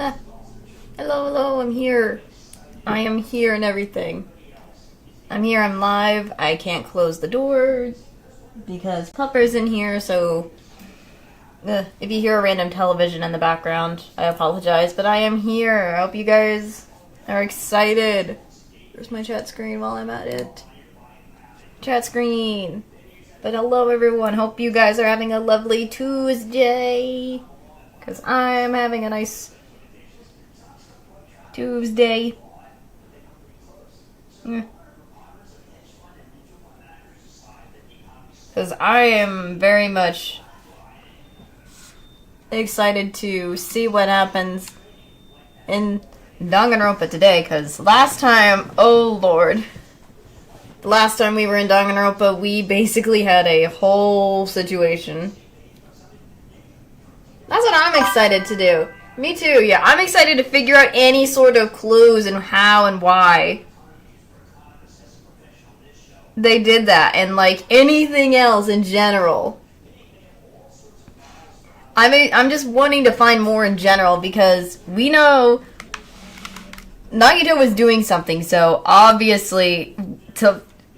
Ah, hello, I'm here. I am here and everything. I'm here, I'm live. I can't close the door because Pupper's in here, so if you hear a random television in the background, I apologize, but I am here. I hope you guys are excited. There's my chat screen while I'm at it. Chat screen. But hello everyone, hope you guys are having a lovely Tuesday. Because I'm having a nice Tuesday. Because I am very much excited to see what happens in Danganronpa today. Because last time, oh lord. The last time we were in Danganronpa, we basically had a whole situation. That's what I'm excited to do. Me too, yeah. I'm excited to figure out any sort of clues and how and why they did that. And, like, anything else in general. I'm just wanting to find more in general because we know Nagito was doing something. So, obviously,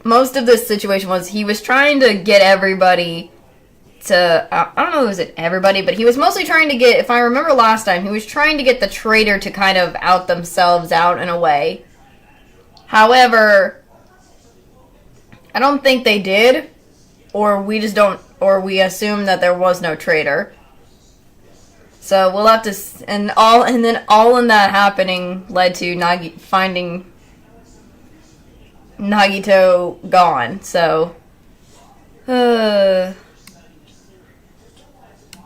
most of this situation was he was trying to get everybody to, I don't know if it was everybody, but he was mostly trying to get, if I remember last time, he was trying to get the traitor to kind of out themselves out in a way. However, I don't think they did, or we just don't, or we assume that there was no traitor. So we'll have to, and then all in that happening led to finding Nagito gone, so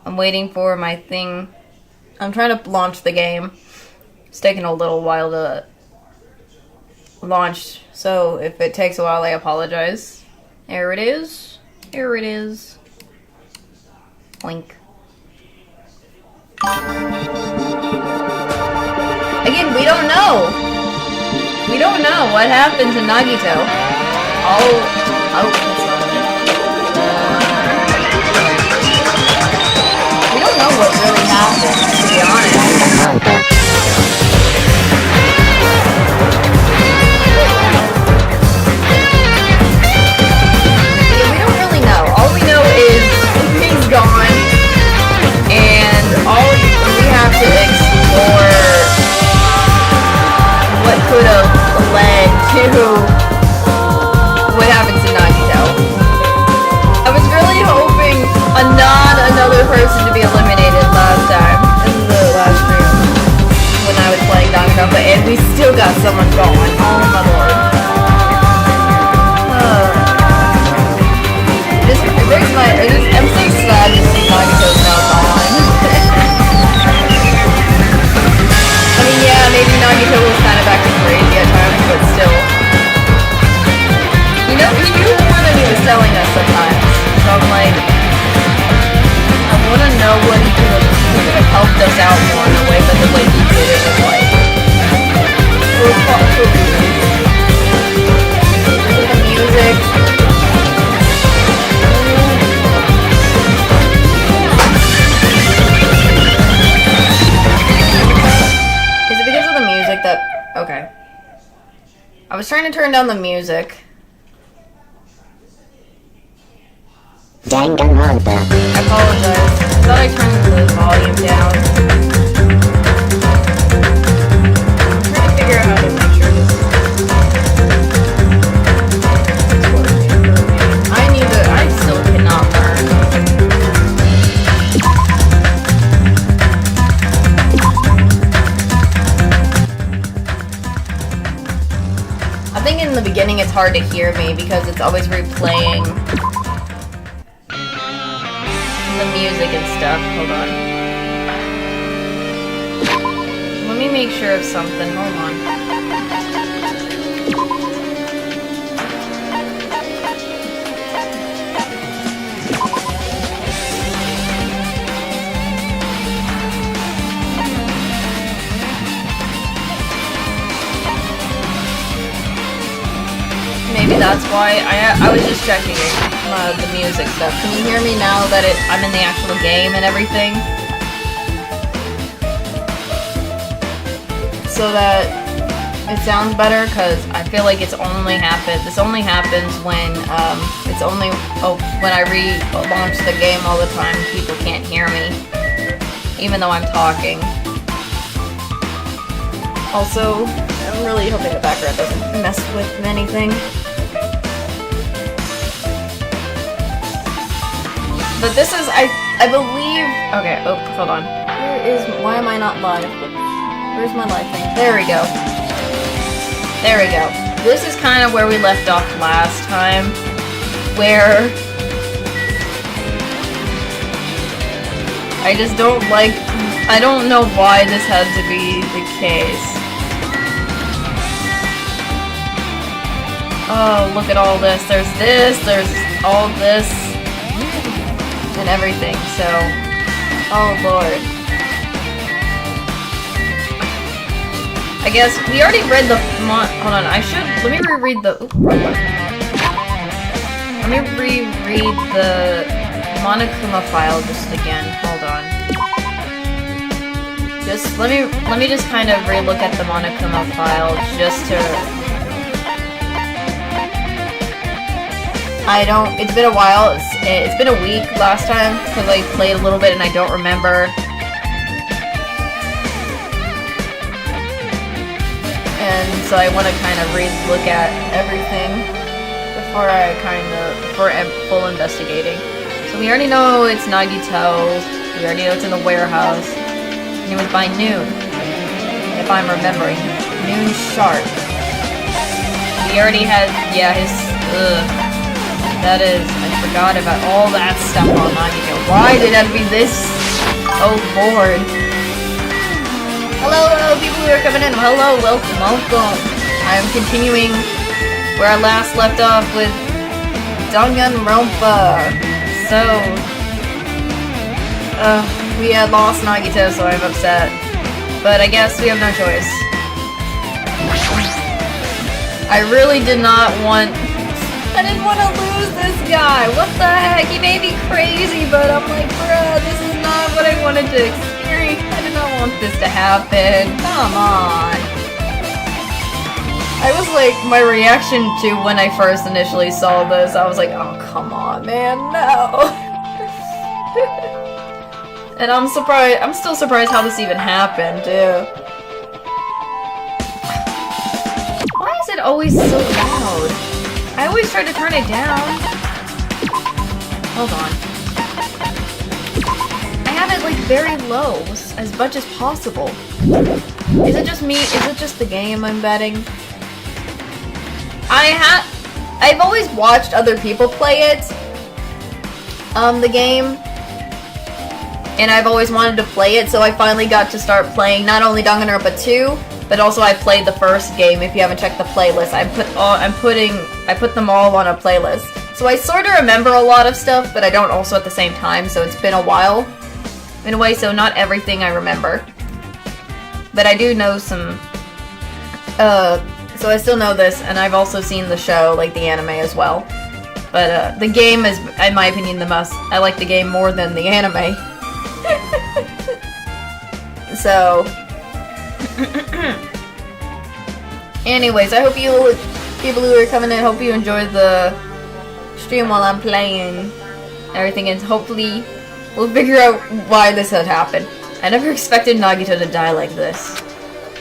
I'm waiting for my thing. I'm trying to launch the game. It's taking a little while to launch, so if it takes a while, I apologize. There it is. Here it is. Blink. Again, we don't know. We don't know what happened to Nagito. Oh, that's not it. We don't know what really happened, to be honest. Yeah, we don't really know. All we know is he's gone, and we have to explore what could have led to what happened to Nagito. I was really hoping not another person to be eliminated last time in the last stream when I was playing Danganronpa, and we still got someone going. Oh my lord. I'm so sad to see Nagito's now gone. I mean, yeah, maybe Nagito was kind of acting crazy at times, but still. You know, he knew more than he was telling us sometimes. So I'm like, I want to know what he could have helped us out more in a way, but the way he did it was like, the music. Is it because of the music that, okay. I was trying to turn down the music. Danganronpa. I apologize. I thought I turned the volume down. I'm trying to figure out how to make sure this is working for me. I still cannot learn. I think in the beginning it's hard to hear me because it's always replaying the music and stuff. Hold on. Let me make sure of something. Hold on. Maybe that's why I was just checking the music stuff. Can you hear me now that I'm in the actual game and everything? so that it sounds better, because I feel like this only happens when when I relaunch the game all the time. People can't hear me, even though I'm talking. Also, I'm really hoping the background doesn't mess with anything. But this is, I believe, okay, oh, hold on. Why am I not live? Where's my live thing? There we go. There we go. This is kind of where we left off last time, where I just don't like, I don't know why this had to be the case. Oh, look at all this. There's all this, and everything, so, oh lord. I guess we already read the hold on, let me reread the, let me reread the Monokuma file just again, hold on. Just, let me just kind of re-look at the Monokuma file just to, it's been a while, it's been a week last time, because I played a little bit and I don't remember. And so I want to kind of re-look at everything before I'm full investigating. So we already know it's Nagito, we already know it's in the warehouse, and it was by noon, if I'm remembering. Noon sharp. We already had, yeah, that is, I forgot about all that stuff on Nagito. Why did it have to be this? Oh lord. Hello, people who are coming in. Hello, welcome. I am continuing where I last left off with Danganronpa. So, we had lost Nagito, so I'm upset. But I guess we have no choice. I really did not want... I didn't want to lose this guy. What the heck? He may be crazy, but I'm like, bruh, this is not what I wanted to experience. I did not want this to happen. Come on. I was like, my reaction to when I first initially saw this, I was like, oh, come on, man, no. And I'm still surprised how this even happened, too. Why is it always so loud? I always try to turn it down. Hold on. I have it like very low, as much as possible. Is it just me? Is it just the game I'm betting? I've always watched other people play it, the game, and I've always wanted to play it, so I finally got to start playing not only Danganronpa 2, but also I played the first game. If you haven't checked the playlist, I put them all on a playlist. So I sort of remember a lot of stuff, but I don't also at the same time, so it's been a while. In a way, so not everything I remember. But I do know some, so I still know this, and I've also seen the show, like the anime as well. But the game is, in my opinion, the most, I like the game more than the anime. So, anyways, I hope you, people who are coming in, hope you enjoy the stream while I'm playing everything, and hopefully we'll figure out why this had happened. I never expected Nagito to die like this.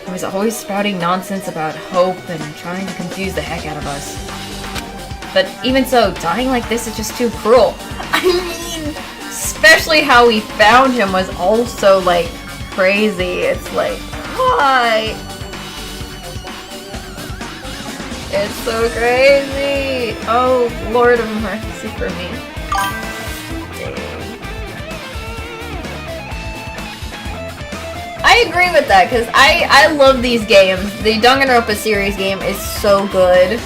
He was always spouting nonsense about hope and trying to confuse the heck out of us. But even so, dying like this is just too cruel. I mean, especially how we found him was also, like, crazy. It's like, why? It's so crazy. Oh, Lord of mercy for me. I agree with that, because I love these games. The Danganronpa series game is so good.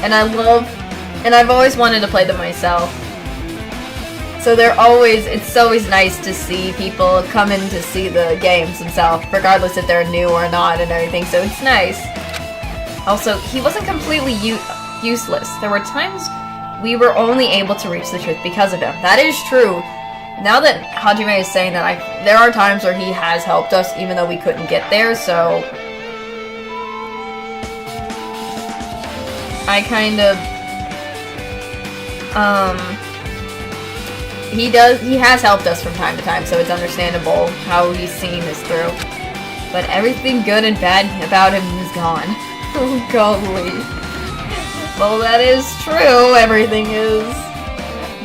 And I've always wanted to play them myself. So it's always nice to see people come in to see the games themselves, regardless if they're new or not and everything, so it's nice. Also, he wasn't completely useless. There were times we were only able to reach the truth because of him. That is true. Now that Hajime is saying that, there are times where he has helped us even though we couldn't get there, so I kind of, he has helped us from time to time, so it's understandable how he's seeing this through. But everything good and bad about him is gone. Oh, golly. Well, that is true, everything is.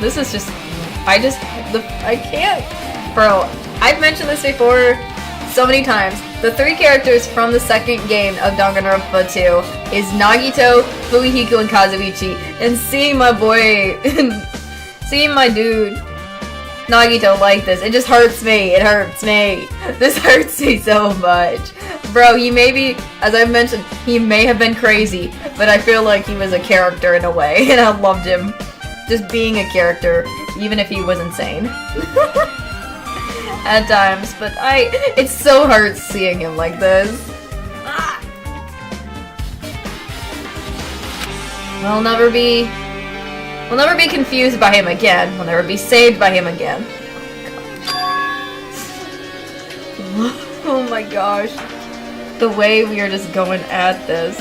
This is just, I can't, bro, I've mentioned this before so many times. The 3 characters from the second game of Danganronpa 2 is Nagito, Fumihiko, and Kazuichi. And seeing my boy, seeing my dude, Nagito like this, it just hurts me. It hurts me. This hurts me so much. Bro, he may be, as I've mentioned, he may have been crazy, but I feel like he was a character in a way, and I loved him. Just being a character, even if he was insane. At times, but it so hurts seeing him like this. We'll never be confused by him again. We'll never be saved by him again. Oh my gosh. The way we are just going at this.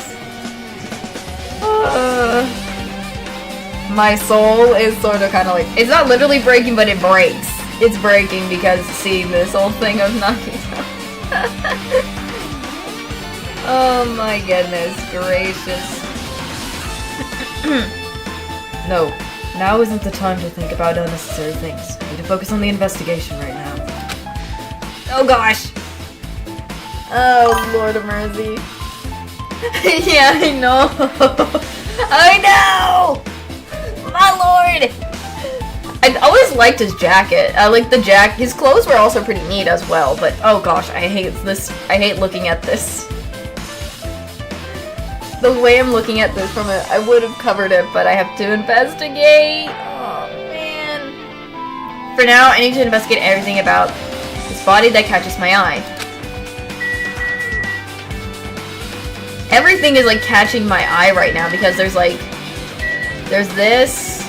My soul is sort of kind of like, it's not literally breaking, but it breaks. It's breaking because seeing this whole thing of Nagito. Oh my goodness gracious. No, now isn't the time to think about unnecessary things. We need to focus on the investigation right now. Oh gosh! Oh, Lord of mercy. Yeah, I know! I know! My lord! I always liked his jacket. I like the his clothes were also pretty neat as well, but oh gosh, I hate this. I hate looking at this. The way I'm looking at this from it, I would have covered it, but I have to investigate. Oh man. For now, I need to investigate everything about this body that catches my eye. Everything is like catching my eye right now because there's this.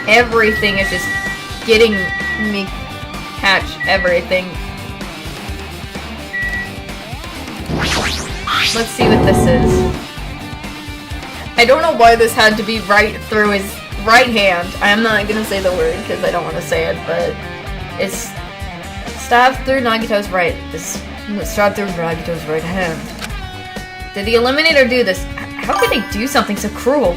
Everything is just getting me catch everything. Let's see what this is. I don't know why this had to be right through his right hand. I'm not gonna say the word because I don't want to say it, but it's stabbed through Nagito's right. Stabbed through Nagito's right hand. Did the Eliminator do this? How could they do something so cruel?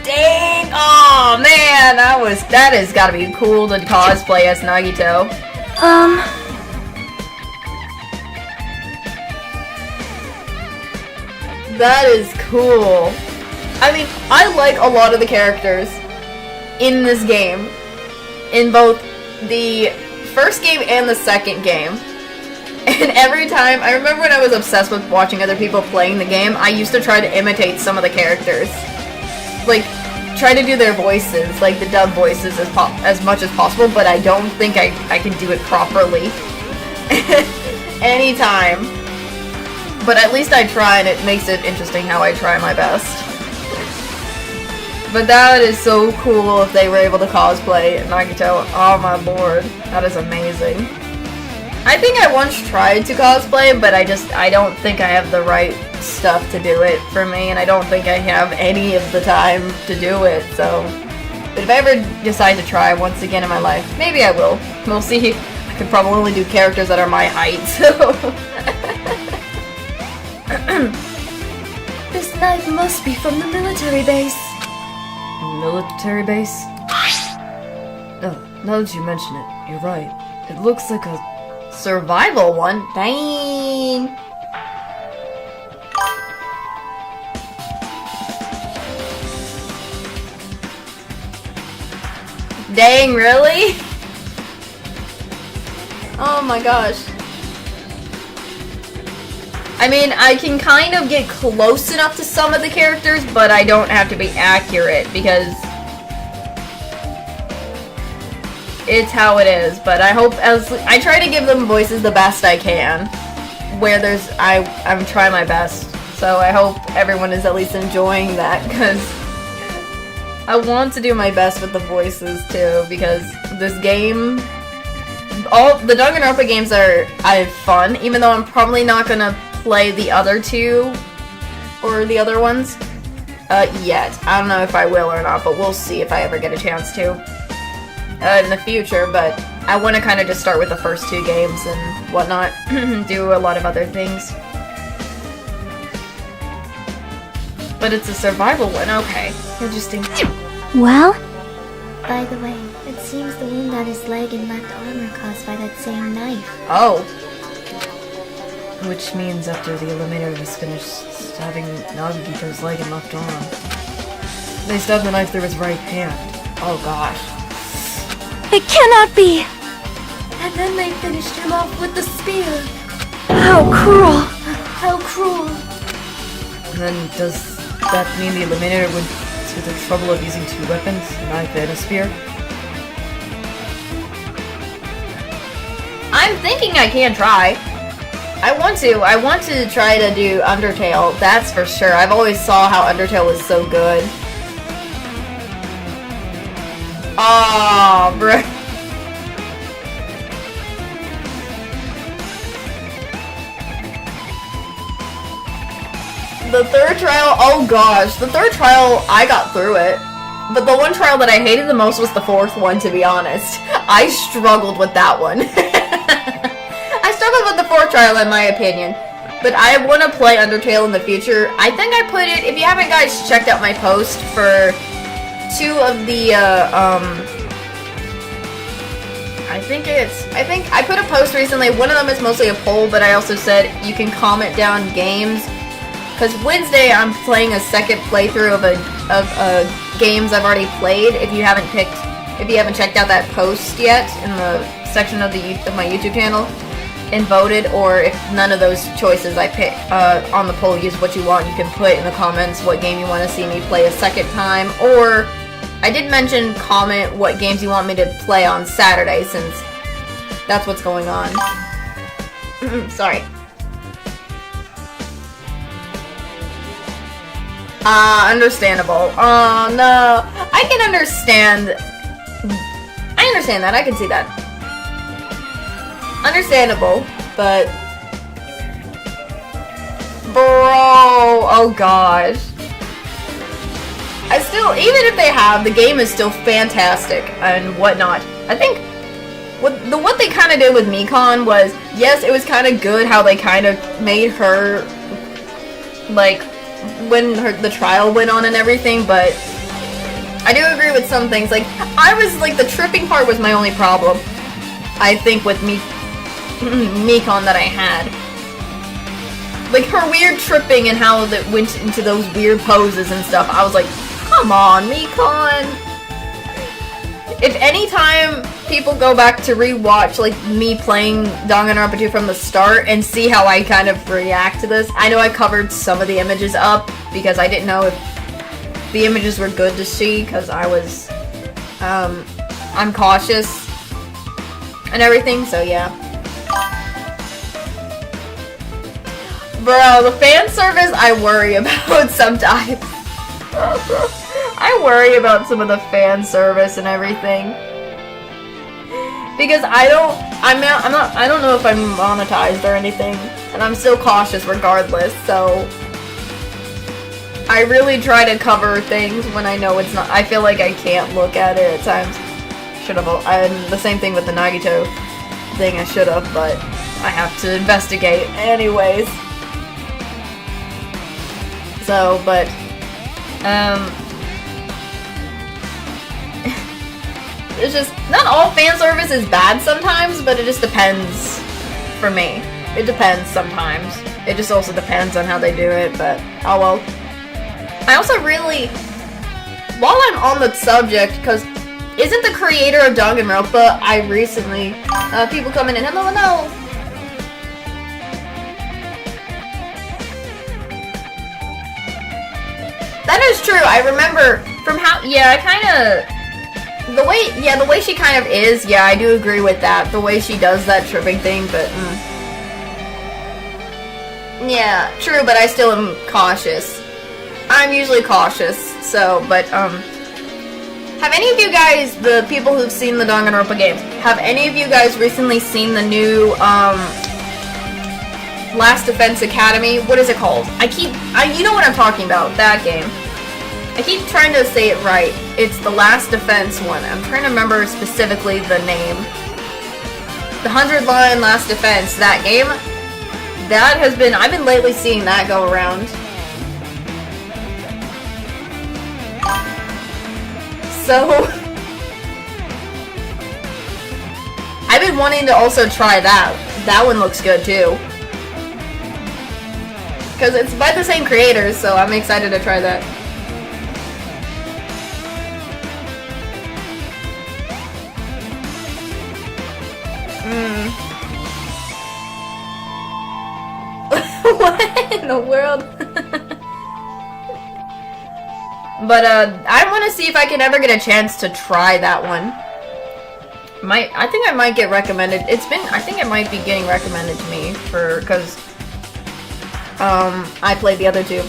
Dang! Oh man, that has got to be cool to cosplay as Nagito. That is cool. I mean, I like a lot of the characters in this game, in both the first game and the second game. And every time, I remember when I was obsessed with watching other people playing the game, I used to try to imitate some of the characters. Like, try to do their voices, like the dub voices as much as possible, but I don't think I can do it properly. Anytime. But at least I try, and it makes it interesting how I try my best. But that is so cool if they were able to cosplay Nagito. Oh my lord, that is amazing. I think I once tried to cosplay, but I don't think I have the right stuff to do it for me, and I don't think I have any of the time to do it, so. But if I ever decide to try once again in my life, maybe I will. We'll see. I could probably only do characters that are my height, so. This knife must be from the military base. Military base? Oh, now that you mention it, you're right. It looks like a survival one. Dang. Dang, really? Oh my gosh. I mean, I can kind of get close enough to some of the characters, but I don't have to be accurate because it's how it is. But I hope I try to give them voices the best I can. Where I'm trying my best. So I hope everyone is at least enjoying that because I want to do my best with the voices too, because this game all the danganronpa games are fun, even though I'm probably not gonna play the other two or the other ones yet. I don't know if I will or not, but we'll see if I ever get a chance to in the future. But I want to kind of just start with the first two games and whatnot, do a lot of other things. But it's a survival one. Okay, interesting. Well? By the way, it seems the wound on his leg and left arm are caused by that same knife. Oh. Which means after the Eliminator was finished stabbing Nagito's leg and left arm, they stabbed the knife through his right hand. Oh gosh. It cannot be! And then they finished him off with the spear. How cruel! How cruel! And then does that mean the Eliminator went to the trouble of using two weapons, a knife and a spear? I'm thinking I can try. I want to try to do Undertale, that's for sure. I've always saw how Undertale was so good. Oh, bro. The third trial, oh gosh, the third trial, I got through it. But the one trial that I hated the most was the fourth one, to be honest. I struggled with that one. I struggled with the fourth trial, in my opinion. But I want to play Undertale in the future. I think I put it, if you haven't guys checked out my post for two of the, I think I put a post recently. One of them is mostly a poll, but I also said you can comment down games. Because Wednesday I'm playing a second playthrough of games I've already played. If you haven't checked out that post yet in the section of my YouTube channel and voted, or if none of those choices I pick on the poll use what you want, you can put in the comments what game you want to see me play a second time. Or I did mention comment what games you want me to play on Saturday, since that's what's going on. Sorry. Understandable. Oh, no. I can understand. I understand that. I can see that. Understandable, but... Bro, oh gosh. I still, even if they have, the game is still fantastic and whatnot. I think what they kind of did with Mikon was, yes, it was kind of good how they kind of made her, like, when the trial went on and everything, but I do agree with some things. Like, I was, like, the tripping part was my only problem, I think, with Mikon that I had. Like, her weird tripping and how that went into those weird poses and stuff. I was like, come on, Mikon. If any time people go back to rewatch, like, me playing Danganronpa 2 from the start and see how I kind of react to this, I know I covered some of the images up because I didn't know if the images were good to see, because I was, I'm cautious and everything, so yeah. Bro, the fan service I worry about sometimes. I worry about some of the fan service and everything. Because I don't know if I'm monetized or anything, and I'm still cautious regardless, so I really try to cover things when I know it's not, I feel like I can't look at it at times. Should have, and the same thing with the Nagito thing, I should have, but I have to investigate anyways. So, but, it's just, not all fan service is bad sometimes, but it just depends for me. It depends sometimes. It just also depends on how they do it, but, oh well. I also really, while I'm on the subject, because isn't the creator of Danganronpa, I recently, people coming in, hello. That is true. I remember from how, yeah, I kind of, the way she kind of is, yeah, I do agree with that. The way she does that tripping thing, but, yeah, true, but I still am cautious. I'm usually cautious, so, but, Have any of you guys, the people who've seen the Danganronpa games, have any of you guys recently seen the new, Last Defense Academy? What is it called? You know what I'm talking about, that game. I keep trying to say it right. It's the Last Defense one. I'm trying to remember specifically the name. The 100-line Last Defense, that game. That has been, I've been lately seeing that go around. So, I've been wanting to also try that. That one looks good too. Because it's by the same creators, so I'm excited to try that. What in the world? But I want to see if I can ever get a chance to try that one. I think I might get recommended. I think it might be getting recommended to me because I played the other two.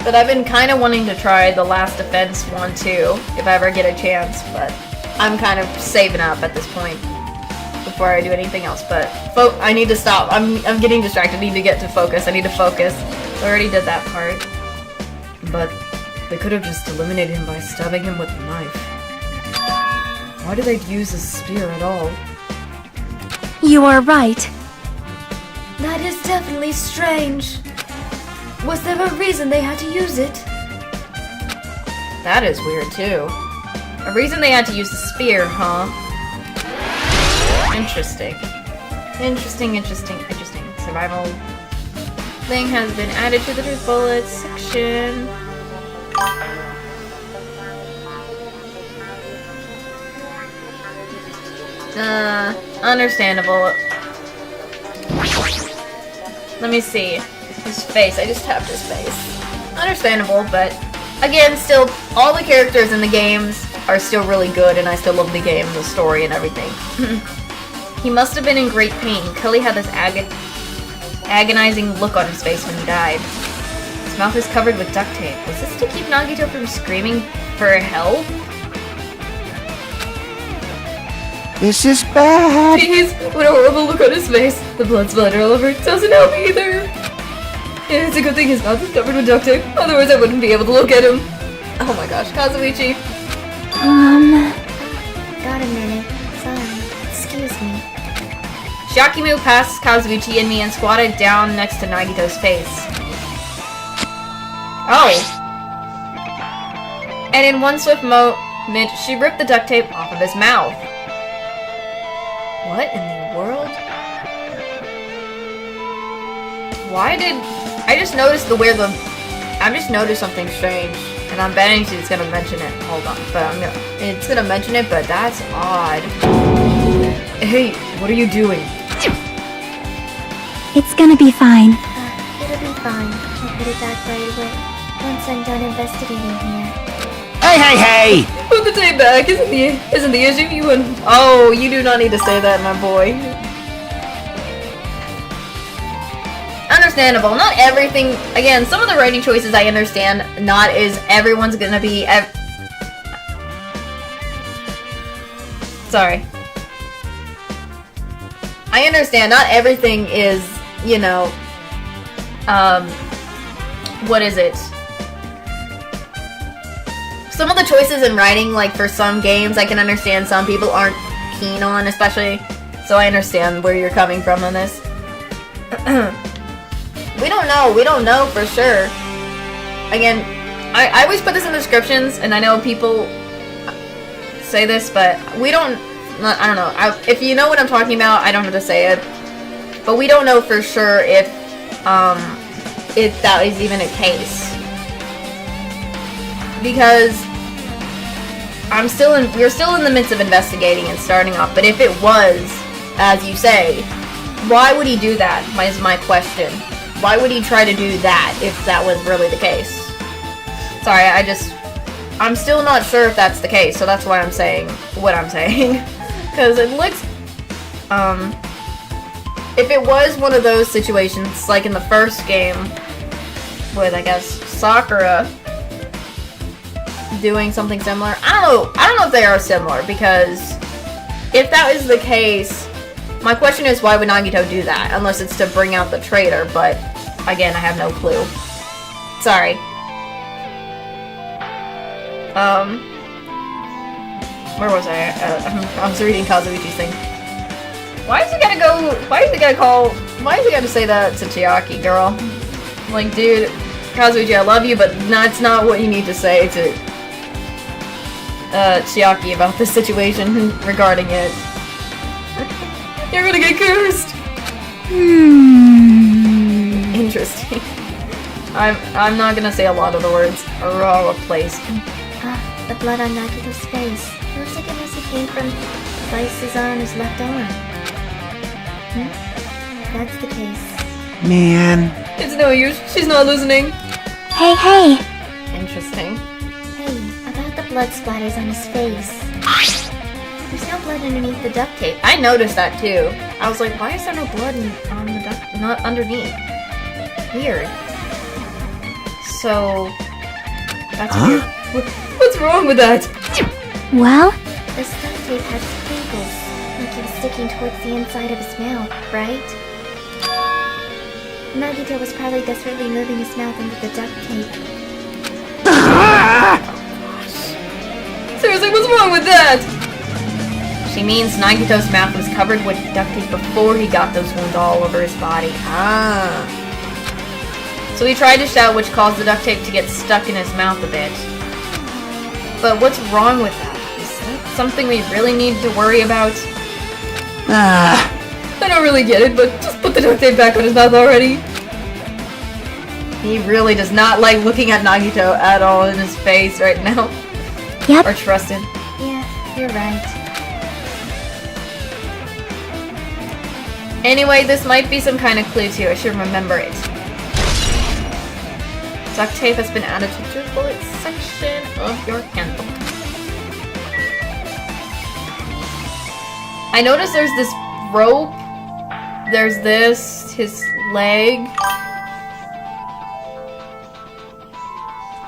But I've been kind of wanting to try the Last Defense one too, if I ever get a chance, but I'm kind of saving up at this point before I do anything else. But I need to stop. I'm getting distracted. I need to get to focus. I need to focus. I already did that part. But they could have just eliminated him by stabbing him with a knife. Why did they use a spear at all? You are right. That is definitely strange. Was there a reason they had to use it? That is weird too. A reason they had to use the spear, huh? Interesting. Interesting. Survival thing has been added to the bullets section. Understandable. Let me see. His face. I just tapped his face. Understandable, but again, still, all the characters in the games are still really good, and I still love the game, the story, and everything. He must have been in great pain. Cully had this agonizing look on his face when he died. His mouth is covered with duct tape. Was this to keep Nagito from screaming for help? This is bad! Jeez, what a horrible look on his face. The blood splattered all over. Doesn't help either. It's a good thing his mouth is covered with duct tape. Otherwise I wouldn't be able to look at him. Oh my gosh, Kazuichi. Got a minute. Sorry. Excuse me. Shakimu passed Kazuichi and me and squatted down next to Nagito's face. Oh. And in one swift movement, she ripped the duct tape off of his mouth. What in the world? Why did... I just noticed I just noticed something strange. And I'm betting she's gonna mention it. Hold on. But it's gonna mention it, but that's odd. Hey, what are you doing? It's gonna be fine. It'll be fine. I'll put it back right away. Once I'm done investigating here. Hey! Put the tape back. Isn't the issue you and... Oh, you do not need to say that, my boy. Understandable. Not everything... Again, some of the writing choices I understand. Not is everyone's gonna be... Sorry. I understand. Not everything is, you know... What is it? Some of the choices in writing, like for some games, I can understand some people aren't keen on, especially... So I understand where you're coming from on this. We don't know for sure. Again, I always put this in the descriptions, and I know people say this, but we don't... I don't know. If you know what I'm talking about, I don't have to say it. But we don't know for sure if that is even a case. Because we're still in the midst of investigating and starting off, but if it was, as you say, why would he do that, is my question. Why would he try to do that if that was really the case? Sorry, I'm still not sure if that's the case, so that's why I'm saying what I'm saying. Because it looks if it was one of those situations, like in the first game, with, I guess, Sakura doing something similar, I don't know if they are similar, because if that is the case, my question is, why would Nagito do that? Unless it's to bring out the traitor, but, again, I have no clue. Sorry. Where was I? I was reading Kazuichi's thing. Why is he gotta say that to Chiaki, girl? Like, dude, Kazuichi, I love you, but that's not what you need to say to Chiaki about this situation regarding it. You're gonna get cursed! Interesting. I'm not gonna say a lot of the words are all a place. The blood on Nagito's face. It looks like it mostly came from slices on his left arm. That's the case. Man. It's no use. She's not listening. Hey, hey! Hey, Interesting. about the blood splatters on his face. There's no blood underneath the duct tape. I noticed that too. I was like, why is there no blood on the duct? Not underneath. Weird. So that's weird. What's wrong with that? Well, This duct tape has sprinkles, like it was sticking towards the inside of his mouth, right? Nagito was probably desperately moving his mouth into the duct tape. Seriously, what's wrong with that? She means Nagito's mouth was covered with duct tape before he got those wounds all over his body. Ah. So he tried to shout, which caused the duct tape to get stuck in his mouth a bit. But what's wrong with that? Is that something we really need to worry about? I don't really get it, but just put the duct tape back on his mouth already. He really does not like looking at Nagito at all in his face right now. yep. Or trust him. Yeah, you're right. Anyway, this might be some kind of clue too. I should remember it. Duct tape has been added to the bullet section of your handbook. I noticed there's this rope. There's this, his leg.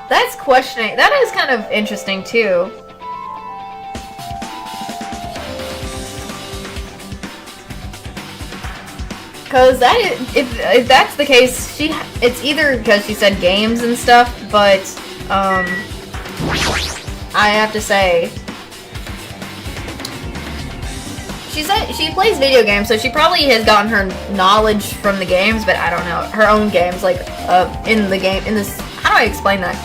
That's questioning. That is kind of interesting too. Because that is, if that's the case, it's either because she said games and stuff, but I have to say, she said she plays video games, so she probably has gotten her knowledge from the games, but I don't know, her own games, like in the game, in this. How do I explain that?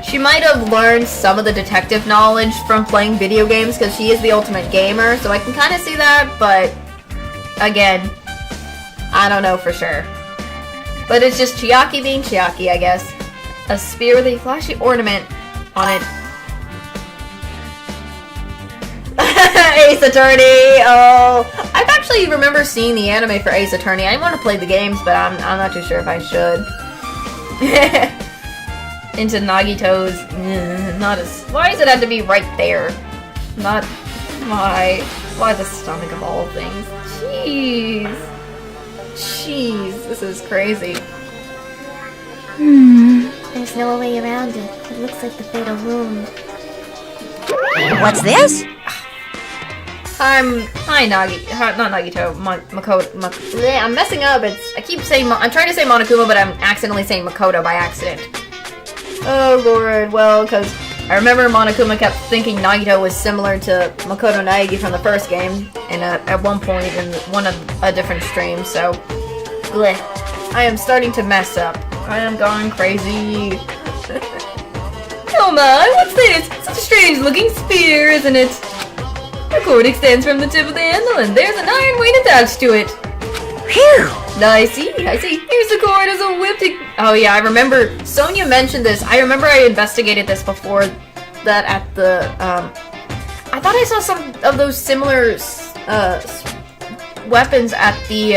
She might have learned some of the detective knowledge from playing video games because she is the ultimate gamer, so I can kind of see that, but again, I don't know for sure. But it's just Chiaki being Chiaki, I guess. A spear with a flashy ornament on it. Ace Attorney! Oh, I've actually remember seeing the anime for Ace Attorney. I want to play the games, but I'm not too sure if I should. Into Nagito's, not as. Why does it have to be right there? Not why? Why the stomach of all things? Jeez. Jeez, this is crazy. There's no way around it. It looks like the fatal wound. What's this? Hi not Nagito, Makoto. I'm messing up. I keep saying I'm trying to say Monokuma, but I'm accidentally saying Makoto by accident. Oh lord, well, because I remember Monokuma kept thinking Nagito was similar to Makoto Naegi from the first game, and at one point in one of a different stream, so bleh. I am starting to mess up. I am going crazy. Come on, what's this? Such a strange looking spear, isn't it? The cord extends from the tip of the handle, and there's an iron weight attached to it. Phew! I see. Here's the cord as a whip to... Oh yeah, I remember Sonia mentioned this. I remember I investigated this before that at the, I thought I saw some of those similar, weapons at the,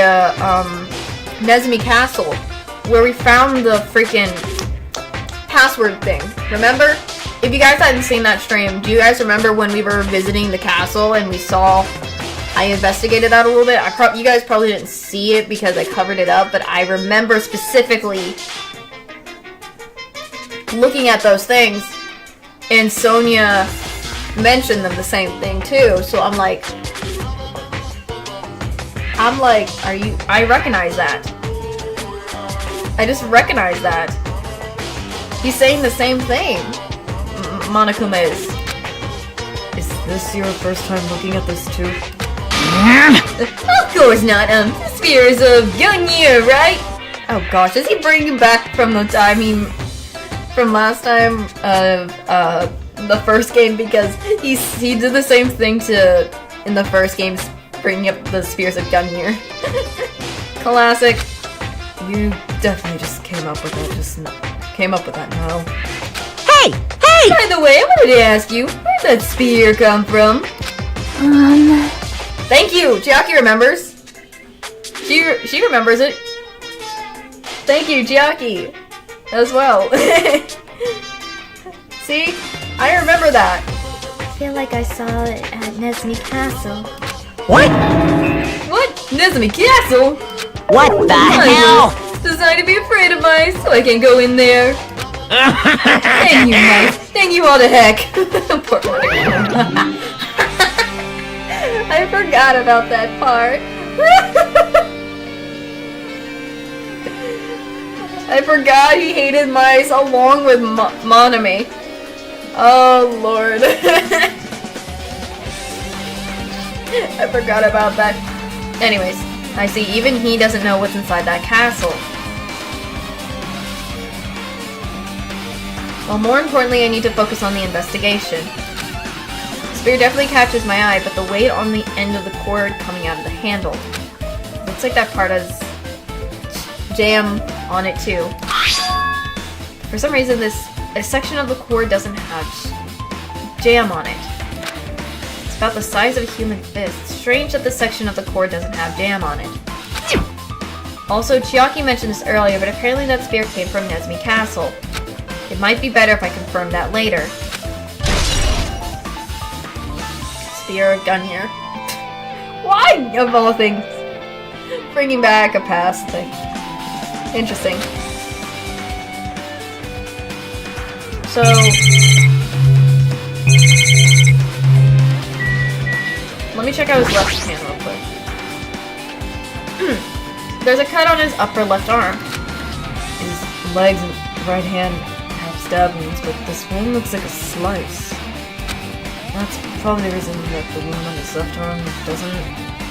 Nezumi Castle, where we found the freaking password thing. Remember? If you guys hadn't seen that stream, do you guys remember when we were visiting the castle and we saw, I investigated that a little bit. You guys probably didn't see it because I covered it up, but I remember specifically looking at those things, and Sonia mentioned them the same thing too. So I'm like, I recognize that. I just recognize that. He's saying the same thing. Monokuma is this your first time looking at this too? Of course not, spheres of Gunyear, right? Oh gosh, is he bringing back from the time from last time the first game, because he did the same thing in the first game, bringing up the spheres of Gunyear. Classic. You definitely just came up with that now. Hey! Hey! By the way, I wanted to ask you, where'd that spear come from? Thank you! Chiaki remembers. She remembers it. Thank you, Chiaki. As well. See? I remember that. I feel like I saw it at Nesmi Castle. What? What? Nesmi Castle? What the hell? Designed to be afraid of mice, so I can't go in there. Dang you, mice. Dang you all to heck. Poor Monica. I forgot about that part. I forgot he hated mice along with Monami. Oh, Lord. I forgot about that. Anyways, I see even he doesn't know what's inside that castle. Well, more importantly, I need to focus on the investigation. Spear definitely catches my eye, but the weight on the end of the cord coming out of the handle. Looks like that part has jam on it too. For some reason, a section of the cord doesn't have jam on it. It's about the size of a human fist. Strange that this section of the cord doesn't have jam on it. Also, Chiaki mentioned this earlier, but apparently that spear came from Nesmi Castle. It might be better if I confirm that later. Spear of Gunyear. Why, of all things? Bringing back a past thing. Interesting. So... let me check out his left hand real quick. There's a cut on his upper left arm. His legs and right hand have stab wounds, but this one looks like a slice. That's probably the reason that the wound on his left arm doesn't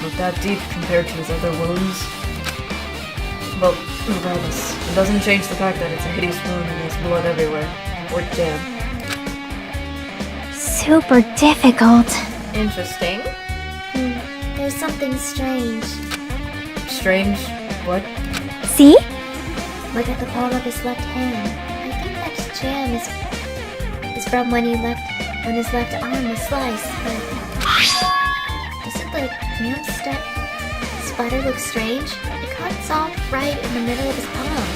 look that deep compared to his other wounds. But regardless, it doesn't change the fact that it's a hideous wound and there's blood everywhere. Or jam. Super difficult. Interesting. There's something strange. Strange? What? See? Look at the palm of his left hand. I think that jam is from when his left arm was sliced, but doesn't the jam splatter look strange? It cuts off right in the middle of his palm.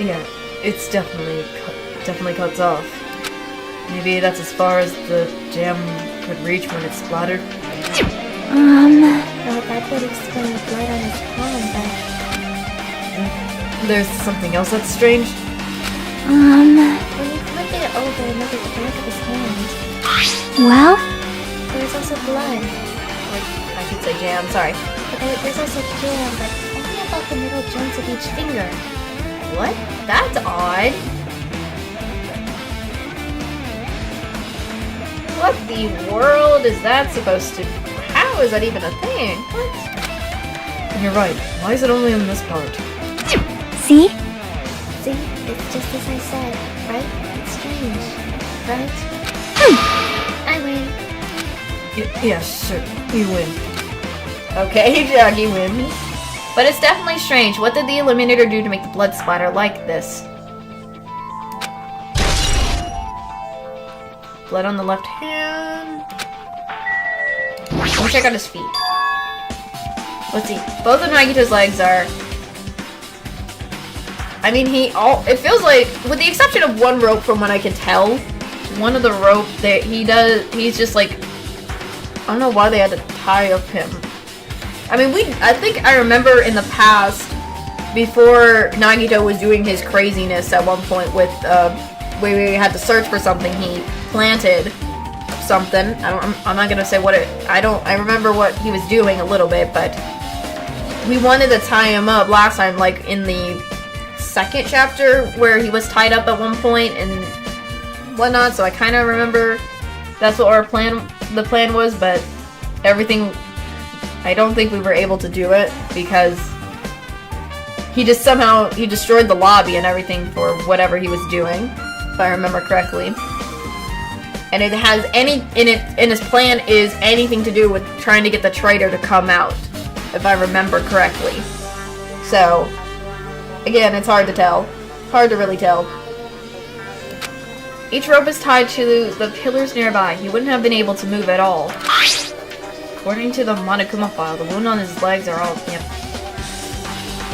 Yeah, it's definitely cuts off. Maybe that's as far as the jam could reach when it's splattered. Well, that would explain the blood on his palm, but... There's something else that's strange? when you flip it over and look at the back of his hand, Well? there's also blood. Or I should say jam, sorry. But there's also jam, but only about the middle joints of each finger. What? That's odd. What the world is that supposed to... How is that even a thing? What? You're right. Why is it only in this part? See? See? It's just as I said, right? It's strange, right? I win. Yeah, sure. You win. Okay, Jackie wins. But it's definitely strange. What did the Eliminator do to make the blood splatter like this? Blood on the left hand. Let me check out his feet. Let's see. Both of Nagito's legs are... I mean, it feels like, with the exception of one rope from what I can tell, one of the rope that he's just like, I don't know why they had to tie up him. I mean, I think I remember in the past, before Nagito was doing his craziness at one point with, where we had to search for something, he planted something. I'm not gonna say what I remember what he was doing a little bit, but we wanted to tie him up last time, like in the second chapter where he was tied up at one point and whatnot, so I kind of remember that's what the plan was, but everything, I don't think we were able to do it because he destroyed the lobby and everything for whatever he was doing, if I remember correctly. And his plan is anything to do with trying to get the traitor to come out, if I remember correctly. So, again, it's hard to tell. Hard to really tell. Each rope is tied to the pillars nearby. He wouldn't have been able to move at all. According to the Monokuma file, the wound on his legs are all, yep.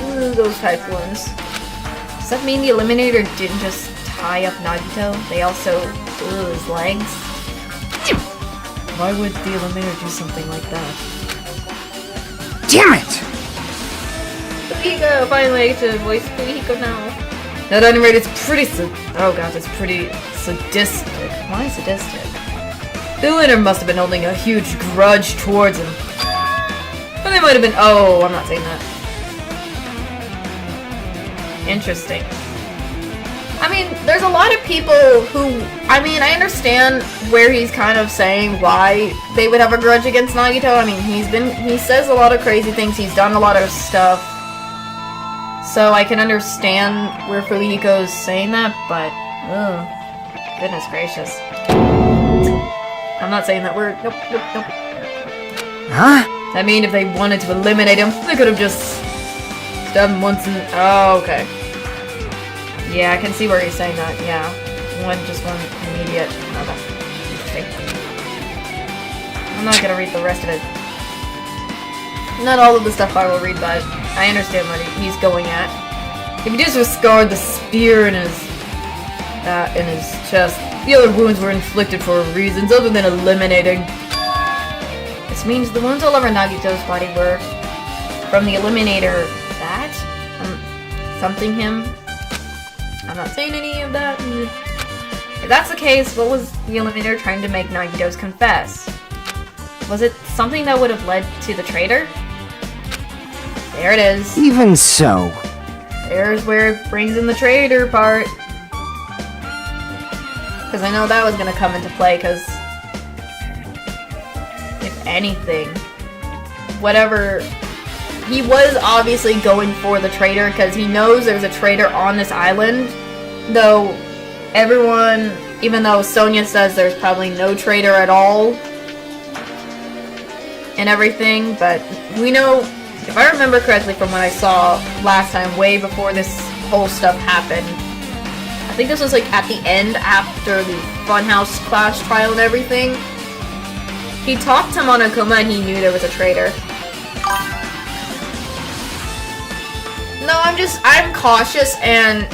Ooh, those type ones. Does that mean the Eliminator didn't just tie up Nagito? They also blew his legs? Why would the Eliminator do something like that? Damn it! Fujiko, finally I get to voice Fujiko now. That anime is pretty it's pretty sadistic. Why sadistic? The Eliminator must have been holding a huge grudge towards him. But they might have been, oh, I'm not saying that. Interesting. I mean, there's a lot of people who, I mean, I understand where he's kind of saying why they would have a grudge against Nagito. I mean, he says a lot of crazy things, he's done a lot of stuff. So I can understand where Fujiko's saying that, but, ugh, goodness gracious. I'm not saying that word. Nope. Huh? I mean, if they wanted to eliminate him, they could have just stabbed him once and... Oh, okay. Yeah, I can see where he's saying that, yeah. One immediate... Okay. Interesting. I'm not gonna read the rest of it. Not all of the stuff I will read, but I understand what he's going at. If he disregarded the spear in his chest, the other wounds were inflicted for reasons other than eliminating. This means the wounds all over Nagito's body were from the Eliminator. That? Something him? I'm not saying any of that. If that's the case, what was the Eliminator trying to make Nagito's confess? Was it something that would have led to the traitor? There it is. Even so. There's where it brings in the traitor part. Because I know that was going to come into play, because if anything, whatever, he was obviously going for the traitor, because he knows there's a traitor on this island, though everyone, even though Sonia says there's probably no traitor at all, and everything, but we know, if I remember correctly from what I saw last time, way before this whole stuff happened, I think this was like at the end after the Funhouse Clash trial and everything, he talked to Monokuma and he knew there was a traitor. No, I'm cautious and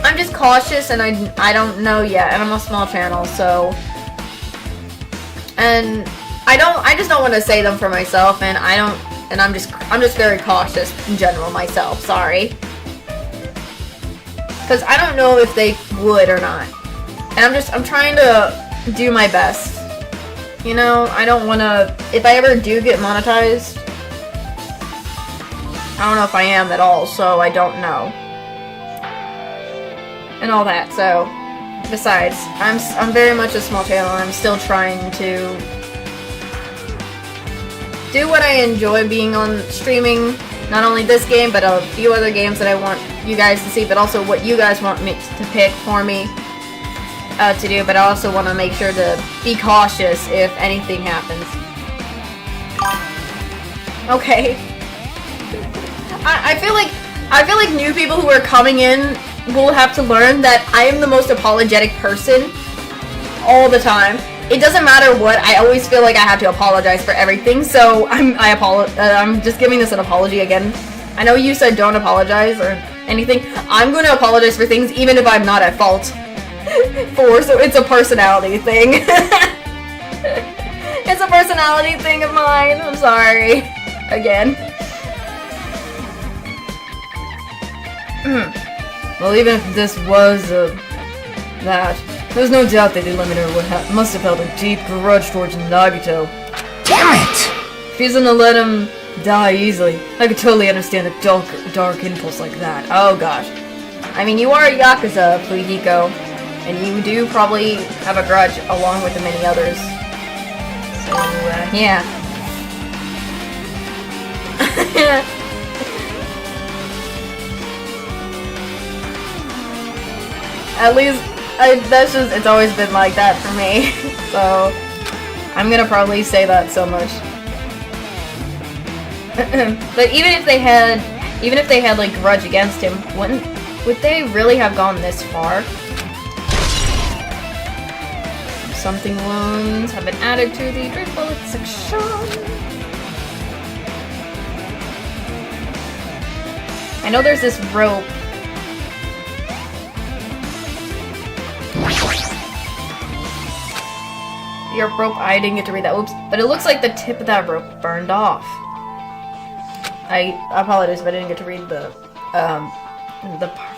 I don't know yet, and I'm a small channel, so, and I just don't want to say them for myself, and I'm just very cautious in general myself, sorry. Because I don't know if they would or not. And I'm trying to do my best. You know, I don't want to, if I ever do get monetized, I don't know if I am at all, so I don't know. And all that, so, besides, I'm very much a small channel, and I'm still trying to do what I enjoy being on streaming, not only this game, but a few other games that I want you guys to see, but also what you guys want me to pick for me to do, but I also want to make sure to be cautious if anything happens. Okay. I feel like new people who are coming in will have to learn that I am the most apologetic person all the time. It doesn't matter what, I always feel like I have to apologize for everything, so I'm just giving this an apology again. I know you said don't apologize or anything. I'm going to apologize for things even if I'm not at fault. 4, so it's a personality thing. It's a personality thing of mine. I'm sorry. Again. Well, even if this was that, there's no doubt that the Eliminator must have held a deep grudge towards Nagito. Damn it! If he's gonna let him die easily, I could totally understand a dark impulse like that. Oh gosh. I mean, you are a Yakuza, Fujiko, and you do probably have a grudge along with the many others. So, yeah. At least, it's always been like that for me. So, I'm gonna probably say that so much. But even if they had like grudge against him, would they really have gone this far? Something wounds have been added to the drip bullet section. I know there's this rope. Your rope, I didn't get to read that, oops. But it looks like the tip of that rope burned off. I apologize if I didn't get to read the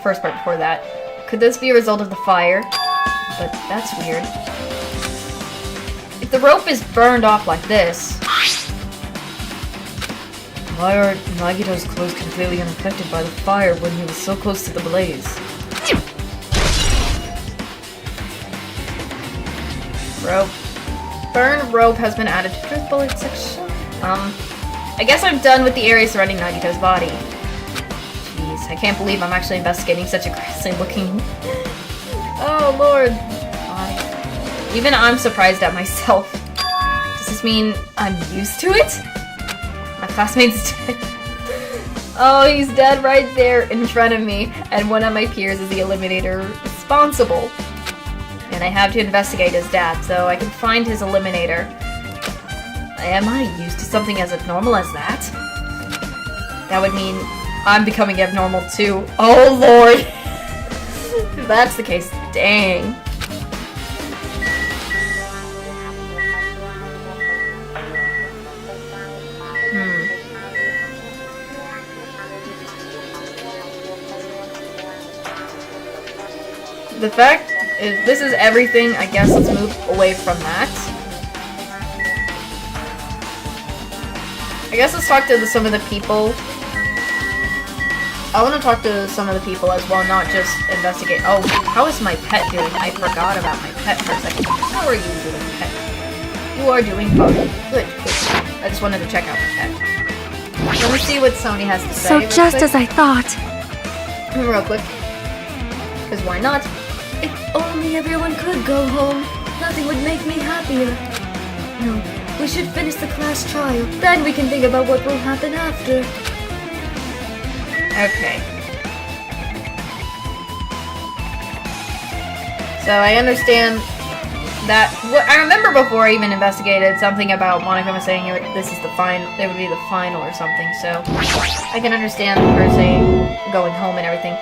first part before that. Could this be a result of the fire? But that's weird. If the rope is burned off like this, why are Nagito's clothes completely unaffected by the fire when he was so close to the blaze? Rope. Burned rope has been added to the bullet section. I guess I'm done with the area surrounding Nagito's body. Jeez, I can't believe I'm actually investigating such a ghastly looking... Oh lord. God. Even I'm surprised at myself. Does this mean I'm used to it? My classmate's dead. Oh, he's dead right there in front of me, and one of my peers is the Eliminator responsible. And I have to investigate his dad, so I can find his Eliminator. Am I used to something as abnormal as that? That would mean I'm becoming abnormal too. Oh lord! If that's the case, dang. The fact is, this is everything. I guess let's move away from that. I guess let's talk to some of the people. I want to talk to some of the people as well, not just investigate. Oh, how is my pet doing? I forgot about my pet for a second. How are you doing, pet? You are doing fine. Good, good. I just wanted to check out the pet. Let me see what Sony has to say. So just as I thought. Real quick. Because why not? If only everyone could go home, nothing would make me happier. No, we should finish the class trial, then we can think about what will happen after. Okay. So I understand that. I remember before I even investigated something about Monokuma saying this is the final. It would be the final or something. So I can understand her saying going home and everything.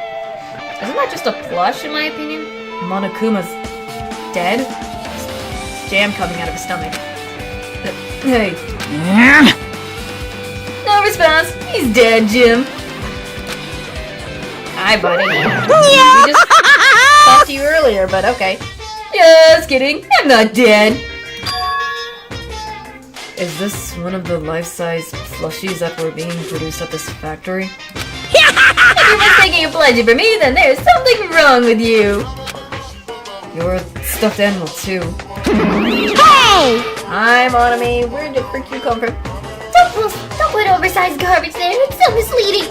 Isn't that just a plush, in my opinion? Monokuma's dead? Jam coming out of his stomach. Hey. No response. He's dead, Jim. Hi, buddy. We just talked to you earlier, but okay. Just kidding. I'm not dead. Is this one of the life-size plushies that were being produced at this factory? If you're mistaking a pleasure for me, then there's something wrong with you. You're a stuffed animal, too. Hey! Hi, Monami. Where did freak you come from? Don't put oversized garbage there, it's so misleading.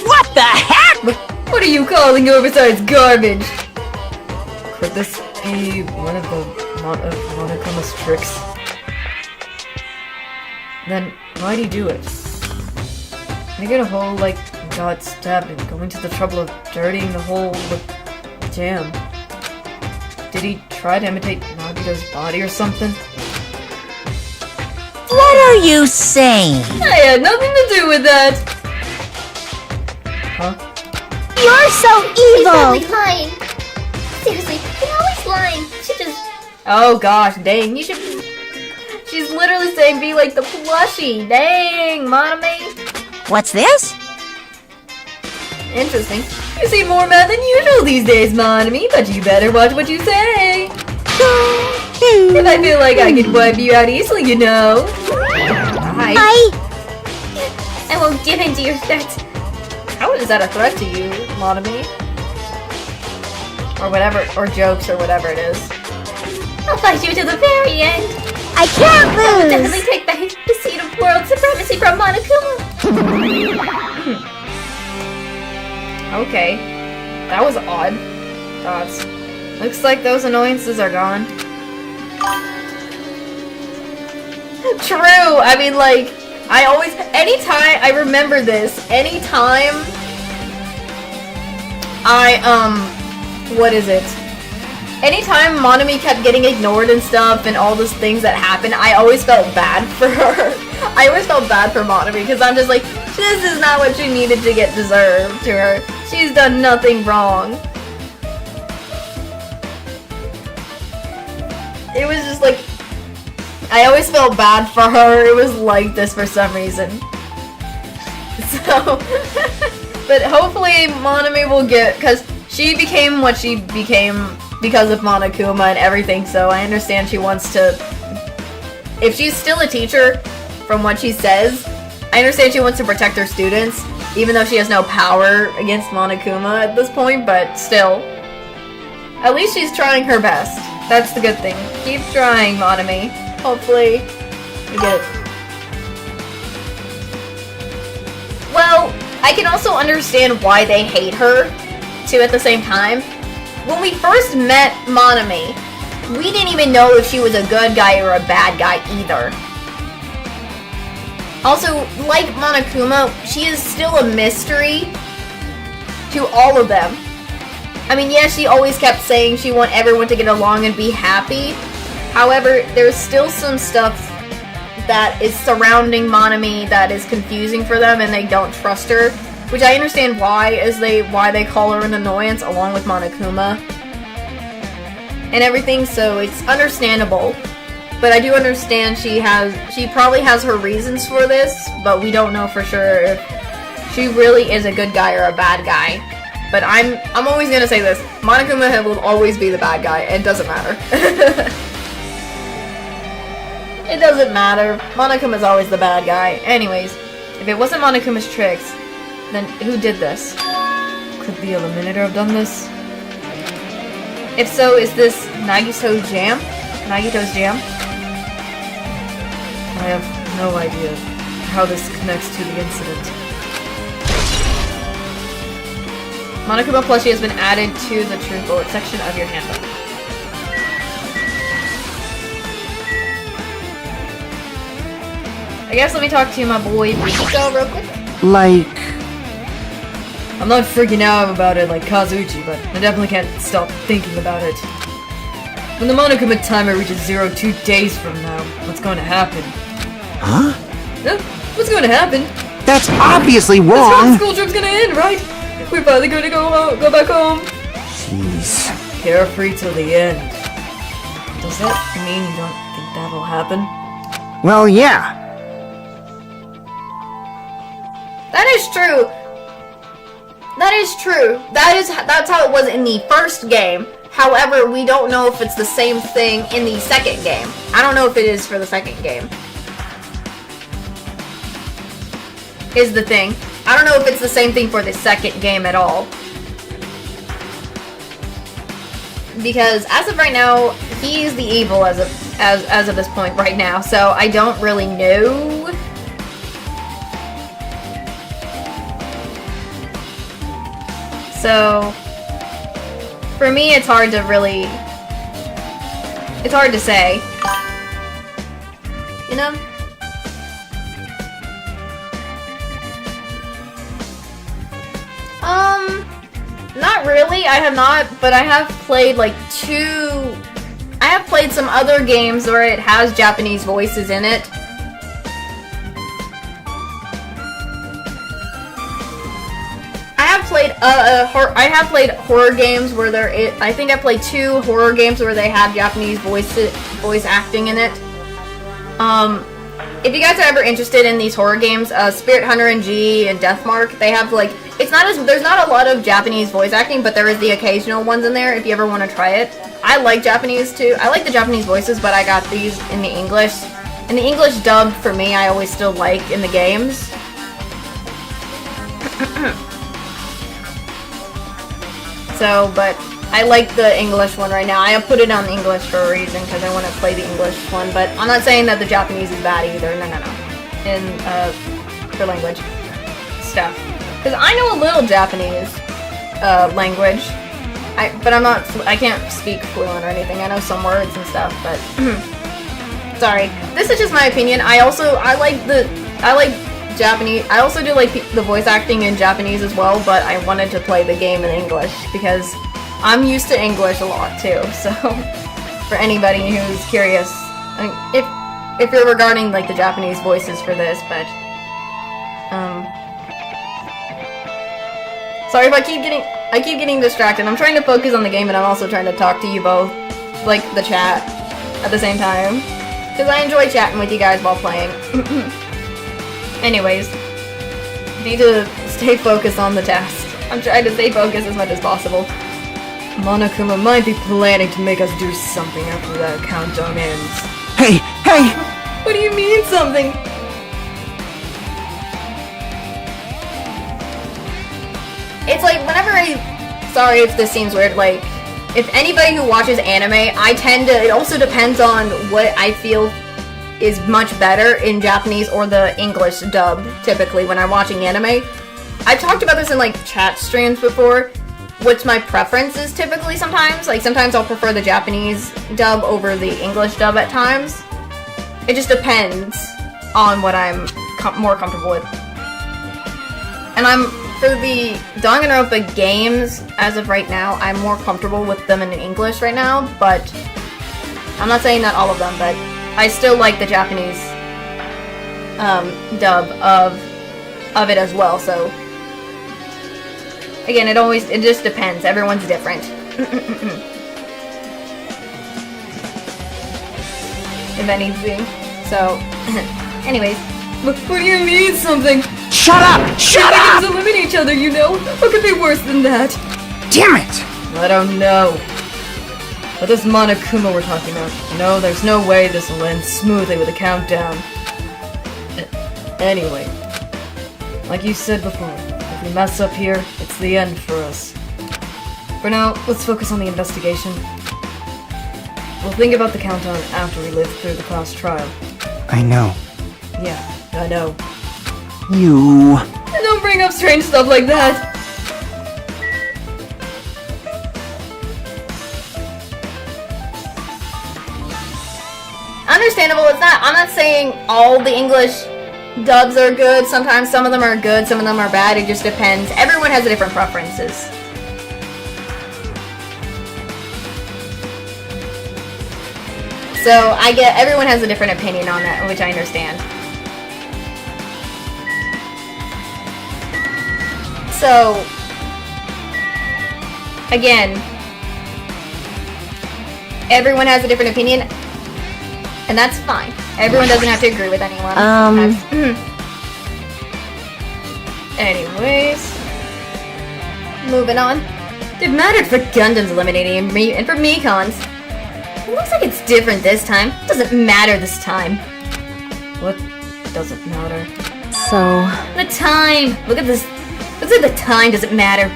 What the heck? What are you calling oversized garbage? Could this be one of the Monokuma's tricks? Then why'd he do it? Make it a hole like got stabbed and going to the trouble of dirtying the hole with jam. Did he try to imitate Nagito's body or something? What are you saying? I had nothing to do with that! Huh? You're so He's evil! probably lying. Seriously, you're always lying. You should just... Oh gosh, dang, you should... She's literally saying be like the plushie. Dang, Monami. What's this? Interesting. You seem more mad than usual these days, Monami, but you better watch what you say. If I feel like I could wipe you out easily, you know. Hi. I won't give in to your threats. How is that a threat to you, Monami? Or whatever, or jokes, or whatever it is. I'll fight you to the very end. I can't I will lose! definitely take the seat of world supremacy from Monokuma. Okay. That was odd. Thoughts. Looks like those annoyances are gone. True! I mean, like, I always... Anytime... I remember this. Anytime... What is it? Anytime Monami kept getting ignored and stuff and all those things that happened, I always felt bad for her. I always felt bad for Monami because I'm just like, this is not what she needed to get deserved to her. She's done nothing wrong. It was just like, I always felt bad for her. It was like this for some reason. So, but hopefully Monami will get, because she became what she became because of Monokuma and everything, so I understand she wants to, if she's still a teacher, from what she says, I understand she wants to protect her students, even though she has no power against Monokuma at this point, but still. At least she's trying her best. That's the good thing. Keep trying, Monami. Hopefully, you get it. Well, I can also understand why they hate her, too, at the same time. When we first met Monami, we didn't even know if she was a good guy or a bad guy either. Also, like Monokuma, she is still a mystery to all of them. I mean, yeah, she always kept saying she wants everyone to get along and be happy. However, there's still some stuff that is surrounding Monami that is confusing for them and they don't trust her. Which I understand why they call her an annoyance along with Monokuma and everything, so it's understandable. But I do understand she probably has her reasons for this, but we don't know for sure if she really is a good guy or a bad guy. But I'm always gonna say this, Monokuma will always be the bad guy, it doesn't matter. It doesn't matter. Monokuma's always the bad guy. Anyways, if it wasn't Monokuma's tricks, then who did this? Could the Eliminator have done this? If so, is this Nagito's jam? Nagito's jam? I have no idea how this connects to the incident. Monokuma plushie has been added to the Truth Bullet section of your handbook. I guess let me talk to my boy Rico real quick. Like... I'm not freaking out about it like Kazuchi, but I definitely can't stop thinking about it. When the Monokuma timer reaches 02 days from now, what's going to happen? Huh? What's going to happen? That's obviously That's how the wrong! school trip's gonna end, right? We're finally gonna go back home. Jeez. Carefree till the end. Does that mean you don't think that'll happen? Well, yeah. That is true. That is true. That's how it was in the first game. However, we don't know if it's the same thing in the second game. I don't know if it is for the second game. Is the thing. I don't know if it's the same thing for the second game at all. Because as of right now, he's the evil as of this point right now. So I don't really know. So, for me, it's hard to say. You know? Not really, I have not, but I have played like I have played some other games where it has Japanese voices in it. I have played horror games where I think I played 2 horror games where they have Japanese voice acting in it. If you guys are ever interested in these horror games, Spirit Hunter NG and Deathmark, they have like there's not a lot of Japanese voice acting, but there is the occasional ones in there if you ever want to try it. I like Japanese too. I like the Japanese voices, but I got these in the English. And the English dub for me, I always still like in the games. So, but I like the English one right now. I put it on English for a reason, because I want to play the English one, but I'm not saying that the Japanese is bad either. No. For language stuff. Because I know a little Japanese language. I can't speak fluent or anything. I know some words and stuff, but sorry. This is just my opinion. I like Japanese. I also do like the voice acting in Japanese as well, but I wanted to play the game in English because I'm used to English a lot too. So for anybody who's curious, I mean, if you're regarding like the Japanese voices for this, but sorry if I keep getting distracted. I'm trying to focus on the game, and I'm also trying to talk to you both, like the chat, at the same time, because I enjoy chatting with you guys while playing. Anyways, need to stay focused on the task. I'm trying to stay focused as much as possible. Monokuma might be planning to make us do something after the countdown ends. Hey! What do you mean something? It's like whenever sorry if this seems weird, like if anybody who watches anime, it also depends on what I feel is much better in Japanese or the English dub, typically, when I'm watching anime. I've talked about this in, like, chat streams before, what's my preference is typically sometimes. Like, sometimes I'll prefer the Japanese dub over the English dub at times. It just depends on what I'm more comfortable with. And for the danganronpa games, as of right now, I'm more comfortable with them in English right now, but I'm not saying not all of them, but I still like the Japanese dub of it as well, so again, it just depends. Everyone's different. If anything. So, anyways. What do you mean something? Shut up! Shut We up! can just eliminate each other, you know? What could be worse than that? Damn it! I don't know. But this Monokuma we're talking about, no, there's no way this will end smoothly with a countdown. Anyway, like you said before, if we mess up here, it's the end for us. For now, let's focus on the investigation. We'll think about the countdown after we live through the class trial. I know. Yeah, I know. You... Don't bring up strange stuff like that! Understandable, I'm not saying all the English dubs are good. Sometimes some of them are good, some of them are bad. It just depends. Everyone has different preferences. So everyone has a different opinion on that, which I understand. So, again, everyone has a different opinion, and that's fine. Everyone doesn't have to agree with anyone. Anyways, moving on. It mattered for Gundams eliminating and for Mekons. It looks like it's different this time. It doesn't matter this time. What doesn't matter? So... The time! Look at this. Looks like the time doesn't matter.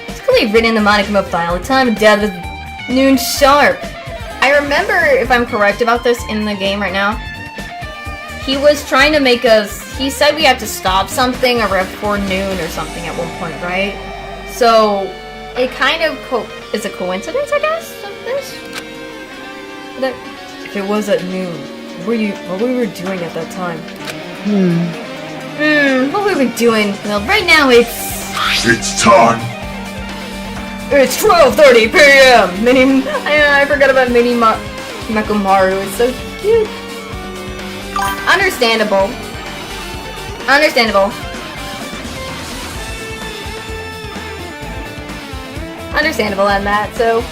It's clearly written in the Monokuma file. The time of death was noon sharp. I remember, if I'm correct about this in the game right now, he was trying to make us... He said we have to stop something around before noon or something at one point, right? So, it kind of is a coincidence, I guess, of this? If it was at noon, what we were doing at that time? What were we doing? Well, right now It's time! It's 12:30 p.m. I forgot about Mini Makomaru. It's so cute. Understandable. understandable on that, so.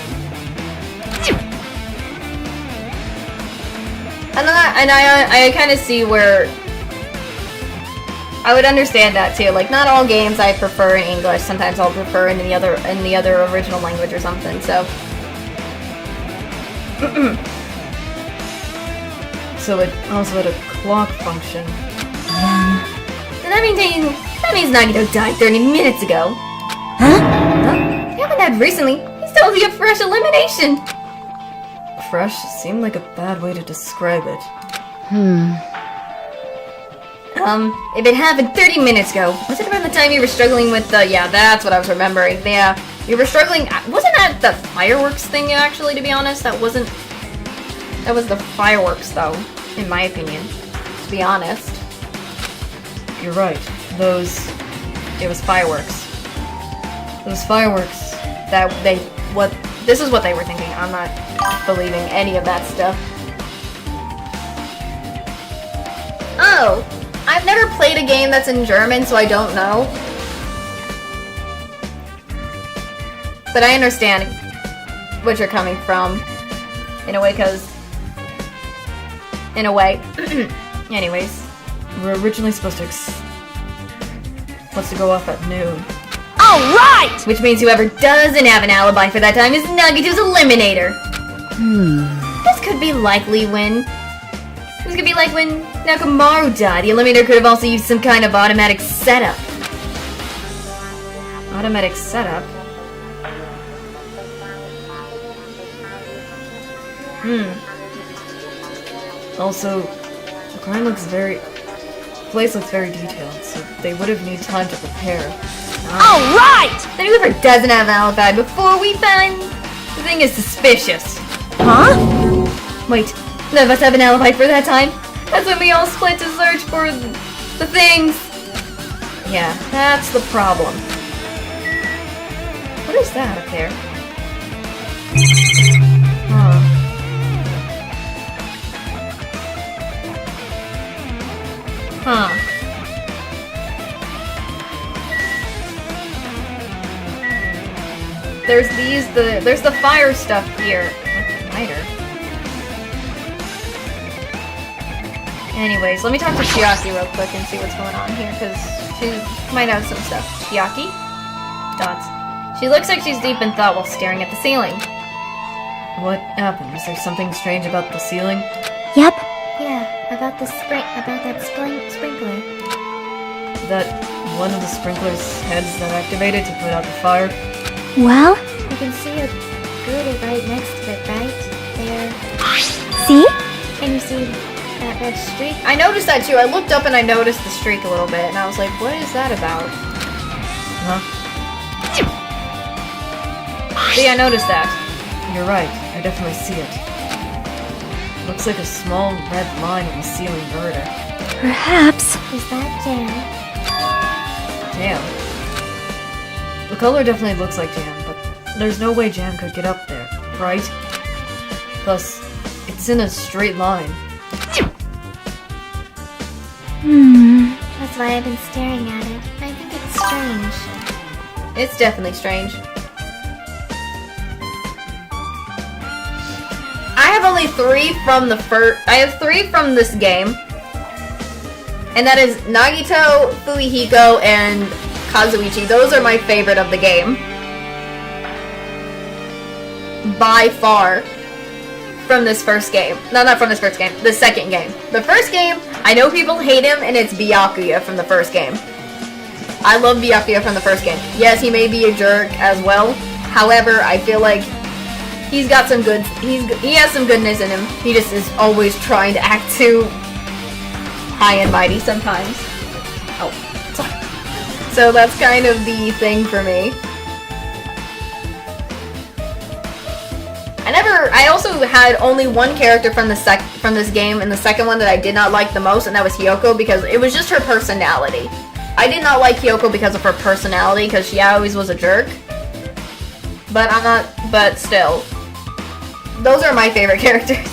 And I kind of see where I would understand that too. Like, not all games I prefer in English. Sometimes I'll prefer in the other original language or something. So, so it also had a clock function. And that means Nagito died 30 minutes ago. Huh? Happened that recently. He's totally a fresh elimination. Fresh seemed like a bad way to describe it. If it happened 30 minutes ago, was it around the time you were struggling with the... Yeah, that's what I was remembering. Yeah, you were struggling... Wasn't that the fireworks thing, actually, to be honest? That wasn't... That was the fireworks, though, in my opinion. To be honest. You're right. It was fireworks. Those fireworks that this is what they were thinking. I'm not believing any of that stuff. Oh, I've never played a game that's in German, so I don't know. But I understand what you're coming from, in a way, Anyways, we were originally supposed to go off at noon. Alright! Which means whoever doesn't have an alibi for that time is Nagito's eliminator. This could be like when Nakamaru died. The eliminator could have also used some kind of automatic setup. Automatic setup? Also, the place looks very detailed, so they would have needed time to prepare. Alright! Then whoever doesn't have an alibi before we find the thing is suspicious. Huh? Wait, none of us have an alibi for that time? That's when we all split to search for the things. Yeah, that's the problem. What is that up there? Huh. There's the fire stuff here. Lighter. Anyways, let me talk to Chiaki real quick and see what's going on here, because she might have some stuff. Chiaki? Dots. She looks like she's deep in thought while staring at the ceiling. What happened? Is there something strange about the ceiling? Yep. Yeah, about that sprinkler. That one of the sprinkler's heads that activated to put out the fire? Well? You can see a girdle right next to it, right? There. See? And you see that red streak? I noticed that too. I looked up and I noticed the streak a little bit, and I was like, what is that about? Huh? See, I noticed that. You're right. I definitely see it. Looks like a small red line on the ceiling girder. Perhaps. Is that jam? Jam. The color definitely looks like jam, but there's no way jam could get up there, right? Plus, it's in a straight line. That's why I've been staring at it. I think it's strange. It's definitely strange. I have only 3 from I have 3 from this game. And that is Nagito, Fumihiko, and Kazuichi. Those are my favorite of the game. By far. From this first game. No, not from this first game. The second game. The first game, I know people hate him, and it's Byakuya from the first game. I love Byakuya from the first game. Yes, he may be a jerk as well. However, I feel like he's got some good. He has some goodness in him. He just is always trying to act too high and mighty sometimes. Oh, sorry. So that's kind of the thing for me. I also had only one character from this game, and the second one that I did not like the most, and that was Hyoko, because it was just her personality. I did not like Hyoko because of her personality, because she always was a jerk. But still. Those are my favorite characters.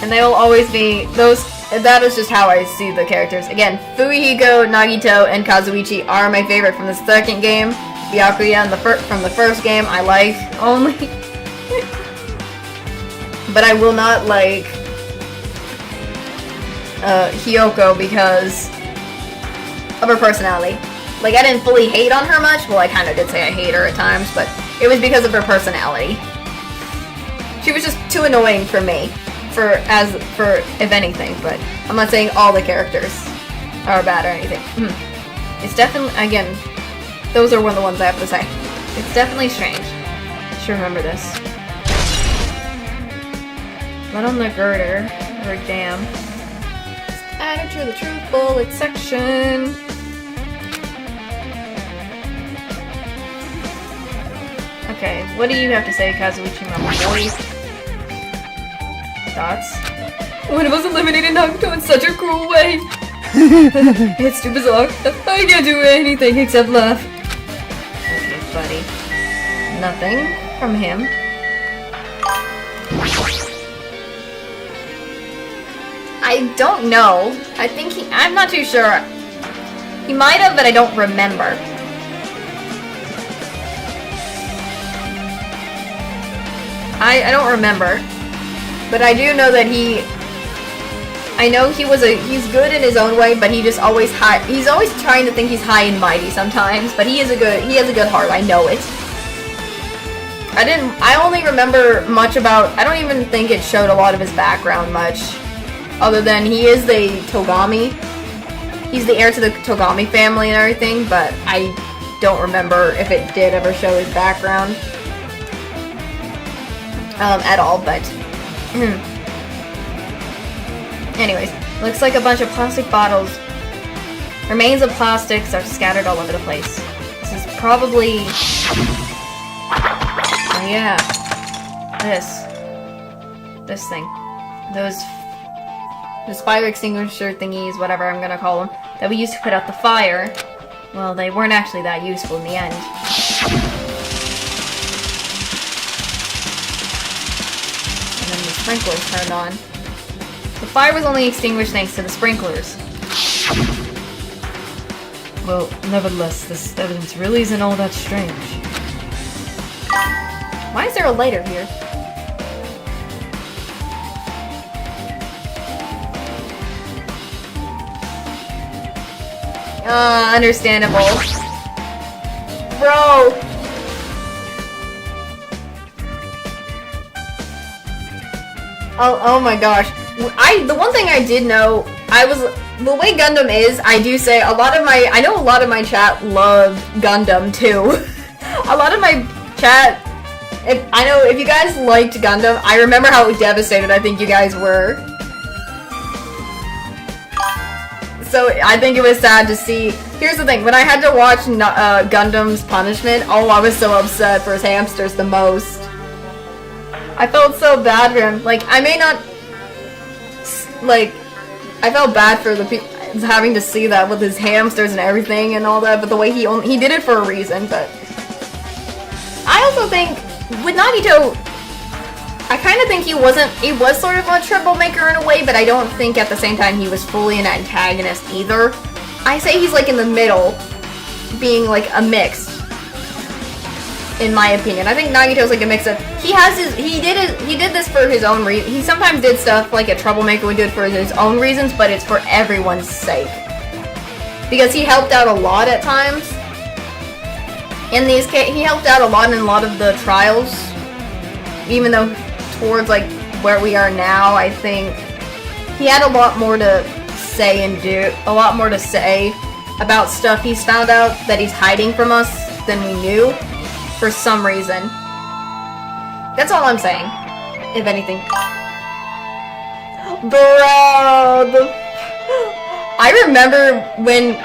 And they will always be, those that is just how I see the characters. Again, Fumihiko, Nagito, and Kazuichi are my favorite from the second game. Byakuya from the first game I like only. But I will not like Hiyoko because of her personality. Like, I didn't fully hate on her much. Well, I kind of did say I hate her at times, but it was because of her personality. She was just too annoying for me, if anything, but I'm not saying all the characters are bad or anything. It's definitely, again, those are one of the ones I have to say. It's definitely strange. Should remember this. Blood on the girder, or damn. Add it to the truth bullet section. Okay, what do you have to say, Kazuichi, my boy? Thoughts? One of us eliminated Nagito in such a cruel way. It's too bizarre. I can't do anything except laugh. Okay, buddy. Nothing from him. I don't know. I think I'm not too sure. He might have, but I don't remember. I don't remember. But I do know that I know he's good in his own way, but he's always trying to think he's high and mighty sometimes, but he has a good heart, I know it. I only remember much about, I don't even think it showed a lot of his background much, other than he is the Togami. He's the heir to the Togami family and everything, but I don't remember if it did ever show his background at all, but anyways, looks like a bunch of plastic bottles. Remains of plastics are scattered all over the place. This is probably... Oh yeah. This thing. Those fire extinguisher thingies, whatever I'm gonna call them, that we used to put out the fire. Well, they weren't actually that useful in the end. And then the sprinklers turned on. The fire was only extinguished thanks to the sprinklers. Well, nevertheless, this evidence really isn't all that strange. Why is there a lighter here? Understandable. Bro! Oh my gosh. The one thing I did know, the way Gundam is, I do say I know a lot of my chat love Gundam too. A lot of my chat, if you guys liked Gundam, I remember how devastated I think you guys were. So I think it was sad to see. Here's the thing, when I had to watch Gundam's Punishment, I was so upset for his hamsters the most. I felt so bad for him. Like, I may not, like, I felt bad for the people having to see that with his hamsters and everything and all that, but the way he did it for a reason, but I also think with Nagito, I kind of think he was sort of a troublemaker in a way, but I don't think at the same time he was fully an antagonist either. I say he's like in the middle, being like a mix, in my opinion. I think Nagito's like a mix of, he did this for his own reason. He sometimes did stuff like a troublemaker would do it for his own reasons, but it's for everyone's sake. Because he helped out a lot at times. He helped out a lot in a lot of the trials, even though towards like where we are now, I think he had a lot more to say and do, a lot more to say about stuff he's found out that he's hiding from us than we knew for some reason. That's all I'm saying, if anything. Bro, I remember when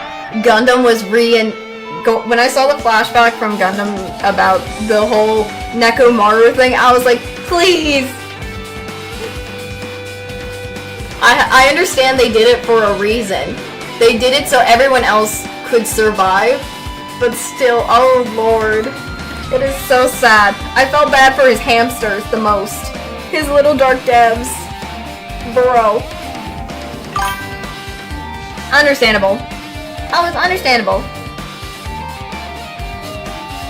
Gundam was when I saw the flashback from Gundam about the whole Nekomaru thing, I was like, please! I understand they did it for a reason. They did it so everyone else could survive, but still, oh lord. It is so sad. I felt bad for his hamsters the most. His little dark devs. Bro. Understandable. Oh, it's understandable.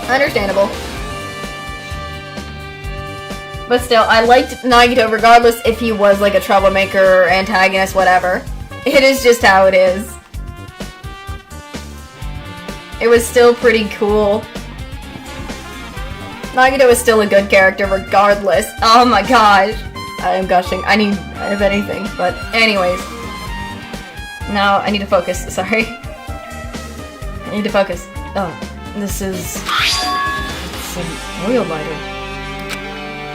Understandable. But still, I liked Nagito regardless if he was like a troublemaker or antagonist, whatever. It is just how it is. It was still pretty cool. Nagito is still a good character regardless. Oh my gosh. I am gushing. I have anything. But anyways. Now I need to focus. Sorry. I need to focus. Oh, this is... It's an oil lighter.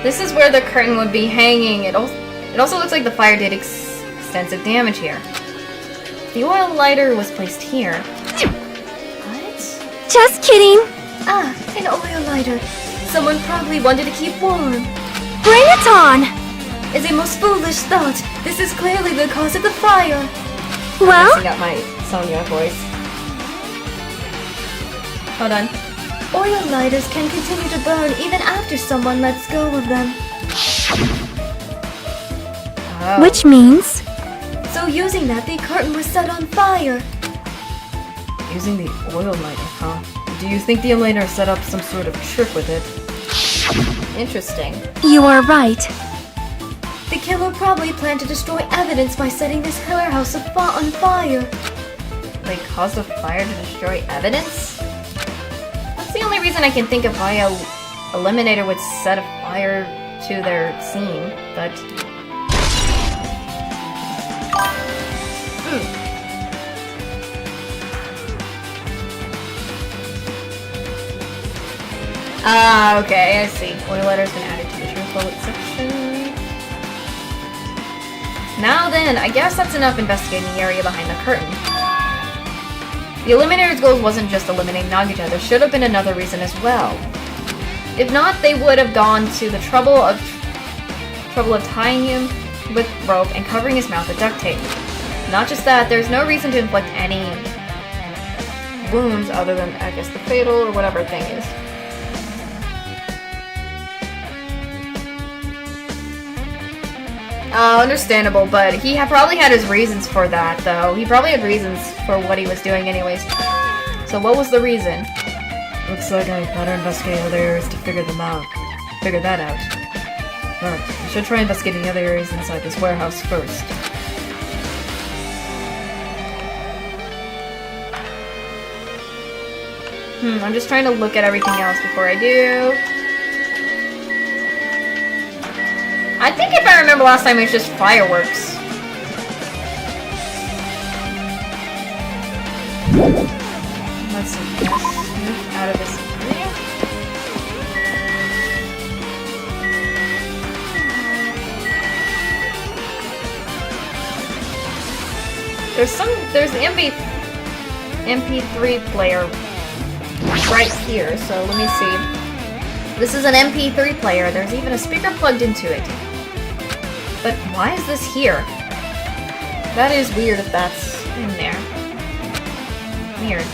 This is where the curtain would be hanging. It also looks like the fire did extensive damage here. The oil lighter was placed here. What? Just kidding. Ah, an oil lighter. Someone probably wanted to keep warm. Bring it on. Is a most foolish thought. This is clearly the cause of the fire. Well, I got my Sonya voice. Hold on. Oil lighters can continue to burn even after someone lets go of them. Oh. Which means? So using that, the curtain was set on fire. Using the oil lighter, huh? Do you think the lighter set up some sort of trick with it? Interesting. You are right. The killer probably planned to destroy evidence by setting this warehouse on fire. They caused a fire to destroy evidence? That's the only reason I can think of why a eliminator would set a fire to their scene, but... Ah, okay, I see. Oil lighter's been added to the truth bullet section. Now then, I guess that's enough investigating the area behind the curtain. The Eliminator's goal wasn't just eliminating Nagito, there should have been another reason as well. If not, they would have gone to the trouble of tying him with rope and covering his mouth with duct tape. Not just that, there's no reason to inflict any wounds other than, I guess, the fatal or whatever thing is. Understandable, but he probably had his reasons for that, though. He probably had reasons for what he was doing anyways. So what was the reason? Looks like I better investigate other areas to figure that out. But I should try investigating the other areas inside this warehouse first. I'm just trying to look at everything else before I do. I think if I remember last time it was just fireworks. Let's see. Let's move out of this area. There's the MP3 player right here, so let me see. This is an MP3 player. There's even a speaker plugged into it. But why is this here? That is weird if that's in there. Weird.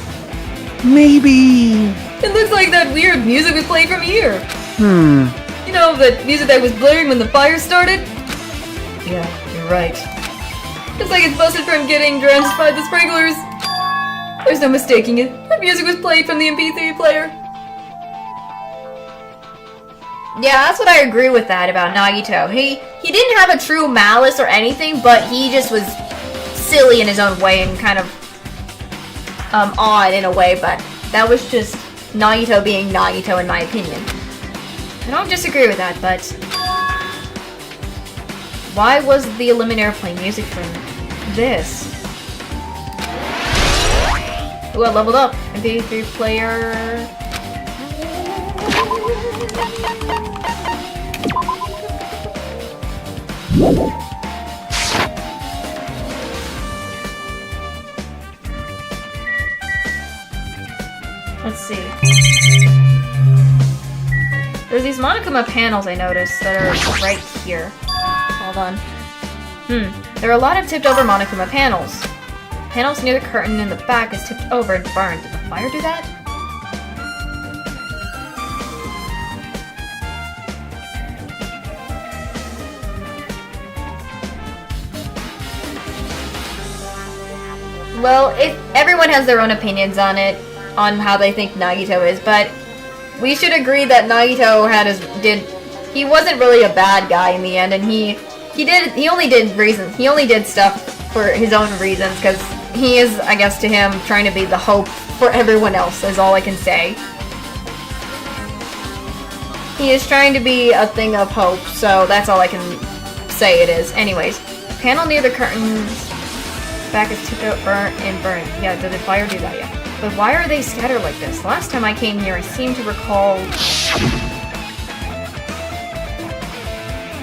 Maybe... It looks like that weird music was playing from here. Hmm. You know, that music that was blaring when the fire started? Yeah, you're right. It's like it's busted from getting drenched by the sprinklers. There's no mistaking it. That music was played from the MP3 player. Yeah, that's what I agree with that about Nagito. He didn't have a true malice or anything, but he just was silly in his own way and kind of odd in a way, but that was just Nagito being Nagito in my opinion. I don't disagree with that, but why was the Eliminator playing music from this? Ooh, I leveled up. MP3 player. Let's see. There's these Monokuma panels I noticed that are right here. Hold on. There are a lot of tipped over Monokuma panels. Panels near the curtain in the back is tipped over and burned. Did the fire do that? Well, everyone has their own opinions on it, on how they think Nagito is, but we should agree that Nagito he wasn't really a bad guy in the end, and he only did stuff for his own reasons, because he is, I guess to him, trying to be the hope for everyone else, is all I can say. He is trying to be a thing of hope, so that's all I can say it is. Anyways, panel near the curtains back is tipped out, burnt. Yeah, did the fire do that? Yeah. But why are they scattered like this? Last time I came here, I seem to recall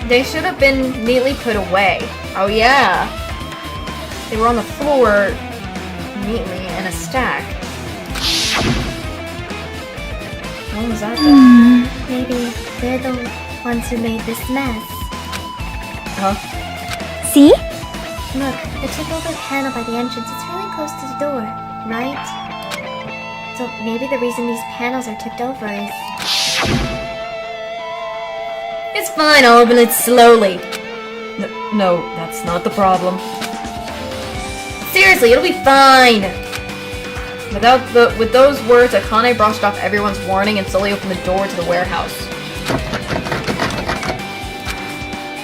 they should have been neatly put away. Oh yeah, they were on the floor neatly in a stack. When was that done? Maybe they're the ones who made this mess. Huh? See? Look, the tip-over panel by the entrance is really close to the door, right? So maybe the reason these panels are tipped over is... It's fine, I'll open it slowly. No, that's not the problem. Seriously, it'll be fine! With those words, Akane brushed off everyone's warning and slowly opened the door to the warehouse.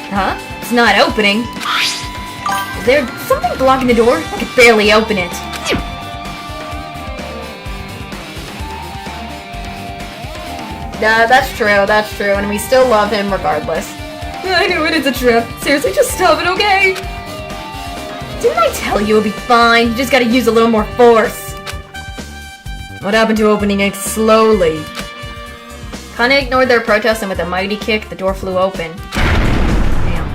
Huh? It's not opening. Is there something blocking the door? I could barely open it. That's true, and we still love him regardless. I knew it, it's a trip. Seriously, just stop it, okay? Didn't I tell you it'll be fine? You just gotta use a little more force. What happened to opening it slowly? Kane ignored their protest, and with a mighty kick, the door flew open. Damn.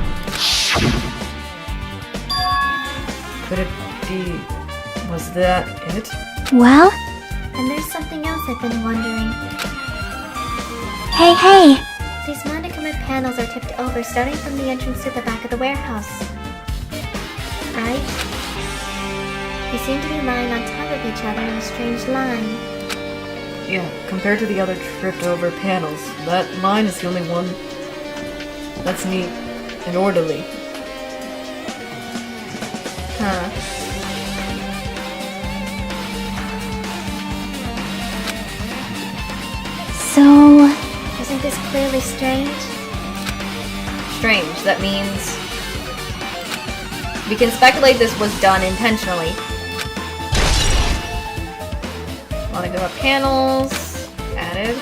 Could it be... was that it? Well? And there's something else I've been wondering. Hey! These Monokuma panels are tipped over, starting from the entrance to the back of the warehouse. Right? They seem to be lying on top of each other in a strange line. Yeah, compared to the other tripped over panels, that line is the only one that's neat and orderly. Huh. So... Isn't this clearly strange? Strange, that means... we can speculate this was done intentionally. Want to go up panels, added.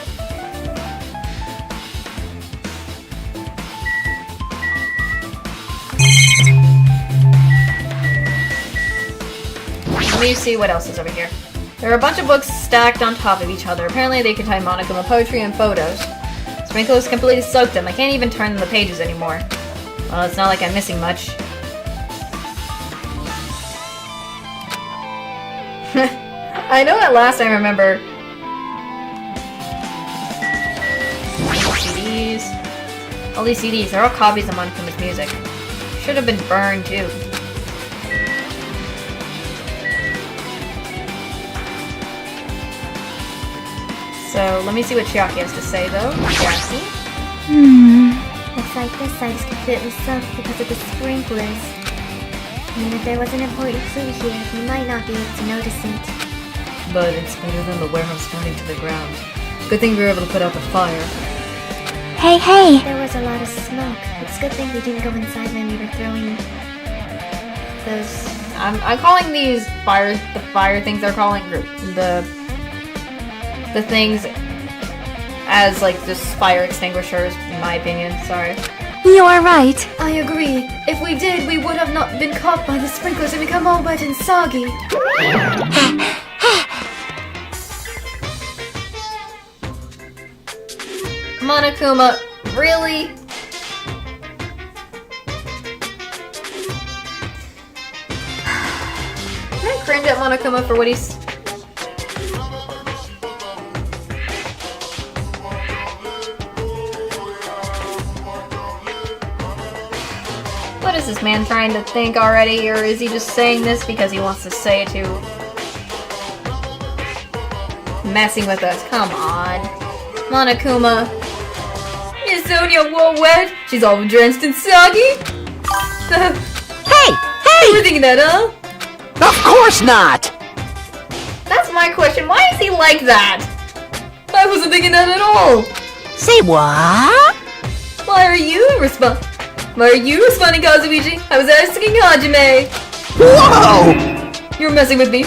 Let me see what else is over here. There are a bunch of books stacked on top of each other. Apparently they contain Monokuma poetry and photos. Sprinkle has completely soaked them. I can't even turn the pages anymore. Well, it's not like I'm missing much. I know at last I remember. CDs. All these CDs, they're all copies of Monokuma's music. Should have been burned too. So, let me see what Chiaki has to say though. Chiaki? Looks like this side is completely soaked because of the sprinklers. I mean, if there was an important clue here, we might not be able to notice it. But it's better than the warehouse burning to the ground. Good thing we were able to put out the fire. Hey! There was a lot of smoke. It's a good thing we didn't go inside when we were throwing those... I'm calling these the fire things they're calling the things as like just fire extinguishers, in my opinion. Sorry. You're right. I agree. If we did, we would have not been caught by the sprinklers and become all wet and soggy. Monokuma, really? Can I cringe at Monokuma for what he's... What is this man trying to think already, or is he just saying this because he wants to say it to... messing with us? Come on. Monokuma. Is Sonia all wet? She's all drenched and soggy? Hey! You were thinking that, huh? Of course not! That's my question. Why is he like that? I wasn't thinking that at all. Say what? Why are you responding, Kazuichi? I was asking Hajime. Whoa! You're messing with me.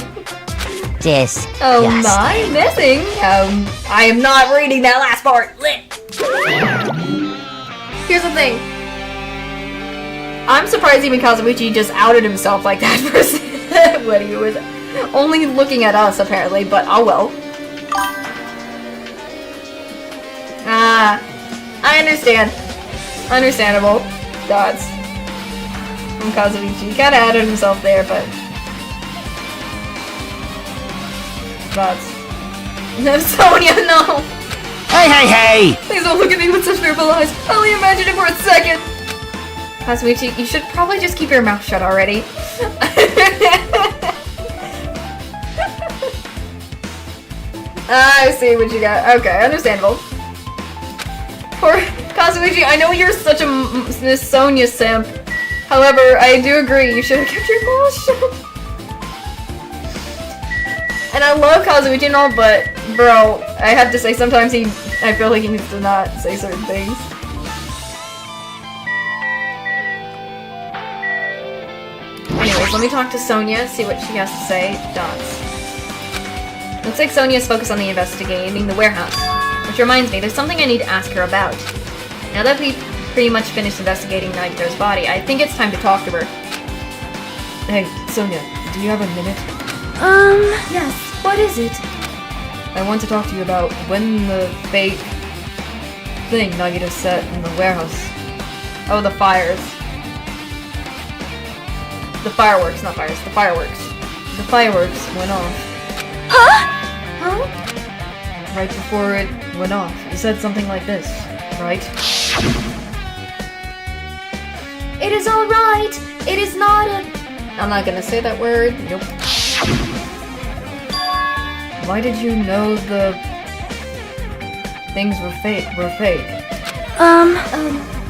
Oh my, messing? I am not reading that last part. Here's the thing. I'm surprised even Kazuichi just outed himself like that when he was only looking at us, apparently, but oh well. I understand. Understandable. Thoughts from Kazuichi. He kinda outed himself there, but... Thoughts. No, Sonia, no! Hey! Please don't look at me with such fearful eyes. I only imagined it for a second. Kazuichi, you should probably just keep your mouth shut already. I see what you got. Okay, understandable. Poor Kazuichi, I know you're such a Sonia simp. However, I do agree, you should have kept your mouth shut. And I love Kazuichi and all, but bro, I have to say sometimes I feel like he needs to not say certain things. Anyways, let me talk to Sonia, see what she has to say. Dots. Looks like Sonia's focused on the investigating the warehouse. Which reminds me, there's something I need to ask her about. Now that we've pretty much finished investigating Nagito's body, I think it's time to talk to her. Hey, Sonia, do you have a minute? Yes, what is it? I want to talk to you about when the fake thing Nagito set in the warehouse. Oh, the fires. The fireworks, not fires, the fireworks. The fireworks went off. Huh? Right before it went off. You said something like this, right? It is alright. It is not a... I'm not gonna say that word. Nope. Why did you know the things were fake?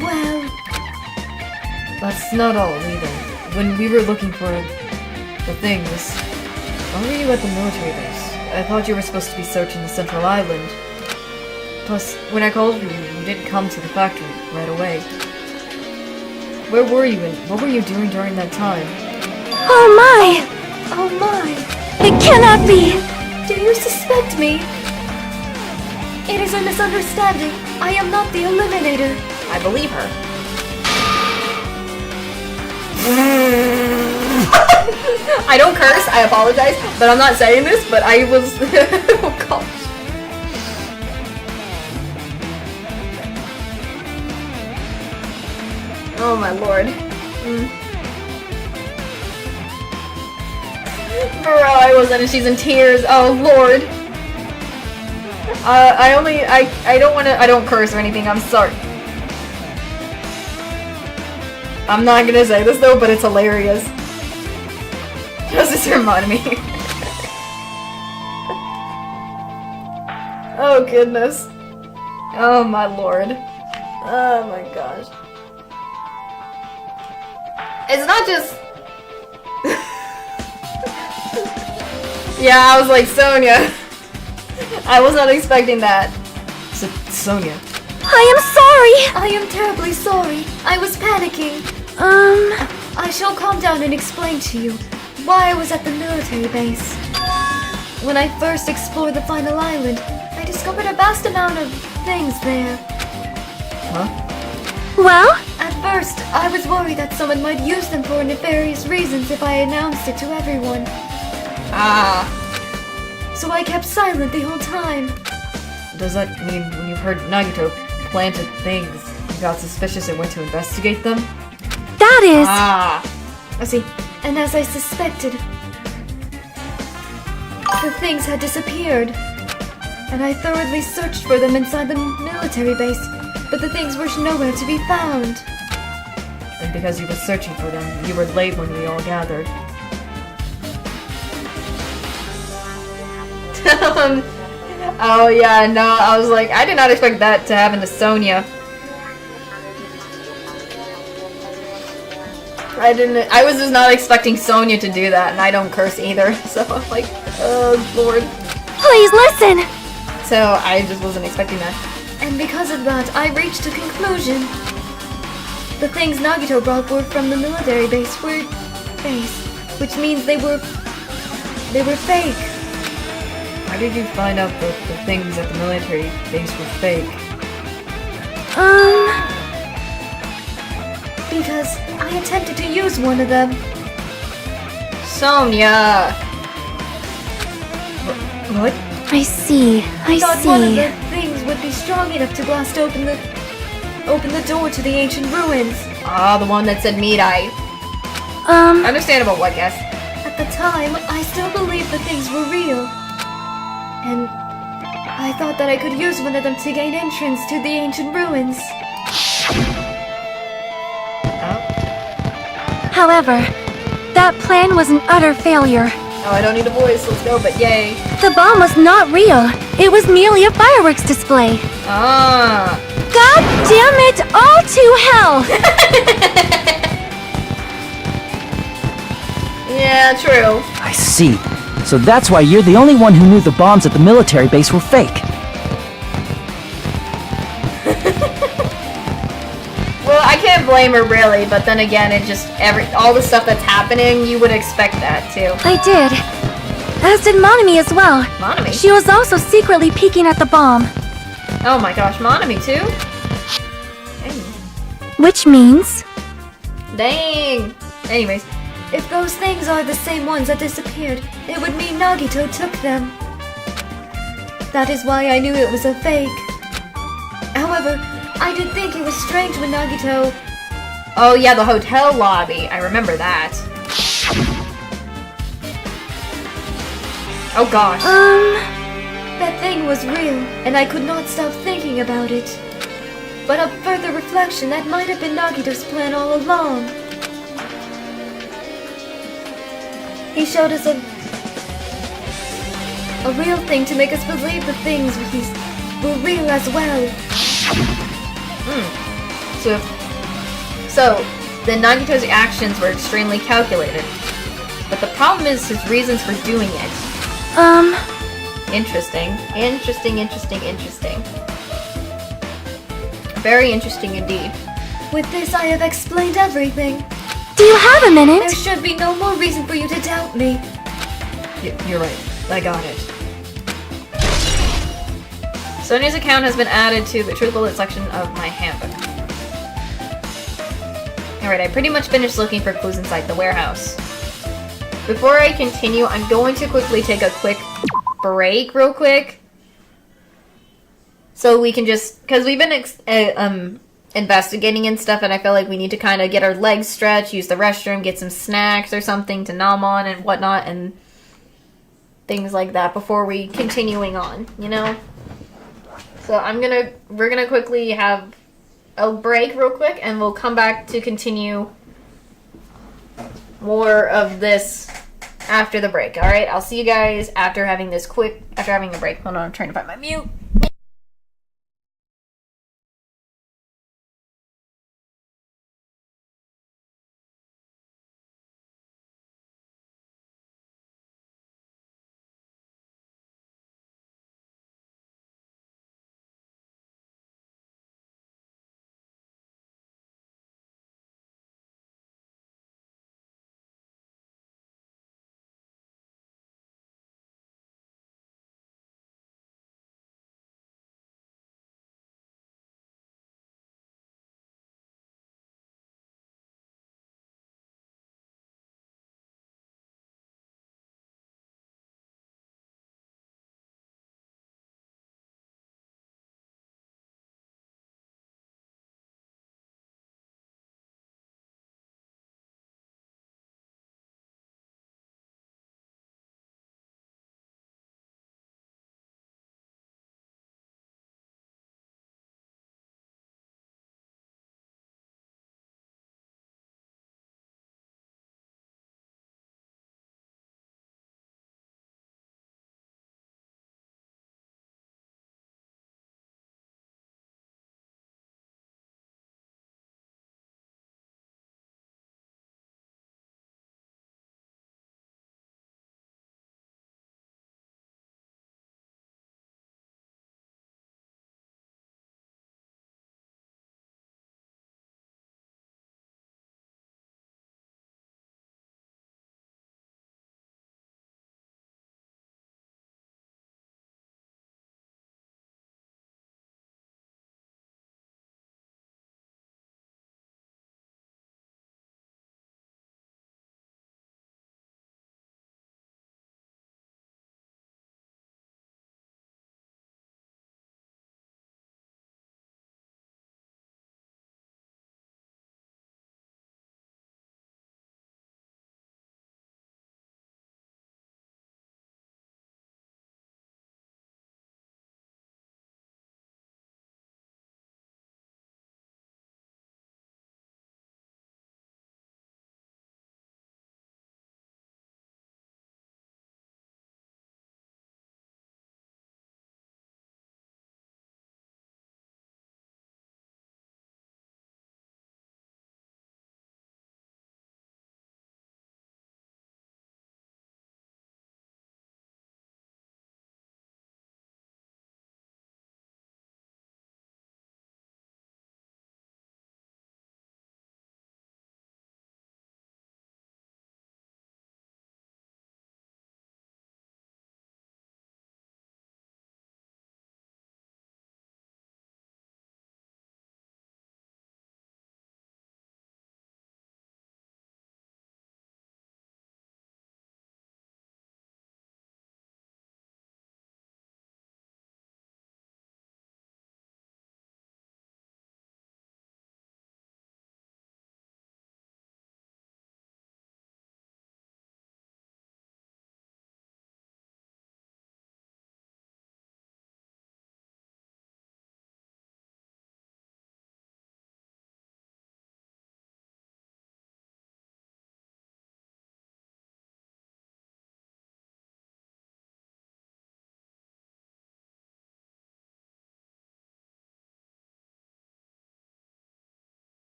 Well... That's not all either. When we were looking for the things, why were you at the military base? I thought you were supposed to be searching the central island. Plus, when I called you, you didn't come to the factory right away. Where were you and what were you doing during that time? Oh my! Oh my. It cannot be! Do you suspect me? It is a misunderstanding. I am not the Eliminator. I believe her. I don't curse, I apologize, but I'm not saying this, but I was... oh gosh. Oh my lord. Bro, I wasn't, and she's in tears. Oh lord. I don't curse or anything, I'm sorry. I'm not gonna say this though, but it's hilarious. Does this remind me? Oh goodness. Oh my lord. Oh my gosh. It's not just... Yeah, I was like, Sonia. I was not expecting that. Sonia. I am sorry! I am terribly sorry. I was panicking. I shall calm down and explain to you why I was at the military base. When I first explored the final island, I discovered a vast amount of things there. Huh? Well? At first, I was worried that someone might use them for nefarious reasons if I announced it to everyone. Ah. So I kept silent the whole time. Does that mean when you heard Nagito planted things, you got suspicious and went to investigate them? That is... Ah. I see. And as I suspected, the things had disappeared. And I thoroughly searched for them inside the military base, but the things were nowhere to be found. And because you were searching for them, you were late when we all gathered. Oh yeah, no, I was like, I did not expect that to happen to Sonia. I was just not expecting Sonya to do that, and I don't curse either. So I'm like, oh lord. Please listen! So I just wasn't expecting that. And because of that, I reached a conclusion. The things Nagito brought were from the military base, which means they were fake. How did you find out that the things at the military base were fake? Because I attempted to use one of them. Sonya! What? I see. I Thought one of see. the things would be strong enough to blast open the door to the ancient ruins. Ah, the one that said meat eye. Understandable, I guess. At the time, I still believed the things were real. And I thought that I could use one of them to gain entrance to the ancient ruins. However, that plan was an utter failure. Oh, I don't need a voice, let's go, but yay. The bomb was not real. It was merely a fireworks display. Ah. God damn it all to hell! Yeah, true. I see. So that's why you're the only one who knew the bombs at the military base were fake. Well, I can't blame her really, but then again, it just all the stuff that's happening, you would expect that too. I did. As did Monami as well. Monami? She was also secretly peeking at the bomb. Oh my gosh, Monami too? Which means... Dang. Anyways, If those things are the same ones that disappeared, it would mean Nagito took them. That is why I knew it was a fake. However, I did think it was strange when Nagito... oh yeah, the hotel lobby. I remember that. Oh gosh. That thing was real, and I could not stop thinking about it. But on further reflection, that might have been Nagito's plan all along. He showed us a real thing to make us believe the things were real as well. So, then Nagito's actions were extremely calculated. But the problem is his reasons for doing it. Interesting. Interesting. Very interesting indeed. With this, I have explained everything. Do you have a minute? There should be no more reason for you to doubt me. You're right. I got it. Sonya's account has been added to the truth bullet section of my handbook. Alright, I pretty much finished looking for clues inside the warehouse. Before I continue, I'm going to quickly take a quick break real quick. So we can just... because we've been investigating and stuff, and I feel like we need to kind of get our legs stretched, use the restroom, get some snacks or something to nom on and whatnot, and things like that before we continuing on, you know? So we're gonna quickly have a break real quick, and we'll come back to continue more of this after the break, alright? I'll see you guys after having a break. Hold on, I'm trying to find my mute.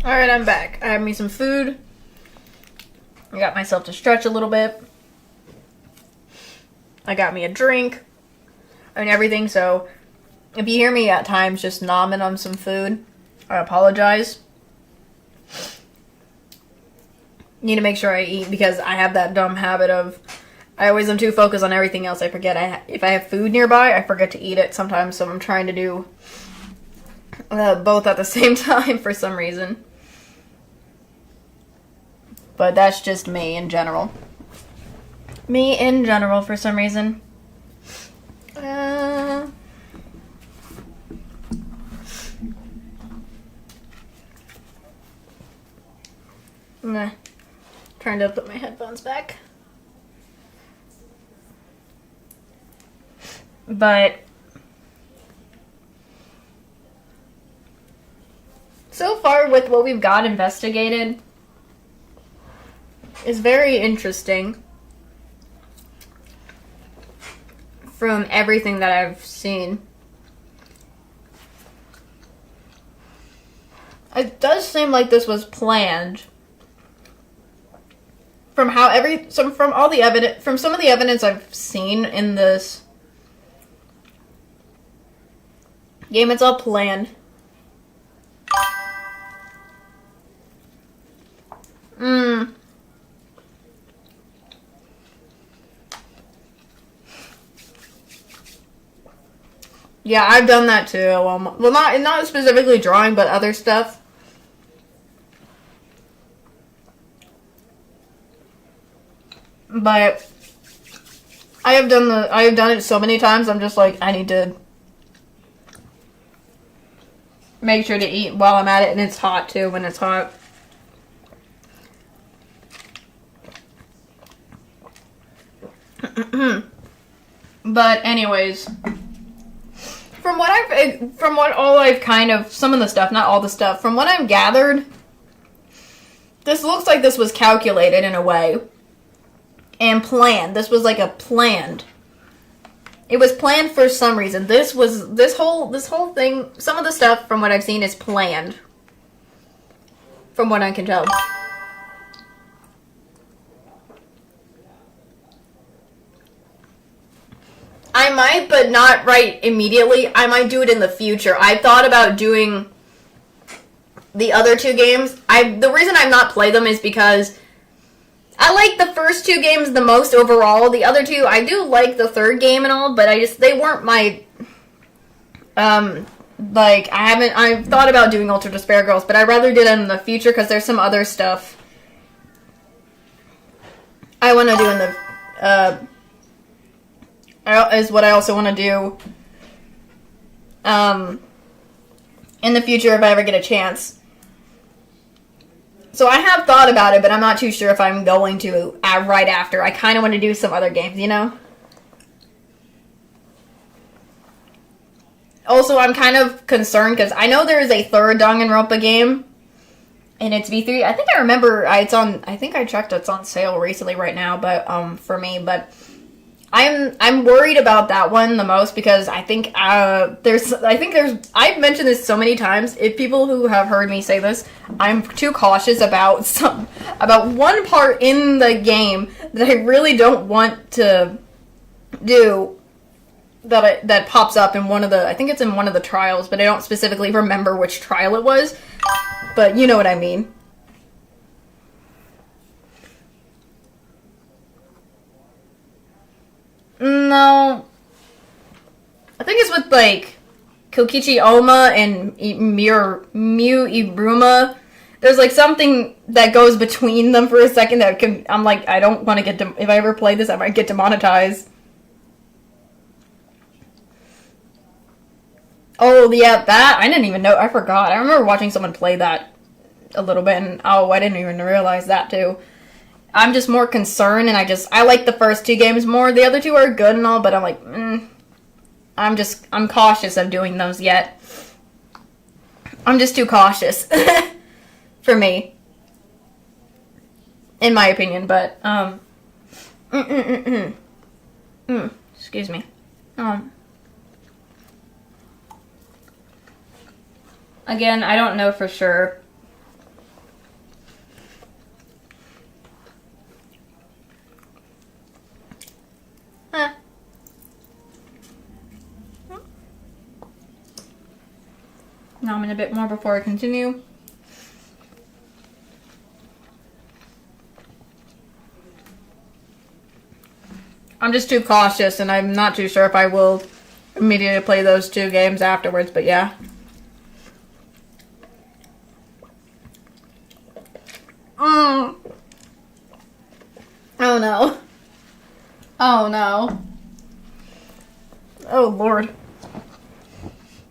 Alright, I'm back. I had me some food. I got myself to stretch a little bit. I got me a drink and everything, so if you hear me at times just nomming on some food, I apologize. Need to make sure I eat because I have that dumb habit of I always am too focused on everything else. I forget if I have food nearby, I forget to eat it sometimes, so I'm trying to do both at the same time for some reason. But that's just me in general. Me in general for some reason. I'm trying to put my headphones back. But so far with what we've got investigated is very interesting. From everything that I've seen. It does seem like this was planned. From from all the evidence, from some of the evidence I've seen in this game, it's all planned. Yeah, I've done that too. Well, not specifically drawing, but other stuff. But I have done it so many times. I'm just like, I need to make sure to eat while I'm at it, and it's hot too when it's hot. But anyways, from what I've kind of, some of the stuff, not all the stuff, from what I've gathered, this looks like this was calculated in a way. And planned. This was like a planned. It was planned for some reason. This whole thing, some of the stuff from what I've seen is planned. From what I can tell. I might, but not right immediately. I might do it in the future. I've thought about doing the other two games. The reason I've not played them is because I like the first two games the most overall. The other two, I do like the third game and all, but they weren't my, I've thought about doing Ultra Despair Girls, but I'd rather do it in the future because there's some other stuff I want to do in the, is what I also want to do, in the future if I ever get a chance. So I have thought about it, but I'm not too sure if I'm going to right after. I kind of want to do some other games, you know? Also, I'm kind of concerned because I know there is a third Danganronpa game, and it's V3. I think I remember I think I checked it's on sale recently right now, but for me, but I'm worried about that one the most because I think I've mentioned this so many times. If people who have heard me say this, I'm too cautious about one part in the game that I really don't want to do that pops up in I think it's in one of the trials, but I don't specifically remember which trial it was, but you know what I mean. No. I think it's with, like, Kokichi Oma and Miu Ibruma. There's, like, something that goes between them for a second that I'm like, I don't want to get, if I ever play this, I might get demonetized. Oh, yeah, that, I didn't even know, I forgot. I remember watching someone play that a little bit, and I didn't even realize that, too. I'm just more concerned, and I like the first two games more. The other two are good and all, but I'm like, I'm cautious of doing those yet. I'm just too cautious. For me. In my opinion, but, excuse me. Again, I don't know for sure bit more before I continue. I'm just too cautious, and I'm not too sure if I will immediately play those 2 games afterwards, but yeah. Oh no. Oh no. Oh lord.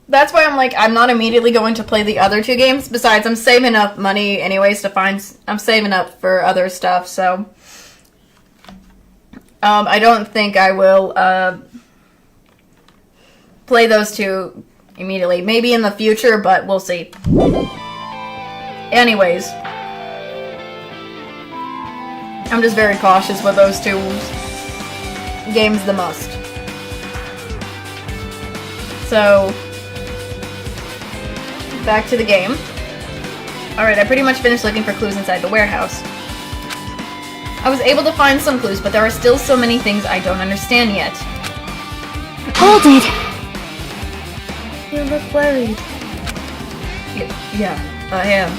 That's why I'm not immediately going to play the other 2 games. Besides, I'm saving up money anyways I'm saving up for other stuff, so I don't think I will play those 2 immediately. Maybe in the future, but we'll see. Anyways, I'm just very cautious with those 2 games the most. So, back to the game. Alright, I pretty much finished looking for clues inside the warehouse. I was able to find some clues, but there are still so many things I don't understand yet. Hold it! You look worried. Yeah, I am.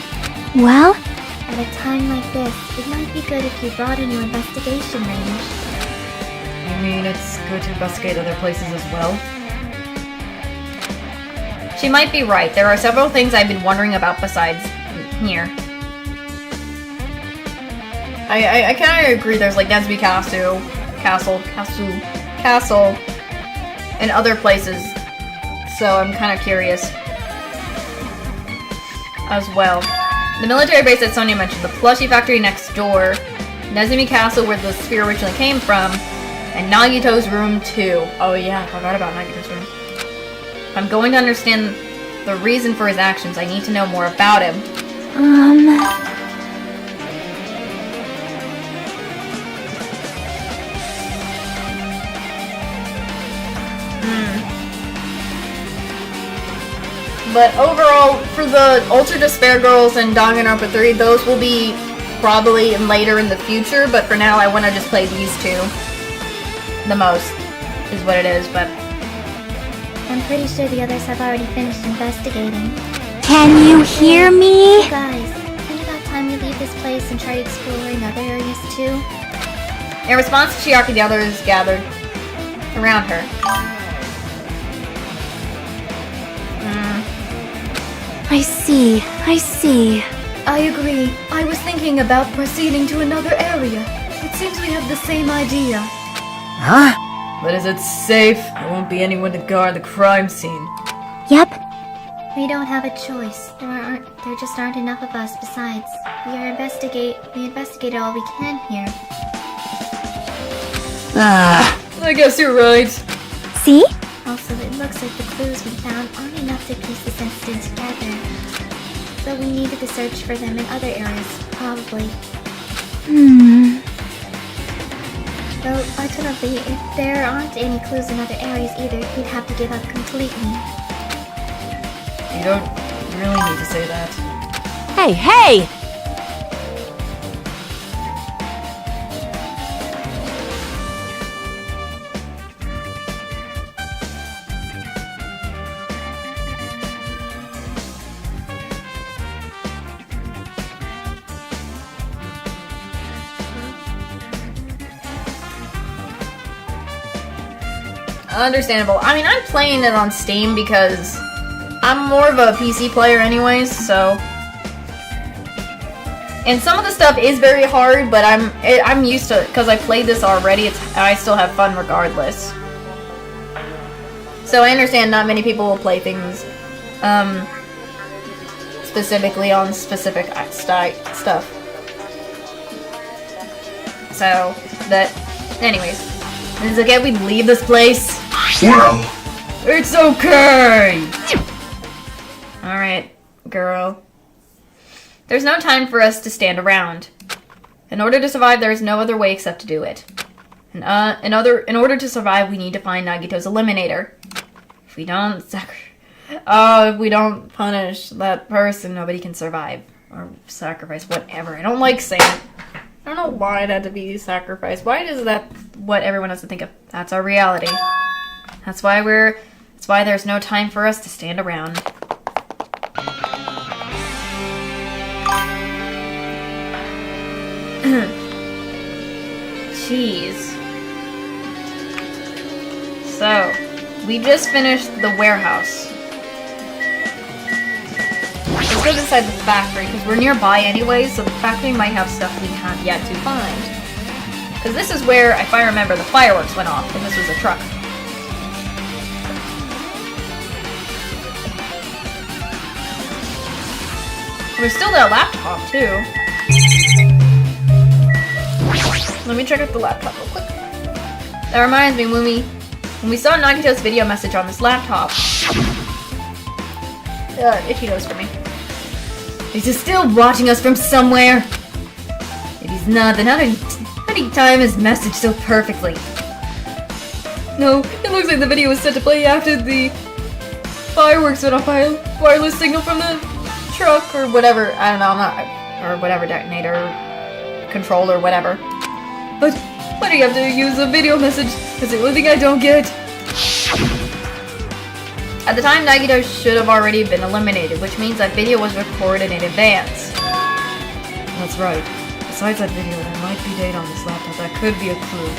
Well, At a time like this, it might be good if you broaden your investigation range. You mean it's good to investigate other places as well? She might be right. There are several things I've been wondering about besides here. I kind of agree. There's like Nesby Castle, and other places. So I'm kind of curious as well. The military base that Sonia mentioned, the plushie factory next door, Nezumi Castle where the spear originally came from, and Nagito's room too. Oh yeah, I forgot about Nagito's room. If I'm going to understand the reason for his actions, I need to know more about him. But overall, for the Ultra Despair Girls and Danganronpa 3, those will be probably later in the future, but for now I want to just play these 2 the most, is what it is, but... I'm pretty sure the others have already finished investigating. can you hear me? You guys, think about time you leave this place and try exploring other areas too? In response to Chiaki, the others gathered around her. I see. I agree. I was thinking about proceeding to another area. It seems we have the same idea. Huh? But is it safe? There won't be anyone to guard the crime scene. Yep. We don't have a choice. There just aren't enough of us. Besides, we investigated all we can here. I guess you're right. See? Also, it looks like the clues we found aren't enough to piece this incident together. So we needed to search for them in other areas, probably. Though, ultimately, if there aren't any clues in other areas either, we'd have to give up completely. You don't really need to say that. Hey! Understandable. I mean, I'm playing it on Steam because I'm more of a PC player anyways, so... And some of the stuff is very hard, but I'm used to it because I played this already. I still have fun regardless. So I understand not many people will play things specifically on specific stuff. So that, anyways, is it okay if we leave this place? Well, It's okay! Alright, girl. There's no time for us to stand around. In order to survive, there is no other way except to do it. In order to survive, we need to find Nagito's eliminator. If we don't if we don't punish that person, nobody can survive. Or sacrifice, whatever. I don't like saying it. I don't know why it had to be sacrificed. Why is that what everyone has to think of? That's our reality. That's why there's no time for us to stand around. cheese. So, we just finished the warehouse. Let's go inside the factory, because we're nearby anyway, so the factory might have stuff we have yet to find. Because this is where, if I remember, the fireworks went off, and this was a truck. There's still that laptop, too. Let me check out the laptop real quick. That reminds me, when we saw Nagito's video message on this laptop, itchy nose for me. Is he still watching us from somewhere? If he's not, then how did he time his message so perfectly? No, it looks like the video was set to play after the fireworks went off by a wireless signal from the truck or whatever. I don't know, or whatever detonator, controller, whatever. But why do you have to use a video message? That's the only thing I don't get. At the time, Nagito should have already been eliminated, which means that video was recorded in advance. That's right. Besides that video, there might be data on this laptop that could be a clue.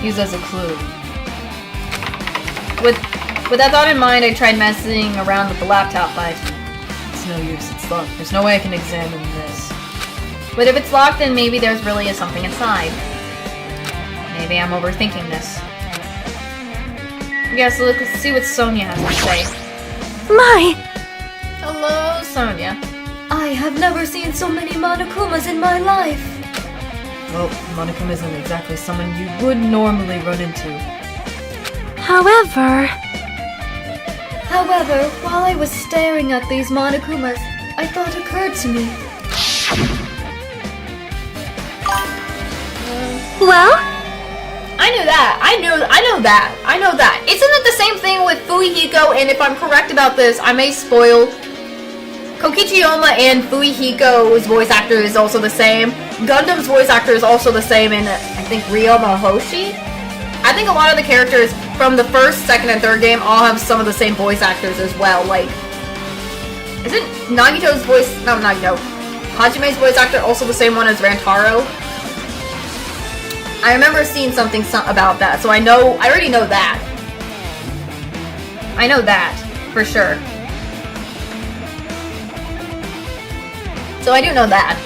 Use as a clue. With that thought in mind, I tried messing around with the laptop, but it's no use. It's locked. There's no way I can examine this. But if it's locked, then maybe there's really something inside. Maybe I'm overthinking this. Yeah, so let's see what Sonia has to say. My! Hello, Sonia. I have never seen so many Monokumas in my life. Well, Monokuma isn't exactly someone you would normally run into. However, while I was staring at these Monokumas, a thought occurred to me. well, I knew that. I know that. Isn't it the same thing with Fuihiko? And if I'm correct about this, I may spoil. Kokichiyama and Fuihiko's voice actor is also the same. Gundam's voice actor is also the same in, I think, Ryoma Hoshi. I think a lot of the characters from the first, second, and third game all have some of the same voice actors as well. Like, isn't Nagito's voice... No, Nagito. Hajime's voice actor also the same one as Rantaro? I remember seeing something about that, so I already know that. I know that, for sure. So I do know that.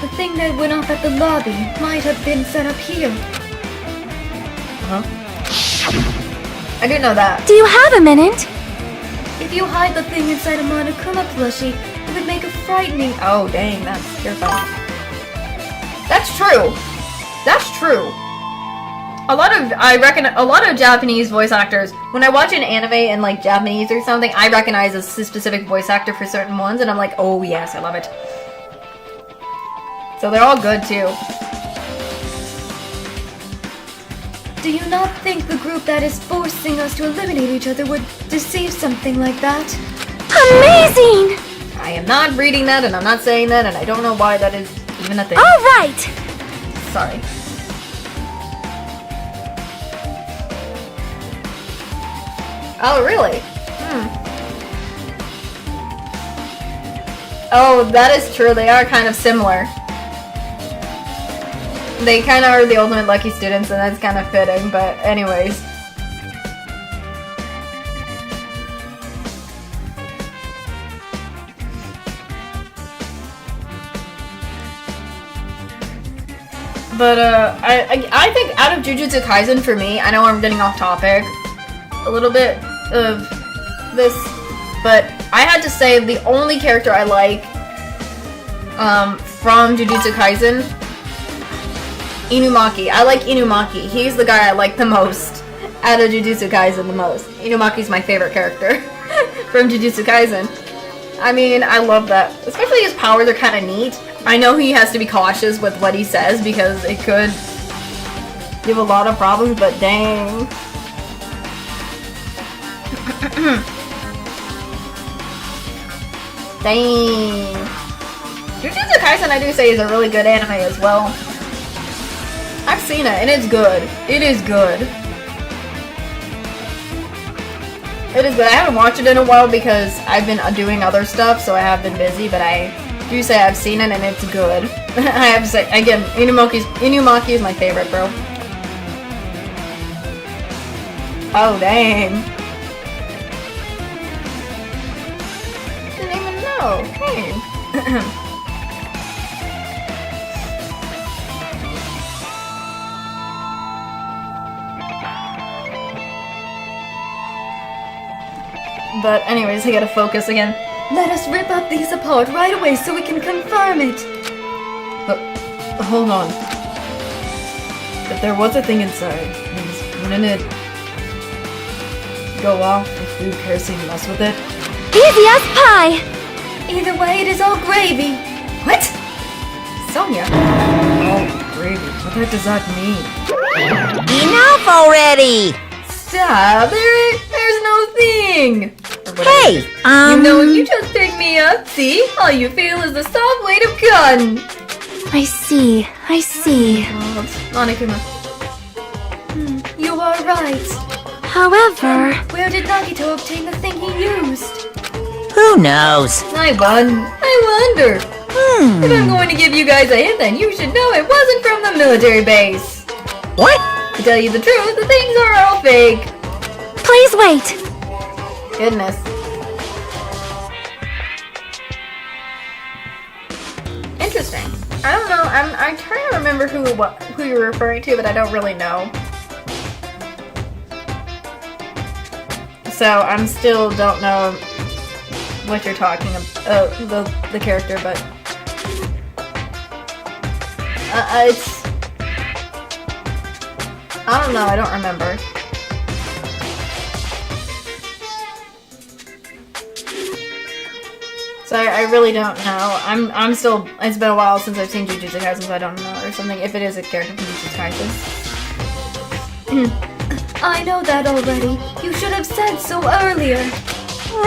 The thing that went off at the lobby might have been set up here. Huh? I do know that. do you have a minute? If you hide the thing inside a Monokuma plushie, it would make a frightening... Oh, dang, that's terrifying. That's true. That's true. I reckon a lot of Japanese voice actors, when I watch an anime in like Japanese or something, I recognize a specific voice actor for certain ones, and I'm like, oh yes, I love it. So they're all good too. Do you not think the group that is forcing us to eliminate each other would deceive something like that? Amazing! I am not reading that, and I'm not saying that, and I don't know why that is even a thing. Alright! Sorry. Oh, really? Oh, that is true. They are kind of similar. They kind of are the ultimate lucky students, and that's kind of fitting, but anyways. But, I think out of Jujutsu Kaisen for me, I know I'm getting off topic a little bit of this, but I had to say the only character I like from Jujutsu Kaisen, Inumaki. I like Inumaki. He's the guy I like the most out of Jujutsu Kaisen the most. Inumaki's my favorite character from Jujutsu Kaisen. I mean, I love that. Especially his powers are kind of neat. I know he has to be cautious with what he says because it could give a lot of problems, but dang. Dang. Jujutsu Kaisen, I do say, is a really good anime as well. I've seen it, and it's good. It is good. It is good. I haven't watched it in a while because I've been doing other stuff, so I have been busy, but I do say I've seen it and it's good. I have to say, again, Inumaki is my favorite, bro. Oh, dang. Didn't even know. Hey. But anyways, I gotta focus again. Let us rip up these apart right away so we can confirm it. But, hold on. If there was a thing inside, wouldn't it go off if we carelessly mess with it? Easy as pie! Either way, it is all gravy. What? Sonia? Oh, gravy. What the heck does that mean? Enough already! Stop! There's no thing! Hey, You know, if you just pick me up, see? All you feel is the soft weight of gun! I see. Oh, it's Monokuma. You are right. However... Where did Nagito obtain the thing he used? Who knows? I wonder. If I'm going to give you guys a hint, then you should know it wasn't from the military base. What? To tell you the truth, the things are all fake. Please wait! Goodness. Interesting. I don't know. I'm trying to remember who you're referring to, but I don't really know. So I'm still don't know what you're talking about, the character, but it's, I don't know. I don't remember. So I really don't know. I'm still. It's been a while since I've seen Jujutsu Kaisen, so I don't know, or something. If it is a character from Jujutsu Kaisen. I know that already. You should have said so earlier.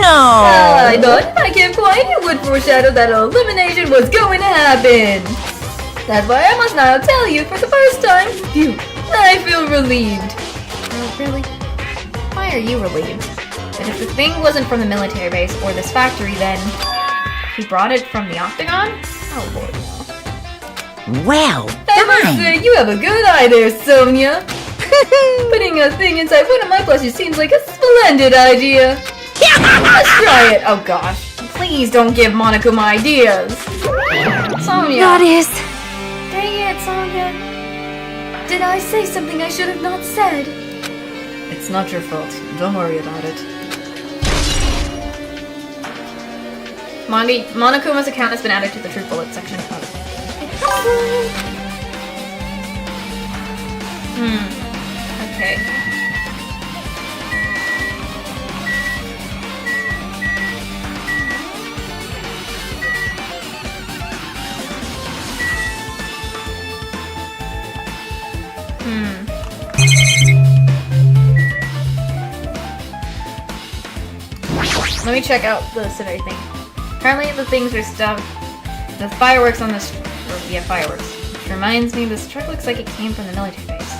No! I thought I kept quiet. You would foreshadow that elimination was going to happen. That's why I must now tell you for the first time. Phew. I feel relieved. Oh, really? Why are you relieved? But if the thing wasn't from the military base or this factory, then he brought it from the Octagon? Oh boy, no. Well, I must say, you have a good eye there, Sonia. Putting a thing inside one of my plushies seems like a splendid idea. Let's try it. Oh gosh. Please don't give Monokuma ideas. Sonia. That is... Dang it, Sonia. Did I say something I should have not said? It's not your fault. Don't worry about it. Monokuma's account has been added to the Truth Bullet section of Okay. Let me check out the scenario thing. Apparently the things are stuff. The fireworks on this... yeah, fireworks. Which reminds me, this truck looks like it came from the military base.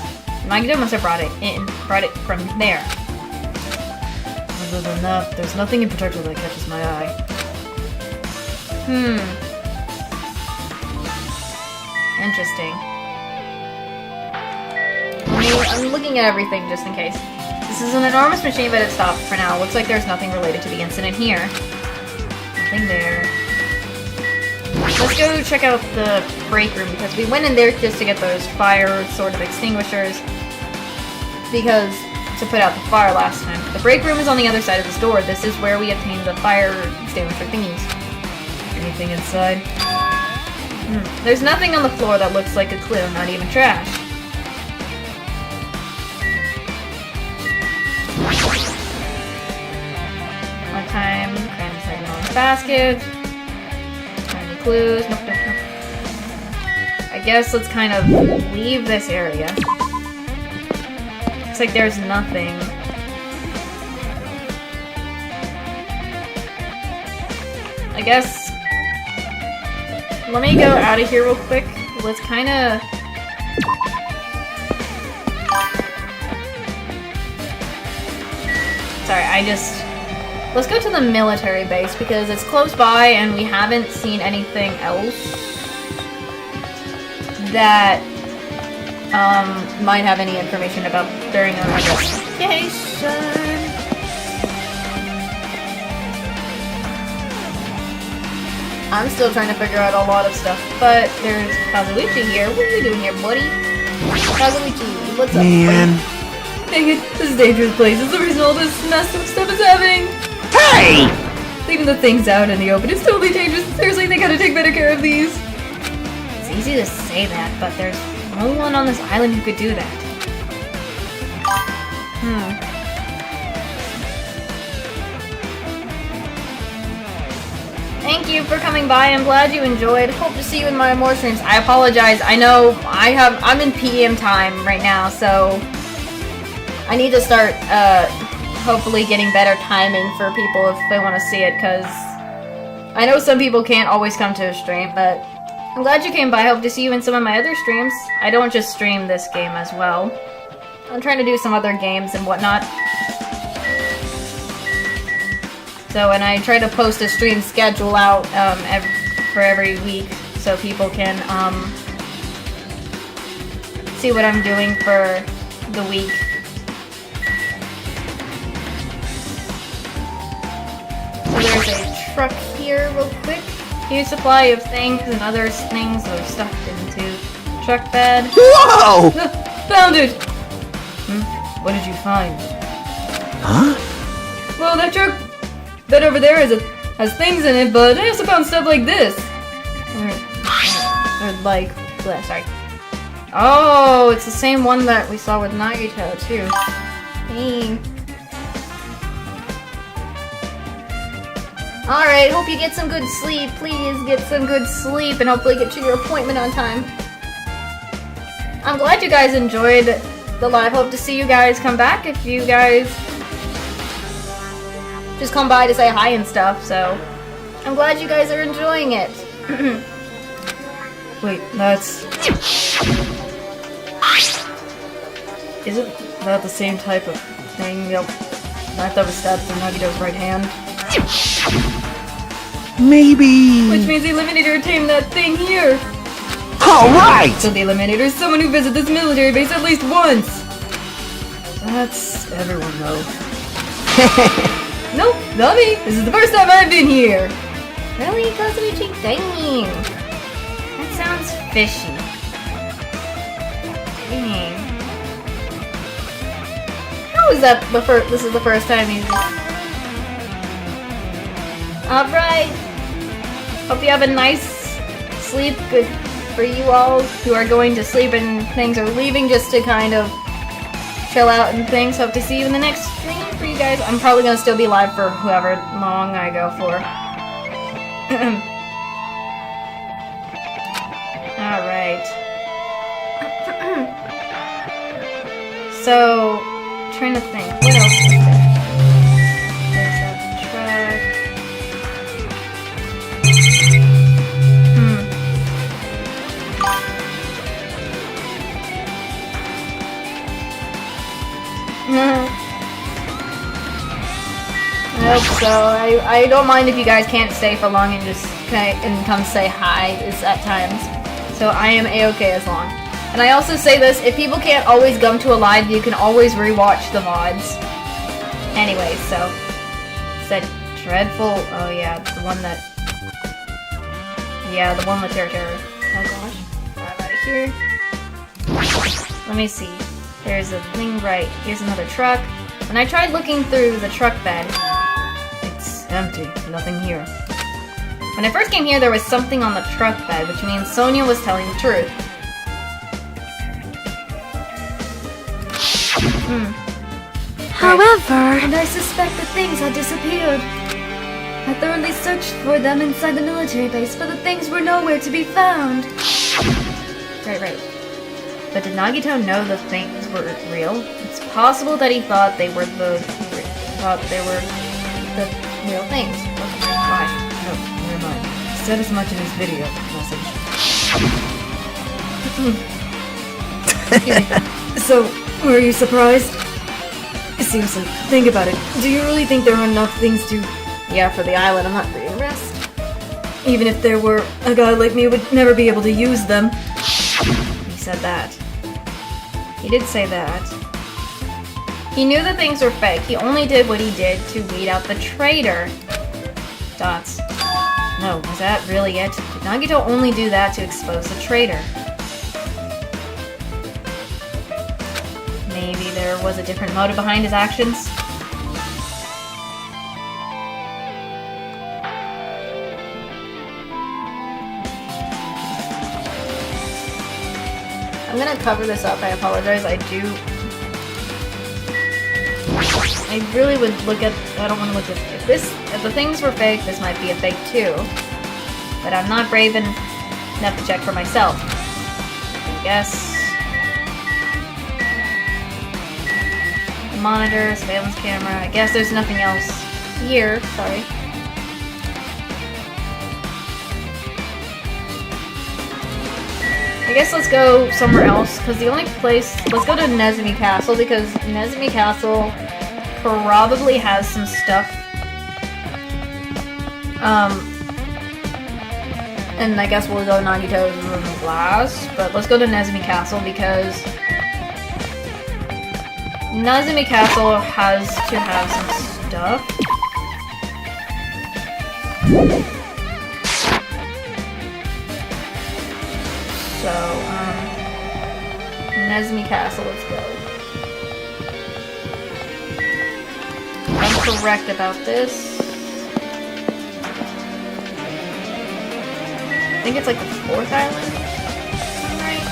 Nagito must have brought it from there. Other than that, there's nothing in particular that catches my eye. Interesting. I'm looking at everything just in case. This is an enormous machine, but it stopped for now. Looks like there's nothing related to the incident here. Nothing there. Let's go check out the break room, because we went in there just to get those fire sort of extinguishers. Because to put out the fire last time. The break room is on the other side of this door. This is where we obtained the fire extinguisher thingies. Anything inside? There's nothing on the floor that looks like a clue, not even trash. One time, cram inside Nolan's basket. Any clues? Nope. I guess let's kind of leave this area. Looks like there's nothing. I guess... let me go out of here real quick. Let's kind of... sorry, I just... let's go to the military base because it's close by and we haven't seen anything else that might have any information about during our investigation. I'm still trying to figure out a lot of stuff, but there's Kazuichi here. What are you doing here, buddy? Kazuichi, what's up, Man. buddy? Dang it, this is a dangerous place. It's the reason all this messed up stuff is happening. Hey! Leaving the things out in the open is totally dangerous. Seriously, they gotta take better care of these. It's easy to say that, but there's no one on this island who could do that. Thank you for coming by. I'm glad you enjoyed. Hope to see you in my more streams. I apologize. I know I'm in PM time right now, so I need to start hopefully getting better timing for people if they want to see it, because I know some people can't always come to a stream, but I'm glad you came by. I hope to see you in some of my other streams. I don't just stream this game as well. I'm trying to do some other games and whatnot. So, and I try to post a stream schedule out for every week so people can see what I'm doing for the week. So there's a truck here real quick. Huge supply of things and other things are stuffed into truck bed. Whoa! Found it! What did you find? Huh? Well, that truck bed over there has things in it, but I also found stuff like this. Sorry. Oh, it's the same one that we saw with Nagito, too. Hey. Alright, hope you get some good sleep. Please get some good sleep and hopefully get to your appointment on time. I'm glad you guys enjoyed the live. Hope to see you guys come back if you guys just come by to say hi and stuff, so I'm glad you guys are enjoying it. Wait, that's... Isn't that the same type of thing? Yep. Knife that was stabbed through Nagito's right hand. Maybe. Which means the Eliminator tamed that thing here. Alright! So the Eliminator is someone who visits this military base at least once. That's everyone though. Nope, not me. This is the first time I've been here. Really, Kazuichi? Dang. That sounds fishy. Dang. How is that this is the first time you... Alright. Hope you have a nice sleep. Good for you all who are going to sleep and things are leaving just to kind of chill out and things. Hope to see you in the next stream for you guys. I'm probably going to still be live for however long I go for. Alright. So, trying to think. What else is there? There's that track. I hope so. I don't mind if you guys can't stay for long and just come say hi at times. So I am a-okay as long. And I also say this, if people can't always come to a live, you can always rewatch the VODs. Anyway, so it's that dreadful. Oh yeah, the one that. Yeah, the one with Terror. Oh gosh. Right here. Let me see. There's a thing right. Here's another truck. When I tried looking through the truck bed, it's empty. Nothing here. When I first came here, there was something on the truck bed, which means Sonia was telling the truth. However, And I suspect that things had disappeared. I thoroughly searched for them inside the military base, but the things were nowhere to be found. Right. But did Nagito know the things were real? It's possible that he thought they were the real things. Why? No, never mind. He said as much in his video message. So, were you surprised? seems like, think about it. Do you really think there are enough things to... Yeah, for the island, I'm not reading rest. Even if there were, a guy like me would never be able to use them. He said that. He did say that. He knew that things were fake. He only did what he did to weed out the traitor. Dots. No, was that really it? Did Nagito only do that to expose the traitor? Maybe there was a different motive behind his actions? I'm gonna cover this up, I apologize, I really would look at, I don't want to look at, if the things were fake, this might be a fake too. But I'm not brave enough to check for myself. I guess. Monitor, surveillance camera, I guess there's nothing else here, sorry. I guess let's go somewhere else, because the only place... Let's go to Nezumi Castle, because Nezumi Castle probably has some stuff. And I guess we'll go to Nagito's room last, but let's go to Nezumi Castle, because Nezumi Castle has to have some stuff. So, Nezumi Castle, let's go. I'm correct about this. I think it's like the 4th island? Right?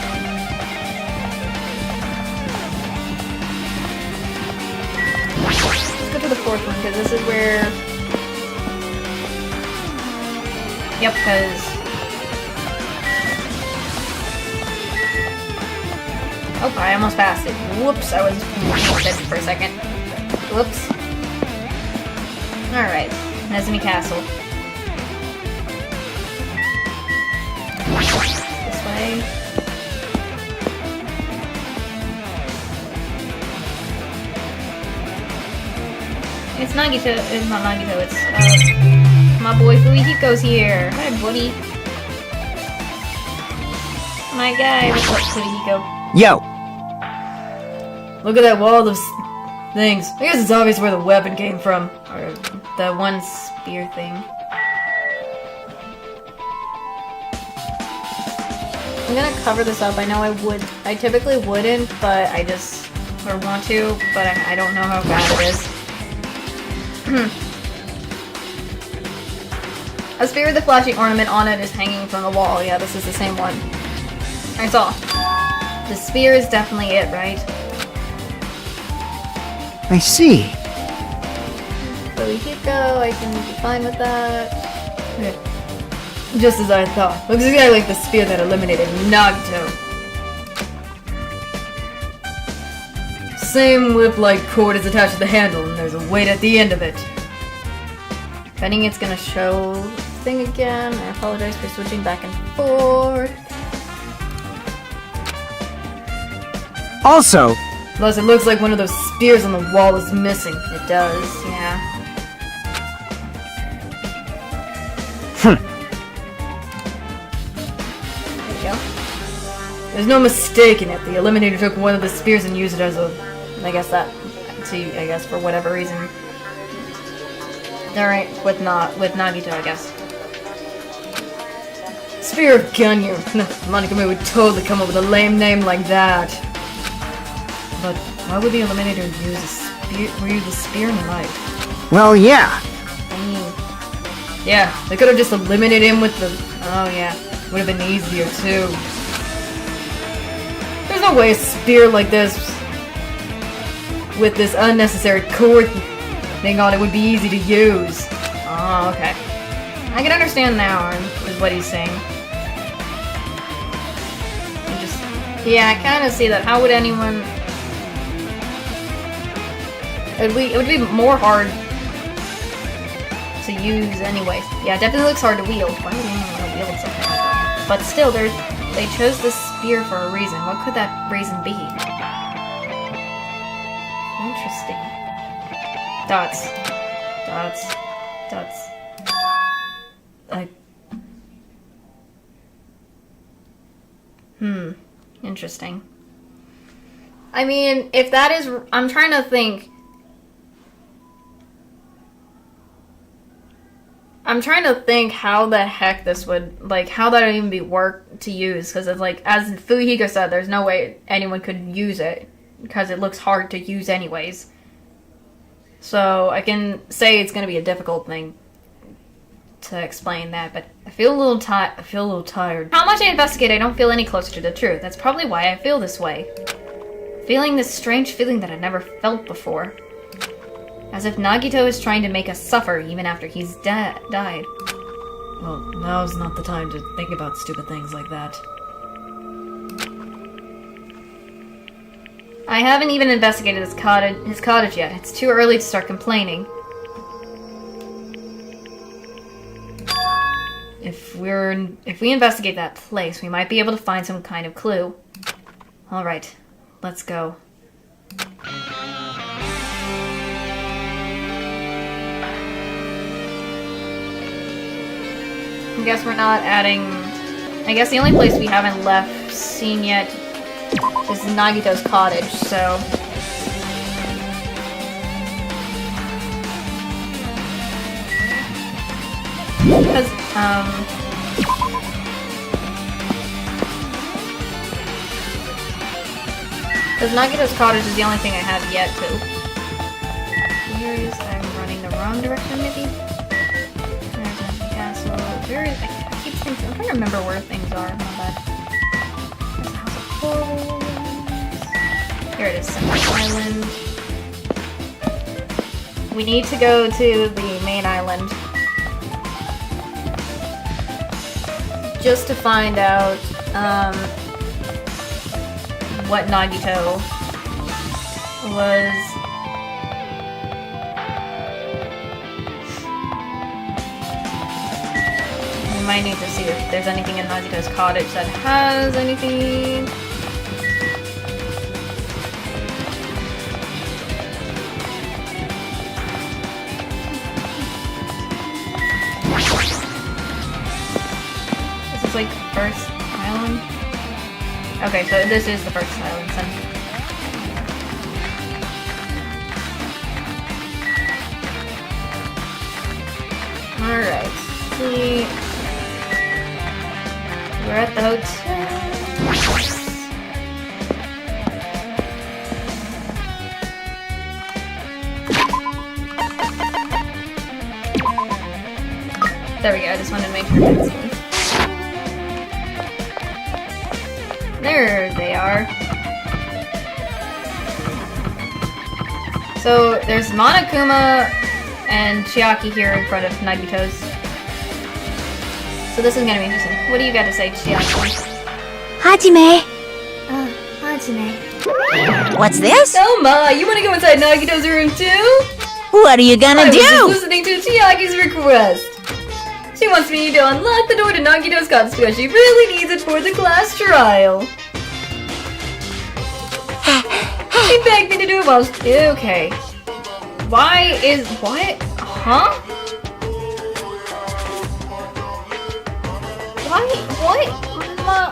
Let's go to the 4th one, because this is where... Yep, because... Oh, I almost passed it. Whoops, I was dead for a second. Whoops. Alright, Nezumi Castle. This way. It's Nagito, it's not Nagito, it's, my boy Fuyuhiko's here. Hi, buddy. My guy, what's up, Fuyuhiko? Yo! Look at that wall of things. I guess it's obvious where the weapon came from. Or the one spear thing. I'm gonna cover this up. I know I typically wouldn't, but I just or want to, but I don't know how bad it is. A spear with a flashing ornament on it is hanging from the wall. Yeah, this is the same one I saw. The spear is definitely it, right? I see. So we keep go, I can be fine with that. Yeah. Just as I thought. Looks exactly like the spear that eliminated Nagito. Same whip-like cord is attached to the handle, and there's a weight at the end of it. Betting it's gonna show the thing again. I apologize for switching back and forth. Also, Plus, it looks like one of those spears on the wall is missing. It does, yeah. There you go. There's no mistaking it. The Eliminator took one of the spears and used it as a... I guess for whatever reason. Alright, with Nagito, I guess. Spear of Ganyu. Monikame would totally come up with a lame name like that. But why would the Eliminator use a spear knife? well, yeah. I mean, Yeah, they could have just eliminated him with the... Oh yeah, would have been easier too. There's no way a spear like this, with this unnecessary cord thing on it, would be easy to use. oh, okay. I can understand now, is what he's saying. Yeah, I kind of see that. How would anyone... It would be more hard to use anyway. Yeah, it definitely looks hard to wield. Why would anyone want to wield something like that? But still, they chose this spear for a reason. What could that reason be? Interesting. Dots. Dots. Dots. Interesting. I mean, if that is... I'm trying to think... I'm trying to think how the heck this would... Like, how that would even be work to use. Because it's like, as Fuyuhiko said, there's no way anyone could use it. Because it looks hard to use anyways. So, I can say it's going to be a difficult thing to explain that, but I feel a little tired. How much I investigate, I don't feel any closer to the truth. That's probably why I feel this way. Feeling this strange feeling that I never felt before. As if Nagito is trying to make us suffer even after he's died. Well, now's not the time to think about stupid things like that. I haven't even investigated his cottage yet. It's too early to start complaining. If we investigate that place, we might be able to find some kind of clue. Alright, let's go. I guess we're not adding... I guess the only place we haven't seen yet is Nagito's cottage, so... Because, Nagito's cottage is the only thing I have yet to. Where is... I'm running the wrong direction, maybe? There's the castle. Where is... I keep thinking... I'm trying to remember where things are. Not bad. There's the House of Horrors. Here it is, Central Island. We need to go to the main island. Just to find out, what Nagito was... We might need to see if there's anything in Nagito's cottage that has anything... This is like first island? Okay, so this is the first island then. Alright, see... We're at the hotel. There we go, I just wanted to make sure that's me. There they are. So there's Monokuma and Chiaki here in front of Nagito's. So this is gonna be interesting. What do you got to say, Chiaki? Hajime. Hajime. What's this? Oh my, you wanna go inside Nagito's room too? What are you I gonna was just do? listening to Chiaki's request. She wants me to unlock the door to Nagito's cottage because she really needs it for the class trial. She begged me to do it while... Okay. Why is... What? Huh? Why? What?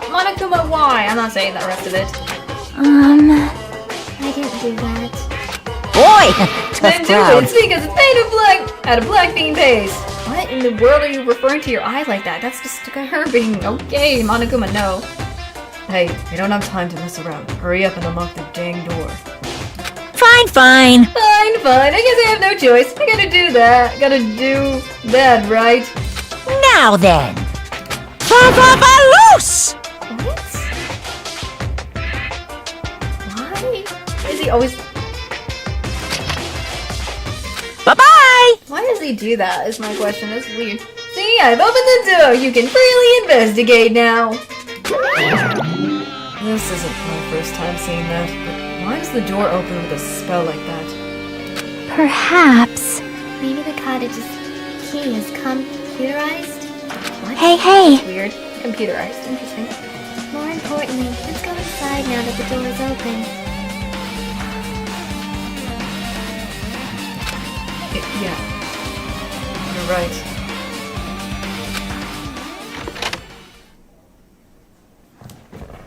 Monokuma, why? I'm not saying the rest of it. I didn't do that. Boy, Then tough do crowd. it. It's because it's made of out of black bean paste. What in the world are you referring to your eye like that? That's disturbing. Okay, Monokuma, no. Hey, we don't have time to mess around. Hurry up and unlock the dang door. Fine, fine. Fine. I guess I have no choice. I gotta do that. Gotta do that, right? Now then. Loose! What? Why is he always... Bye-bye. Why does he do that is my question. It's weird. See, I've opened the door. You can freely investigate now. This isn't my first time seeing that, but why is the door open with a spell like that? Perhaps. Maybe the cottage's key is computerized? Hey. Weird. Computerized. Interesting. More importantly, let's go inside now that the door is open. Yeah. You're right.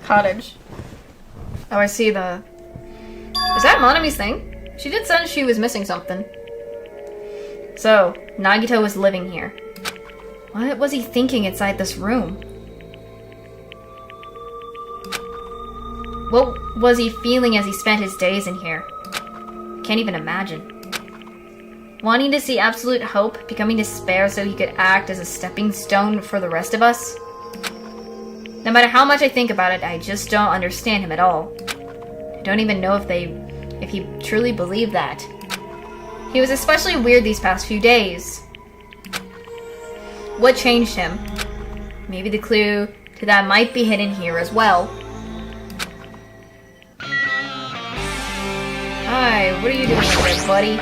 Cottage. Oh, I see the... Is that Monami's thing? She did say she was missing something. So, Nagito was living here. What was he thinking inside this room? What was he feeling as he spent his days in here? Can't even imagine. Wanting to see absolute hope, becoming despair so he could act as a stepping stone for the rest of us? No matter how much I think about it, I just don't understand him at all. I don't even know if he truly believed that. He was especially weird these past few days. What changed him? Maybe the clue to that might be hidden here as well. Hi, what are you doing over there, buddy?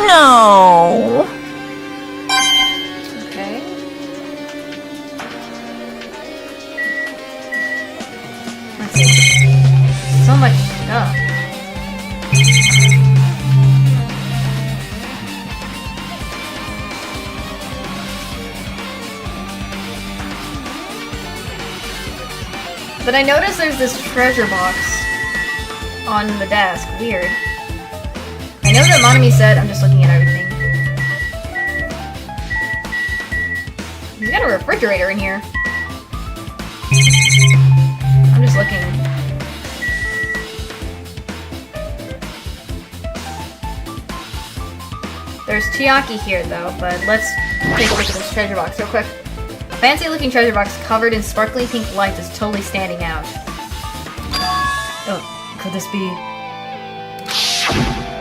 No. Okay. Let's see. So much stuff. But I noticed there's this treasure box on the desk. Weird. I know that Monami said, I'm just looking at everything. He's got a refrigerator in here. I'm just looking. There's Chiaki here though, but let's take a look at this treasure box real quick. Fancy looking treasure box covered in sparkling pink lights is totally standing out. Oh, could this be...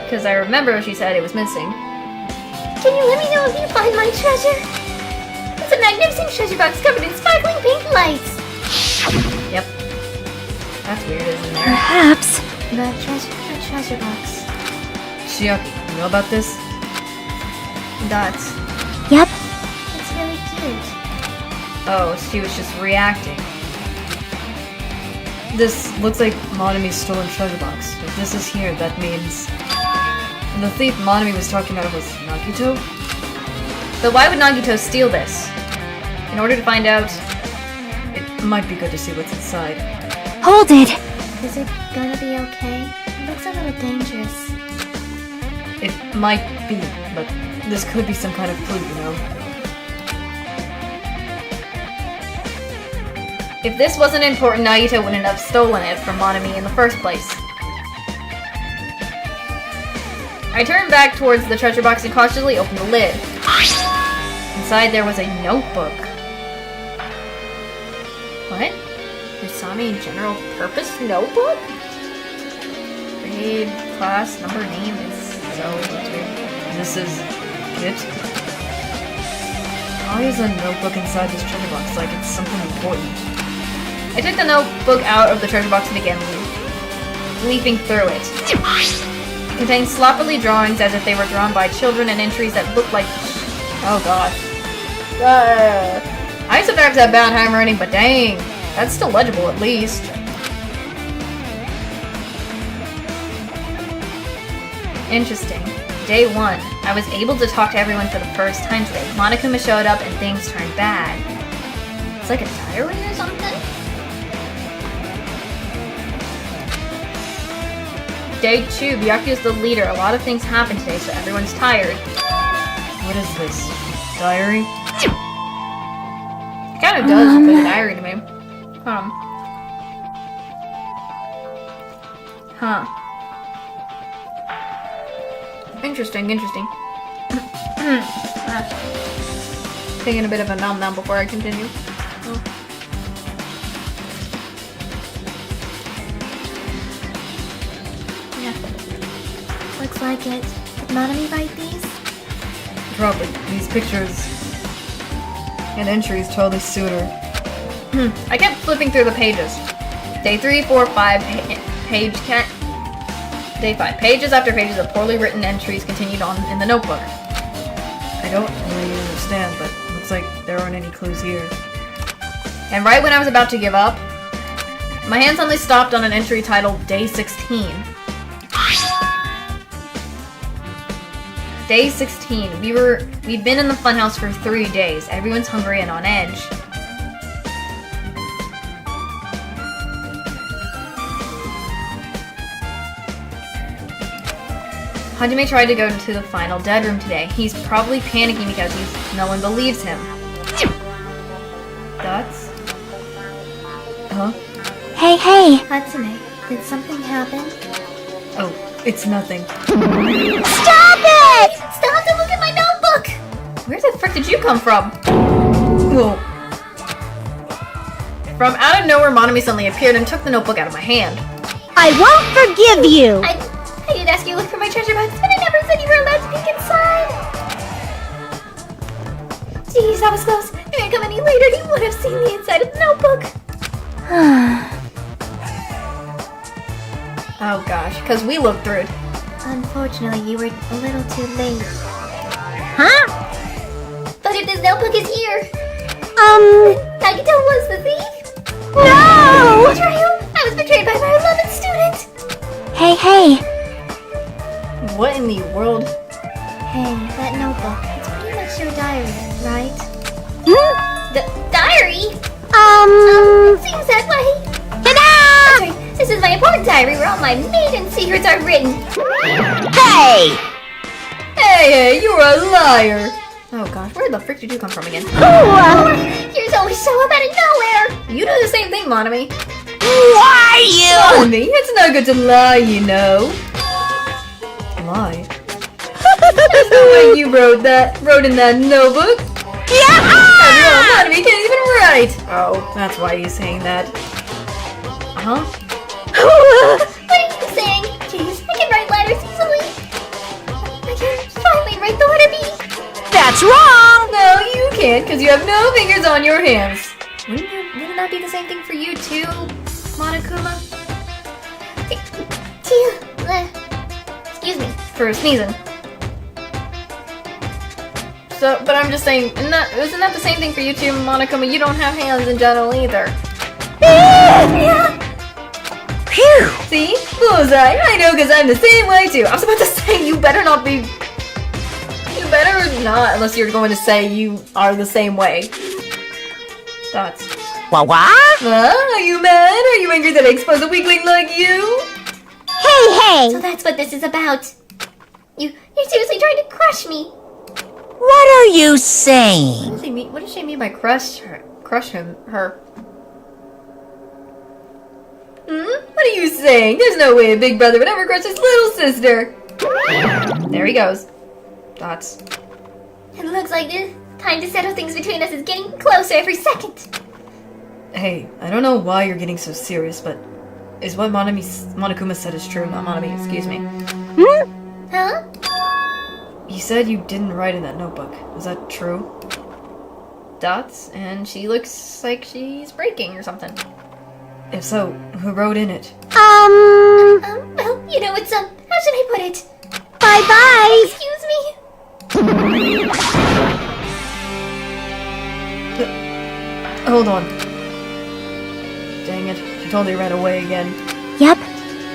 Because I remember she said it was missing. Can you let me know if you find my treasure? It's a magnificent treasure box covered in sparkling pink lights. Yep. That's weird, isn't there? Perhaps. The treasure box. Chiaki, you know about this? That's... Yep. It's really cute. Oh, she was just reacting. This looks like Monami's stolen treasure box. If this is here, that means... The thief Monami was talking about was Nagito? But why would Nagito steal this? In order to find out... It might be good to see what's inside. Hold it. Is it gonna be okay? It looks a little dangerous. It might be, but this could be some kind of clue, you know? If this wasn't important, Nagito wouldn't have stolen it from Monami in the first place. I turned back towards the treasure box and cautiously opened the lid. Inside there was a notebook. What? Usami General Purpose Notebook? Grade, class, number, name is so weird. This is... it? Why is a notebook inside this treasure box like it's something important? I took the notebook out of the treasure box and began leafing through it. It contained sloppily drawings as if they were drawn by children and entries that looked like... Oh god. I used to perhaps have bad handwriting, but dang. That's still legible at least. Interesting. Day 1. I was able to talk to everyone for the first time today. Monokuma showed up and things turned bad. It's like a diary or something? Day 2. Byakuya is the leader. A lot of things happened today, so everyone's tired. What is this? Diary? It kind of does look like a diary to me. Huh. Interesting. Taking a bit of a nom before I continue. Oh. Yeah. Looks like it. Did Monami write these? Probably. These pictures and entries totally suit her. I kept flipping through the pages. Day 3, 4, 5, page can't. Day 5. Pages after pages of poorly written entries continued on in the notebook. I don't really understand, but looks like there aren't any clues here. And right when I was about to give up, my hand suddenly stopped on an entry titled Day 16. Day 16. We've been in the funhouse for 3 days. Everyone's hungry and on edge. Hajime tried to go to the final dead room today. He's probably panicking because no one believes him. Dots? Huh? Hey. Hatsume, did something happen? Oh, it's nothing. Stop it! Stop to look at my notebook! Where the frick did you come from? Whoa. From out of nowhere, Monami suddenly appeared and took the notebook out of my hand. I won't forgive you! I did ask you to look for my treasure box, but I never said you were allowed to peek inside! Jeez, that was close. If I had come any later, you would have seen the inside of the notebook! Oh gosh, because we looked through it. Unfortunately, you were a little too late. Huh? But if this notebook is here, Nagito was the thief? No! Betrayal! I was betrayed by my 11th student! Hey. What in the world? Hey, that notebook, it's pretty much your diary, right? The diary? Seems that way. Ta-da! That's right, this is my important diary where all my maiden secrets are written. Hey! Hey, you're a liar! Oh gosh, where the frick did you come from again? Yours always show up out of nowhere! You do the same thing, Monami. Why you? Monami, it's not good to lie, you know. Lie? That's not what you wrote in that notebook. Yeah! After all, Monami can't even write. Oh, that's why he's saying that. Huh? What are you saying? Jeez, I can write letters easily. I can finally write the letter B. That's wrong! No, you can't, because you have no fingers on your hands. Wouldn't that be the same thing for you too, Monokuma? Excuse me. For sneezing. So, but I'm just saying, isn't that the same thing for you too, Monokuma? You don't have hands in general either. Yeah. Phew! See? Bullseye. I know, because I'm the same way too. I was about to say, you better not be... You better not, unless you're going to say you are the same way. Dots. What? Are you mad? Are you angry that I exposed a weakling like you? Hey! So that's what this is about. You're seriously trying to crush me. What are you saying? What does she mean by crush her? Her? What are you saying? There's no way a big brother would ever crush his little sister. There he goes. Dots. It looks like the time to settle things between us is getting closer every second. Hey, I don't know why you're getting so serious, but is what Monokuma said is true? Not Monami, excuse me. Huh? You said you didn't write in that notebook. Is that true? Dots, and she looks like she's breaking or something. If so, who wrote in it? Well, you know, it's, how should I put it? Bye-bye! Excuse me? Hold on. Dang it, she totally ran away again. Yep.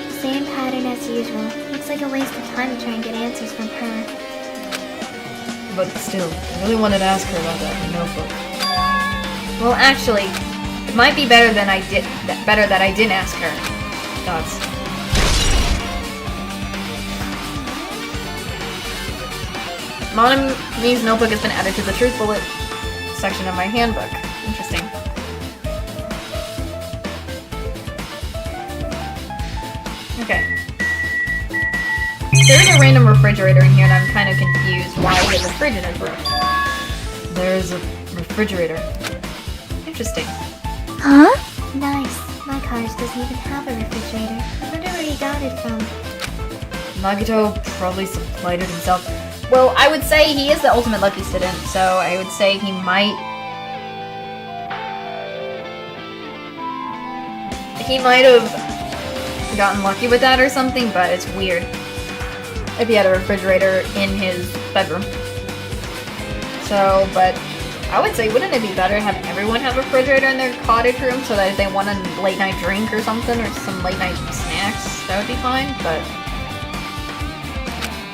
Same pattern as usual. Looks like a waste of time to try and get answers from her. But still, I really wanted to ask her about that notebook. Well, actually, it might be better that I didn't ask her. Dots. Monami's notebook has been added to the truth bullet section of my handbook. Interesting. Okay. There's a random refrigerator in here and I'm kind of confused why we have a fridge in his room. There's a refrigerator. Interesting. Huh? Nice. My cottage doesn't even have a refrigerator. I wonder where he got it from. Nagito probably supplied it himself. Well, I would say he is the ultimate lucky student, so I would say he might... He might have gotten lucky with that or something, but it's weird. If he had a refrigerator in his bedroom. So, but I would say, wouldn't it be better to have everyone have a refrigerator in their cottage room so that if they want a late night drink or something, or some late night snacks, that would be fine, but...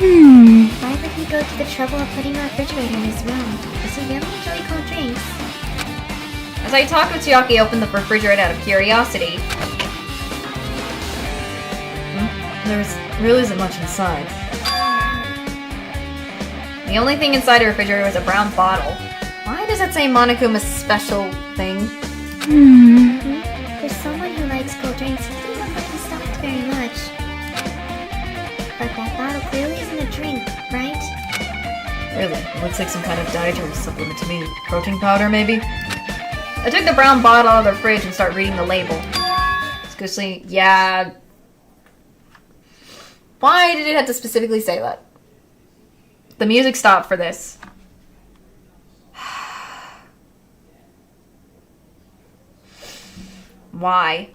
Why would he go to the trouble of putting a refrigerator in his room? Does he really enjoy cold drinks? As I talked with Chiaki, I opened the refrigerator out of curiosity. There really isn't much inside. The only thing inside the refrigerator was a brown bottle. Why does it say Monokuma's special thing? For someone who likes cold drinks, he doesn't look like he stopped very much. But that bottle clearly isn't a drink, right? Really, it looks like some kind of dietary supplement to me. Protein powder, maybe? I took the brown bottle out of the fridge and started reading the label. Excuse yeah. Why did it have to specifically say that? The music stopped for this. Why?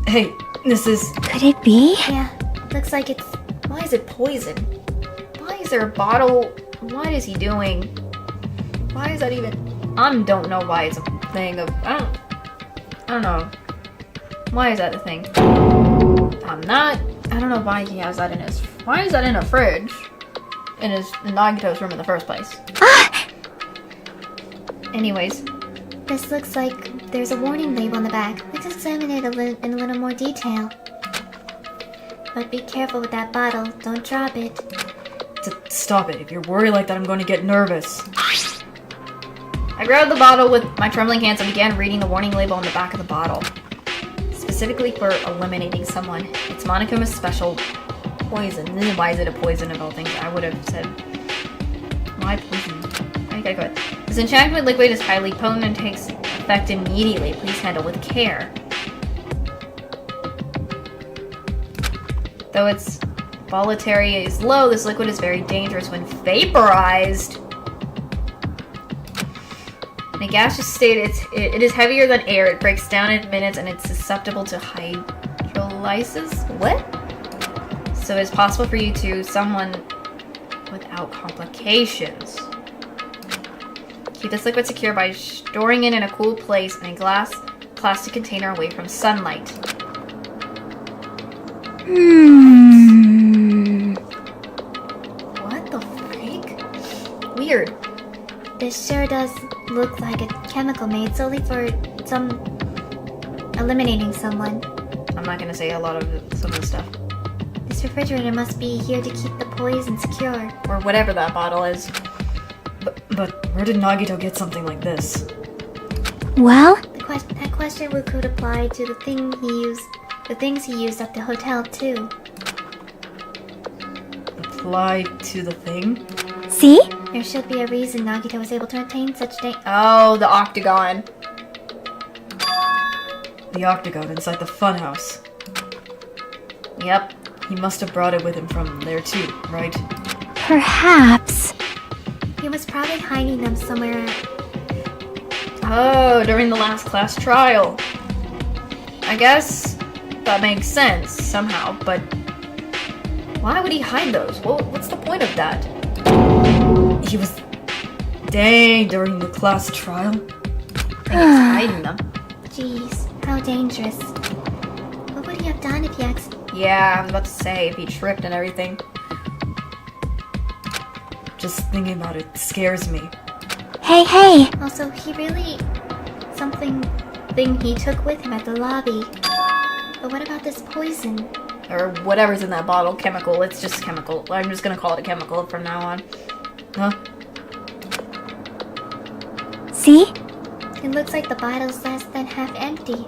Hey, this is... Could it be? Yeah, looks like it's... Why is it poison? Why is there a bottle? What is he doing? Why is that even... I don't know why it's a thing of... I don't know. Why is that a thing? I don't know why he has that in his... Why is that in a fridge? In Nagito's room in the first place. Anyways. This looks like there's a warning label on the back. Let's examine it in a little more detail. But be careful with that bottle. Don't drop it. Stop it. If you're worried like that, I'm going to get nervous. I grabbed the bottle with my trembling hands and began reading the warning label on the back of the bottle. Specifically for eliminating someone. It's Monokuma's special poison. Why is it a poison of all things? I would have said... Why poison? I gotta quit. This enchantment liquid is highly potent and takes effect immediately. Please handle with care. Though its volatility is low, this liquid is very dangerous when vaporized. In a gaseous state, it is heavier than air. It breaks down in minutes and it's susceptible to hydrolysis. What? So it's possible for you to someone without complications. Keep this liquid secure by storing it in a cool place in a plastic container away from sunlight. What the freak? Weird. This sure does look like a chemical made solely for eliminating someone. I'm not gonna say a lot of some of the stuff. This refrigerator must be here to keep the poison secure. Or whatever that bottle is. But where did Nagito get something like this? Well, That question could apply to the things he used at the hotel too. Apply to the thing? see? There should be a reason Nagito was able to attain such Oh, the octagon. The octagon inside the funhouse. Yep. He must have brought it with him from there too, right? Perhaps. He was probably hiding them somewhere. Oh, during the last class trial. I guess that makes sense somehow, but why would he hide those? What's the point of that? He was... Dang, during the class trial? I think he's hiding them. Jeez, how dangerous. What would he have done if he Yeah, I was about to say, if he tripped and everything. Just thinking about it scares me. Hey. Also, he really... something he took with him at the lobby. But what about this poison? Or whatever's in that bottle, chemical. It's just chemical. I'm just gonna call it a chemical from now on. Huh? See? It looks like the bottle's less than half empty.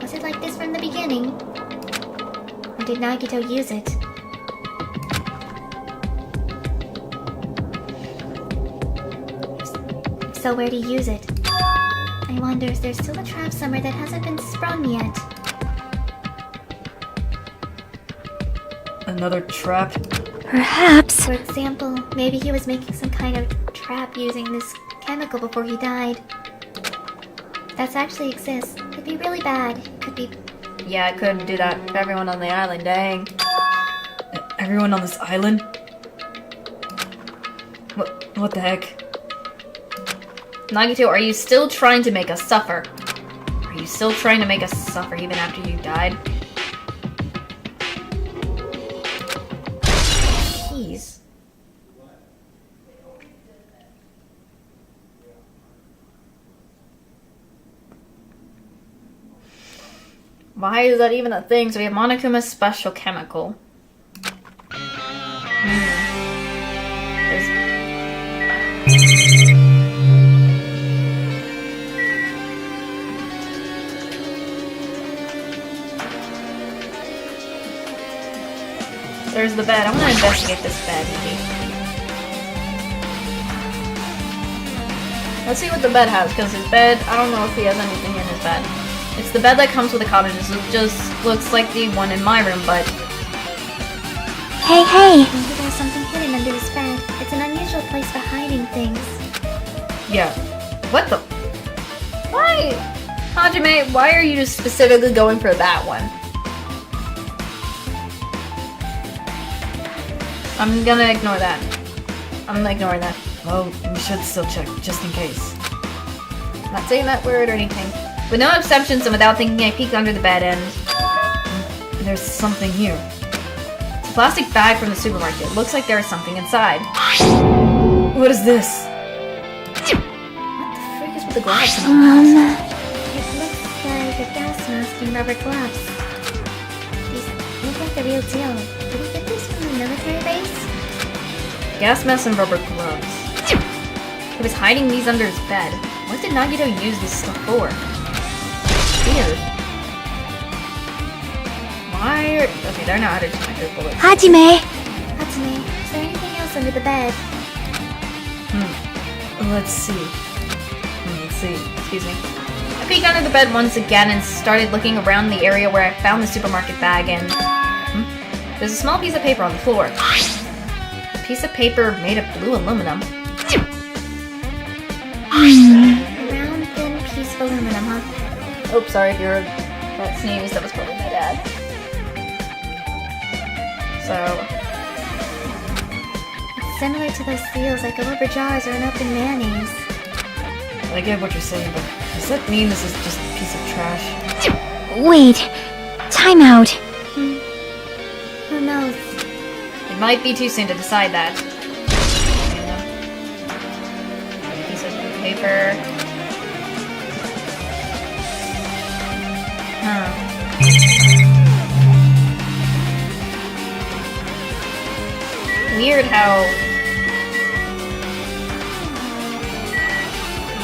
Was it like this from the beginning? Or did Nagito use it? If so, where'd he use it? I wonder if there's still a trap somewhere that hasn't been sprung yet. Another trap? Perhaps. For example, maybe he was making some kind of trap using this chemical before he died. That actually exists. It'd be really bad. It could be... Yeah, I couldn't do that for everyone on the island, dang. Everyone on this island? What the heck? Nagito, are you still trying to make us suffer? Are you still trying to make us suffer even after you died? Why is that even a thing? So we have Monokuma's special chemical. There's... There's the bed. I want to investigate this bed, maybe. Let's see what the bed has, because his bed, I don't know if he has anything in his bed. It's the bed that comes with the cottages. It just looks like the one in my room, but... Hey, hey! Maybe there's something hidden under his bed. It's an unusual place for hiding things. Yeah. What the... Why? Hajime, why are you just specifically going for that one? I'm gonna ignore that. I'm ignoring that. Well, we should still check, just in case. I'm not saying that word or anything. With no exceptions and without thinking, I peek under the bed and... There's something here. It's a plastic bag from the supermarket. Looks like there is something inside. What is this? What the freak is with the gloves? It looks like a gas mask and rubber gloves. These look like the real deal. Did we get these from the military base? Gas mask and rubber gloves. He was hiding these under his bed. What did Nagito use this stuff for? Weird. Why are... Okay, they're not out of my bullets. Hajime! Hatsune, is there anything else under the bed? Let's see. Let's see. Excuse me. I peeked under the bed once again and started looking around the area where I found the supermarket bag and... There's a small piece of paper on the floor. A piece of paper made of blue aluminum. A round, thin piece of aluminum, huh? Oh, sorry if you heard that sneeze. That was probably my dad. So... It's similar to those seals like rubber jars or an open mayonnaise. I get what you're saying, but does that mean this is just a piece of trash? Wait. Time out. Who knows? It might be too soon to decide that. Piece of paper. Weird how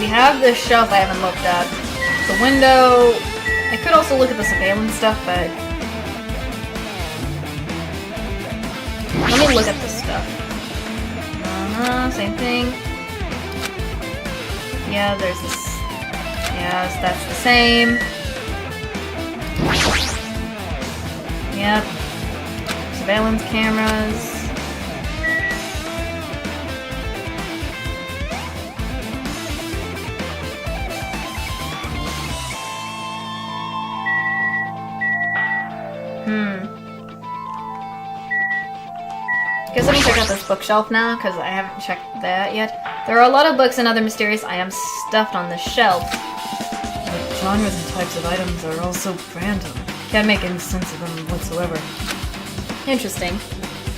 we have this shelf I haven't looked at. The window. I could also look at the surveillance stuff, but let me look at this stuff. Same thing. Yeah, there's this. Yes, that's the same. Yep. Surveillance cameras. Guess let me check out this bookshelf now, because I haven't checked that yet. There are a lot of books and other mysterious items stuffed on this shelf. But genres and types of items are also random. Can't make any sense of them whatsoever. Interesting.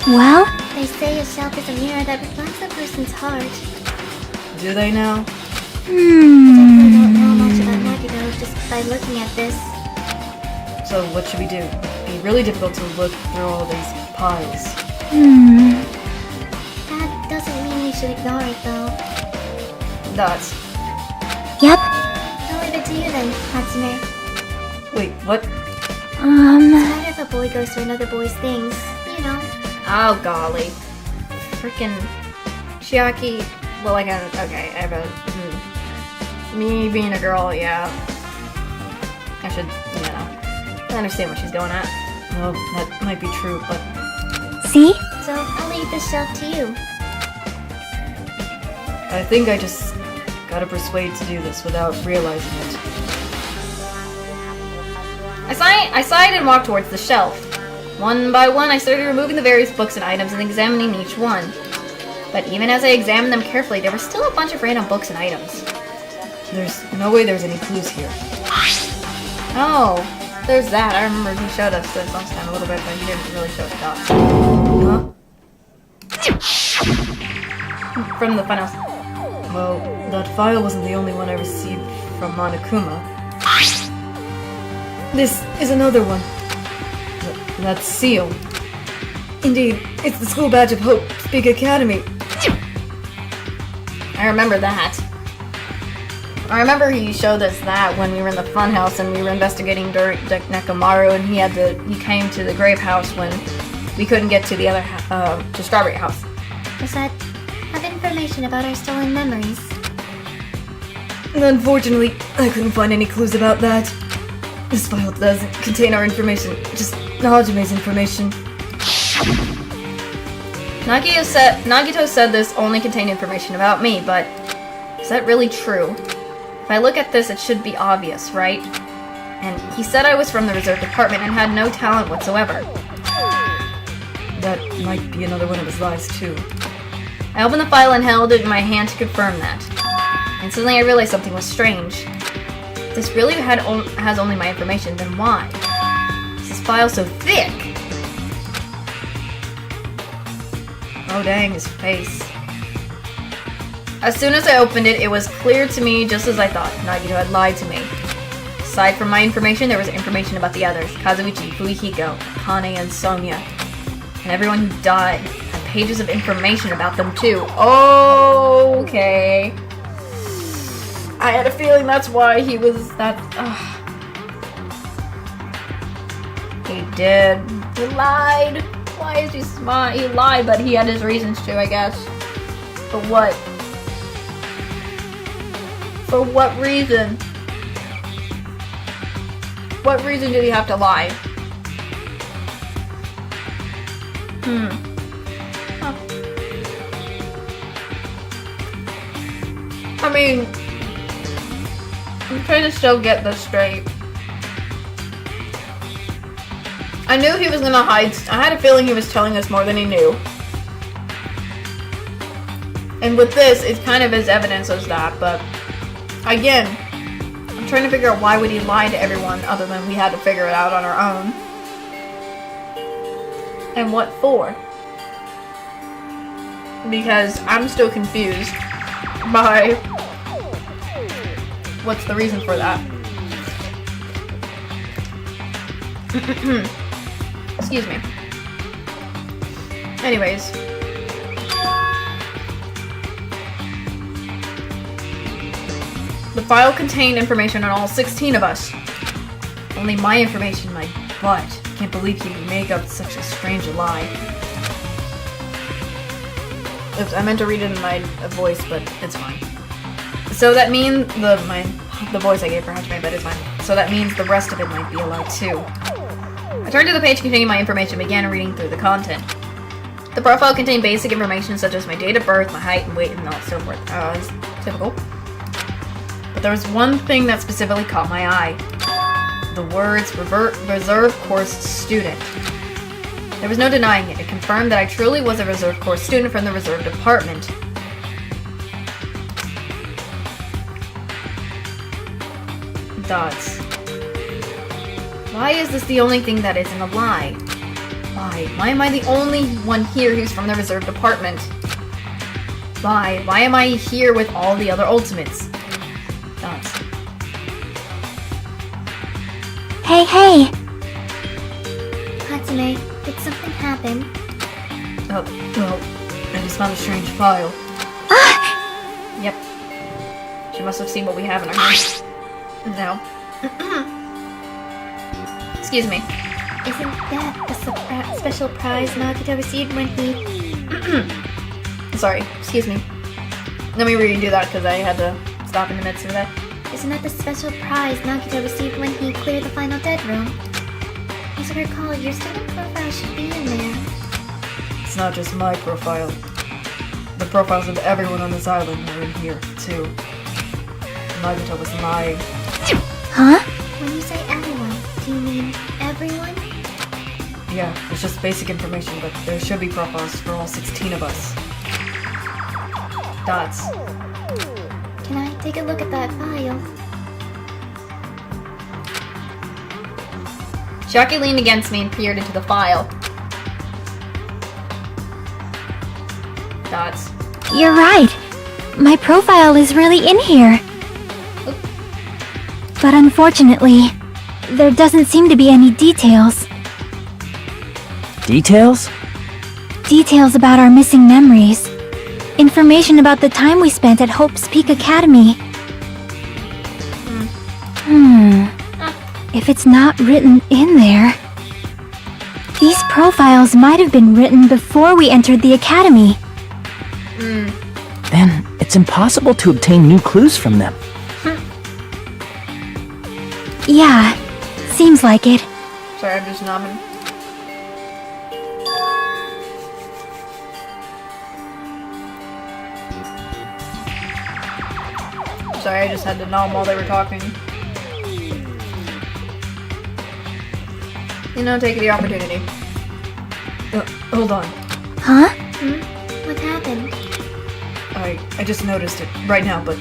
Well? They say a shelf is a mirror that reflects a person's heart. Do they now? I don't know much about Nagito just by looking at this. So what should we do? It'd be really difficult to look through all these piles. That doesn't mean we should ignore it, though. Dots. Yep. I'll leave it to you then, Hatsune. Wait, what? No matter if a boy goes through another boy's things, you know. Oh, golly. Frickin' Chiaki. Well, I got it. Okay, I have a... Me being a girl, yeah. I should, you know. I understand what she's going at. Well, that might be true, but See? So I'll leave this shelf to you. I think I just gotta persuade to do this without realizing it. I sighed and walked towards the shelf. One by one, I started removing the various books and items and examining each one. But even as I examined them carefully, there were still a bunch of random books and items. There's no way there's any clues here. Oh, there's that. I remember he showed us this last time a little bit, but he didn't really show the dots. Huh? From the funhouse. Well, that file wasn't the only one I received from Monokuma. This is another one. That's sealed. Indeed, it's the school badge of Hope Speak Academy. I remember that. I remember he showed us that when we were in the funhouse and we were investigating Nekomaru, and he came to the grave house when we couldn't get to the other to Strawberry House. Does that have information about our stolen memories? Unfortunately, I couldn't find any clues about that. This file doesn't contain our information, just Hajime's information. Nagito said this only contained information about me, but is that really true? If I look at this, it should be obvious, right? And he said I was from the reserve department and had no talent whatsoever. That might be another one of his lies, too. I opened the file and held it in my hand to confirm that. And suddenly I realized something was strange. If this really has only my information, then why? Is this file so thick? Oh dang, his face. As soon as I opened it, it was clear to me, just as I thought. Nagito had lied to me. Aside from my information, there was information about the others. Kazuichi, Fuihiko, Akane, and Sonya. And everyone who died had pages of information about them too. Okay. I had a feeling that's why he was that... He did. He lied. Why is he smart? He lied, but he had his reasons too, I guess. For what? For what reason? What reason did he have to lie? Huh. I mean, I'm trying to still get this straight. I knew he was gonna hide. I had a feeling he was telling us more than he knew. And with this, it kind of is evidence as that, but again, I'm trying to figure out why would he lie to everyone other than we had to figure it out on our own. And what for? Because I'm still confused by what's the reason for that. Excuse me. Anyways. The file contained information on all 16 of us. Only my information, my butt. Can't believe he would make up such a strange lie. Oops, I meant to read it in my voice, but it's fine. So that means the voice I gave for Hajime, but it's fine. So that means the rest of it might be a lie too. I turned to the page containing my information and began reading through the content. The profile contained basic information such as my date of birth, my height and weight, and so forth. It's typical. But there was one thing that specifically caught my eye. The words reserve course student. There was no denying it. It confirmed that I truly was a reserve course student from the reserve department. Dots. Why is this the only thing that isn't a lie? Why? Why am I the only one here who's from the reserve department? Why? Why am I here with all the other ultimates? Dots. Hey! Hatsune, did something happen? Oh, well, I just found a strange file. Yep. She must have seen what we have in our hands. No. Excuse me. Isn't that a special prize Nagito received when he... Sorry, excuse me. Let me redo that because I had to stop in the midst of that. Isn't that the special prize Nagito received when he cleared the final dead room? As I recall, your student profile should be in there. It's not just my profile. The profiles of everyone on this island are in here, too. Nagito was lying. Huh? When you say everyone, do you mean everyone? Yeah, it's just basic information, but there should be profiles for all 16 of us. Dots. Can I take a look at that file? Jackie leaned against me and peered into the file. Dots. You're right. My profile is really in here. But unfortunately, there doesn't seem to be any details. Details? Details about our missing memories. Information about the time we spent at Hope's Peak Academy. If it's not written in there... These profiles might have been written before we entered the academy. Then it's impossible to obtain new clues from them. Yeah, seems like it. Sorry, I'm just nomming. Sorry, I just had to nom while they were talking. You know, take the opportunity. Hold on. Huh? What happened? I just noticed it right now, but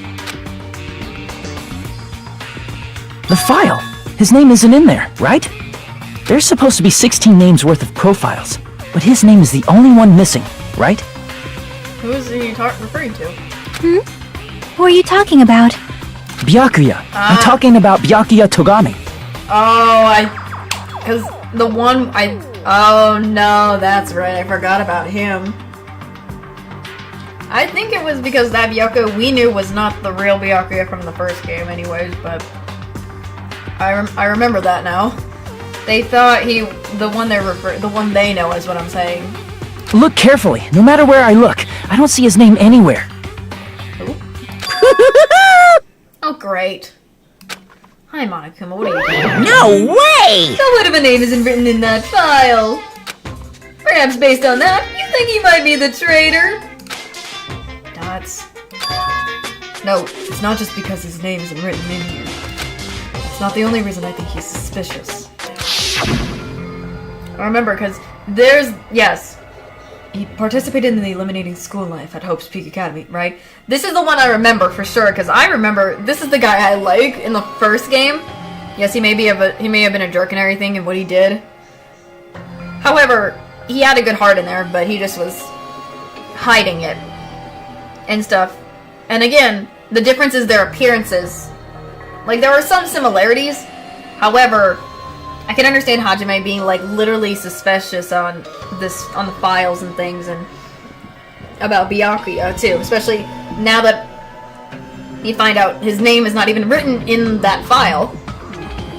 The file! His name isn't in there, right? There's supposed to be 16 names worth of profiles, but his name is the only one missing, right? Who is he referring to? Who are you talking about? Byakuya. I'm talking about Byakuya Togami. Because the one oh no, that's right, I forgot about him. I think it was because that Byakuya we knew was not the real Byakuya from the first game anyways, but I remember that now. They thought the one they know is what I'm saying. Look carefully. No matter where I look, I don't see his name anywhere. Oh great. Hi Monokuma, what are you doing? No way! So what if a name isn't written in that file? Perhaps based on that, you think he might be the traitor? Dots. no, it's not just because his name isn't written in here. It's not the only reason I think he's suspicious. I remember, because yes. He participated in the Eliminating School Life at Hope's Peak Academy, right? This is the one I remember for sure, because I remember this is the guy I like in the first game. Yes, he may have been a jerk and everything in what he did. However, he had a good heart in there, but he just was hiding it and stuff. And again, the difference is their appearances. Like, there are some similarities. However, I can understand Hajime being like literally suspicious on the files and things, and about Byakuya too, especially now that you find out his name is not even written in that file.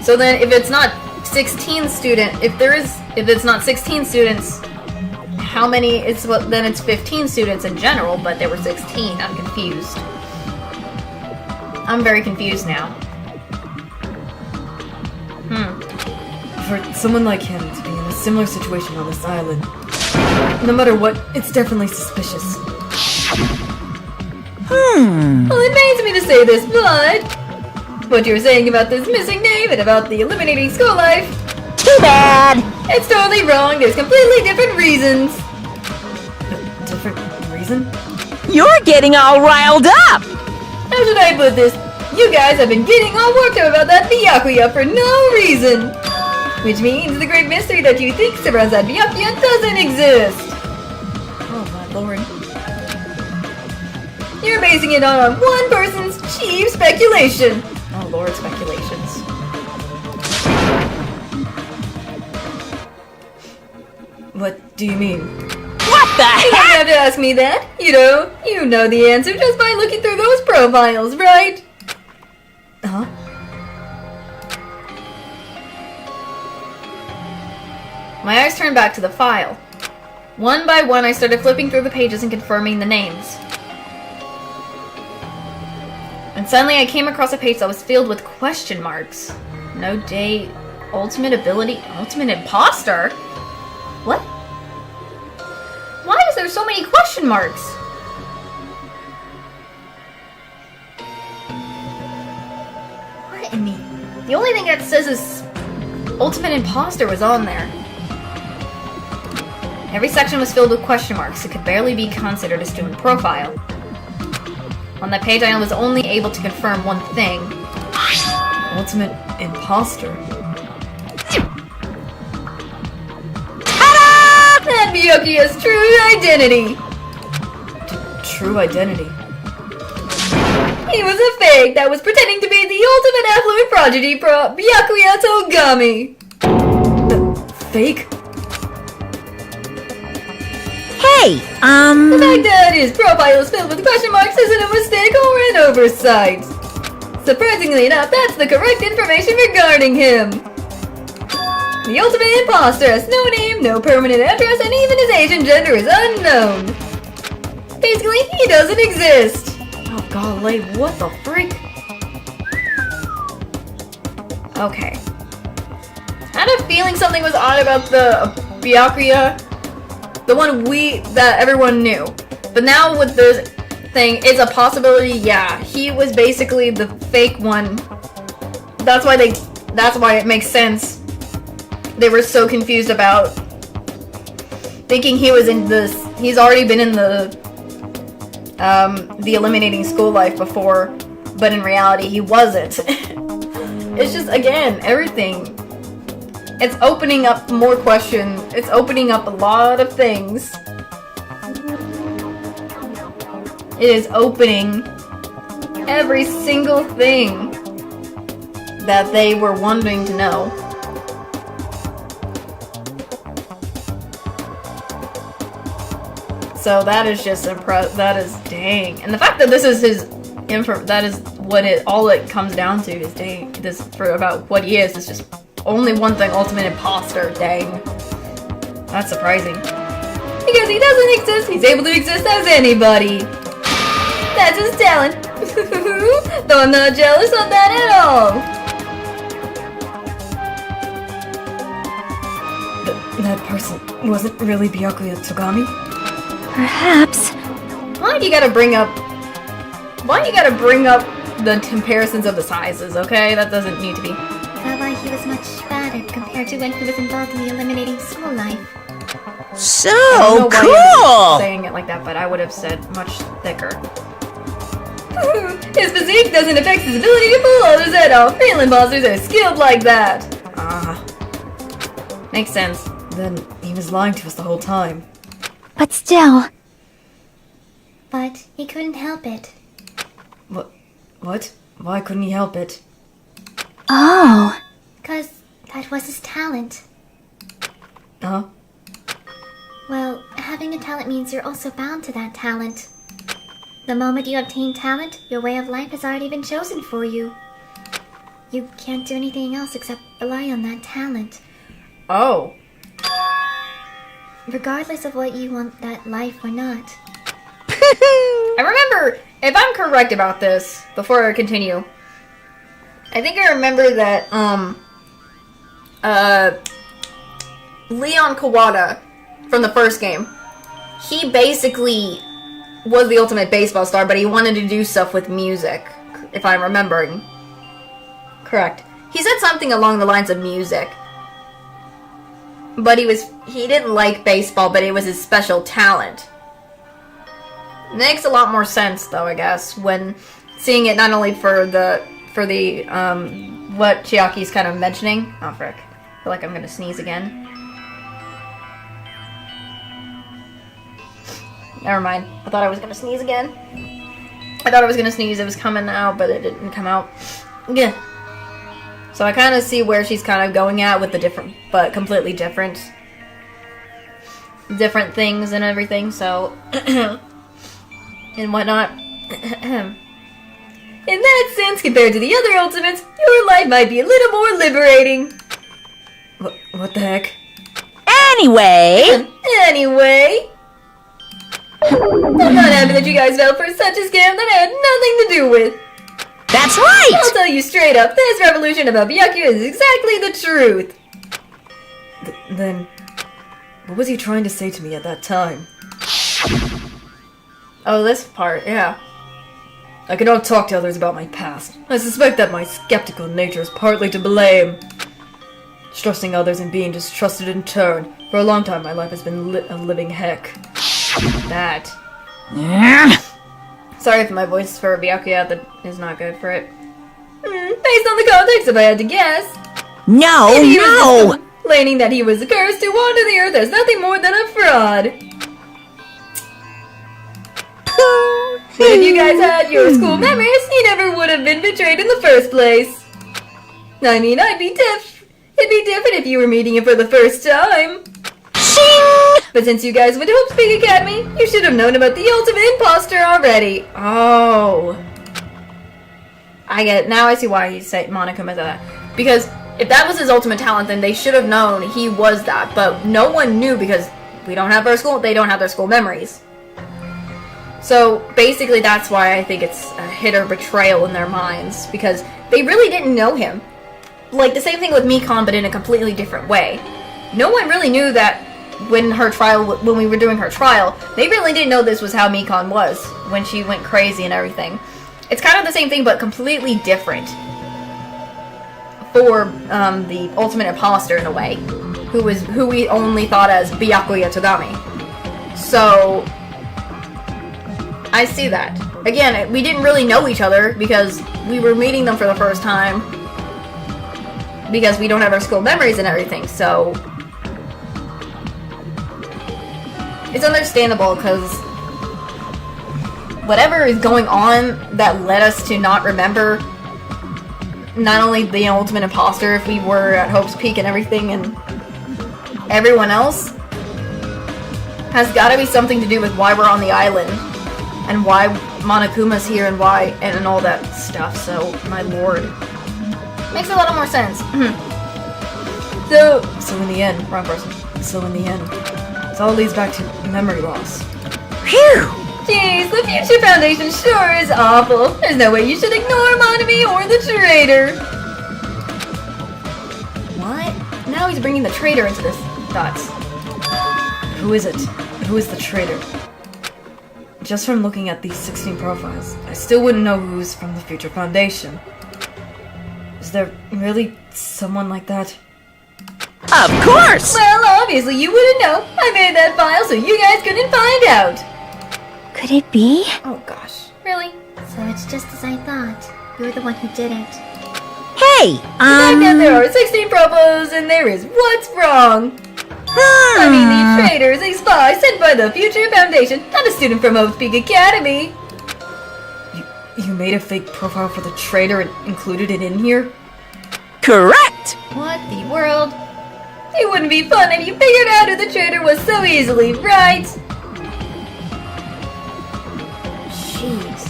So then if it's not 16 if it's not 16 students, how many then it's 15 students in general, but there were 16. I'm confused. I'm very confused now. For someone like him to be in a similar situation on this island, no matter what, it's definitely suspicious. Well, it pains me to say this, but what you were saying about this missing name and about the eliminating school life, Too bad! it's totally wrong. There's completely different reasons. Different reason? You're getting all riled up! How should I put this? You guys have been getting all worked up about that Byakuya for no reason. Which means the great mystery that you think surrounds that Byakuya doesn't exist. Oh my lord. You're basing it on one person's cheap speculation. Oh lord, speculations. What do you mean? What the You don't heck? have to ask me that. You know the answer just by looking through those profiles, right? Huh? My eyes turned back to the file. One by one, I started flipping through the pages and confirming the names. And suddenly I came across a page that was filled with question marks. No date, ultimate ability, ultimate imposter? What? Why is there so many question marks? What in the only thing that says is ultimate imposter was on there. Every section was filled with question marks. It could barely be considered a student profile. On that page, I was only able to confirm one thing. Ultimate imposter. That Byakuya's true identity! True identity. He was a fake that was pretending to be the ultimate affluent prodigy Byakuya Togami. Fake? Hey, The fact that his profile is filled with question marks isn't a mistake or an oversight. Surprisingly enough, that's the correct information regarding him. The ultimate imposter has no name, no permanent address, and even his age and gender is unknown. Basically, he doesn't exist. Oh golly, what the freak? Okay. I had a feeling something was odd about the Byakuya. The one that everyone knew. But now with this thing, it's a possibility, yeah. He was basically the fake one. That's why it makes sense. They were so confused about thinking he was in this. He's already been in the eliminating school life before, but in reality he wasn't. It's just, again, everything. It's opening up more questions. It's opening up a lot of things. It is opening every single thing that they were wanting to know. So that is just that is dang. And the fact that this is his that is what all it comes down to is dang. This for about what he is just only one thing, ultimate imposter. Dang. That's surprising. Because he doesn't exist, he's able to exist as anybody. That's his talent. Though I'm not jealous of that at all. That person wasn't really Byakuya Togami? Perhaps. Why do you gotta bring up the comparisons of the sizes, okay? That doesn't need to be. That's why he was much fatter compared to when he was involved in the eliminating school life. so I don't know why you're cool! saying it like that, but I would have said much thicker. His physique doesn't affect his ability to fool others at all. Real imposters are skilled like that. Makes sense. Then he was lying to us the whole time. But still, But he couldn't help it. What? Why couldn't he help it? oh, 'Cause that was his talent. Huh? Well, having a talent means you're also bound to that talent. The moment you obtain talent, your way of life has already been chosen for you. You can't do anything else except rely on that talent. Oh. Regardless of what you want that life or not. I remember, if I'm correct about this, before I continue, I think I remember that, Leon Kawada, from the first game, he basically was the ultimate baseball star, but he wanted to do stuff with music, if I'm remembering correct. He said something along the lines of music. But he didn't like baseball, but it was his special talent. Makes a lot more sense, though, I guess, when seeing it not only for the what Chiaki's kind of mentioning. Oh, frick. I feel like I'm gonna sneeze again. Never mind. I thought I was gonna sneeze again. I thought I was gonna sneeze. It was coming out, but it didn't come out. Yeah. So I kind of see where she's kind of going at with the different, but completely different things and everything, so and whatnot. In that sense, compared to the other ultimates, your life might be a little more liberating. What the heck? Anyway, Anyway, I'm not happy that you guys fell for such a scam that I had nothing to do with. that's I'll right! tell you straight up, this revolution about Byakuya is exactly the truth. Then, what was he trying to say to me at that time? Oh, this part, yeah. I cannot talk to others about my past. I suspect that my skeptical nature is partly to blame. Trusting others and being distrusted in turn. For a long time, my life has been a living heck. That. Yeah. Sorry if my voice for Byakuya that is not good for it. Based on the context, if I had to guess. No, He was no! complaining that he was cursed to wander the earth as nothing more than a fraud. But if you guys had your school memories, he never would have been betrayed in the first place. I mean, it'd be different if you were meeting him for the first time. But since you guys went to Hope's Peak Academy, you should have known about the ultimate imposter already. Oh. I get it. Now I see why he said Monokuma said that. Because if that was his ultimate talent, then they should have known he was that. But no one knew because they don't have their school memories. So basically that's why I think it's a hit or betrayal in their minds. Because they really didn't know him. Like the same thing with Mikon, but in a completely different way. No one really knew that when we were doing her trial, they really didn't know this was how Mikon was when she went crazy and everything. It's kind of the same thing, but completely different for the ultimate imposter in a way, who we only thought as Byakuya Togami. So I see that. Again, we didn't really know each other because we were meeting them for the first time because we don't have our school memories and everything. So it's understandable because whatever is going on that led us to not remember not only the ultimate imposter if we were at Hope's Peak and everything and everyone else has got to be something to do with why we're on the island and why Monokuma's here and why and all that stuff. So my lord, makes a lot more sense. So in the end, wrong person. So in the end, it all leads back to memory loss. Phew! Jeez, the Future Foundation sure is awful. There's no way you should ignore Monami or the traitor. What? Now he's bringing the traitor into this. Thoughts. Who is it? Who is the traitor? Just from looking at these 16 profiles, I still wouldn't know who's from the Future Foundation. Is there really someone like that? Of course! Well, obviously you wouldn't know. I made that file so you guys couldn't find out. Could it be? Oh gosh. Really? So it's just as I thought. You're the one who did it. Hey, The fact that there are 16 propos and there is what's wrong. I mean, the traitor is a spy sent by the Future Foundation, not a student from Hope's Peak Academy. You made a fake profile for the traitor and included it in here? Correct! What the world? It wouldn't be fun if you figured out who the traitor was so easily, right? Jeez.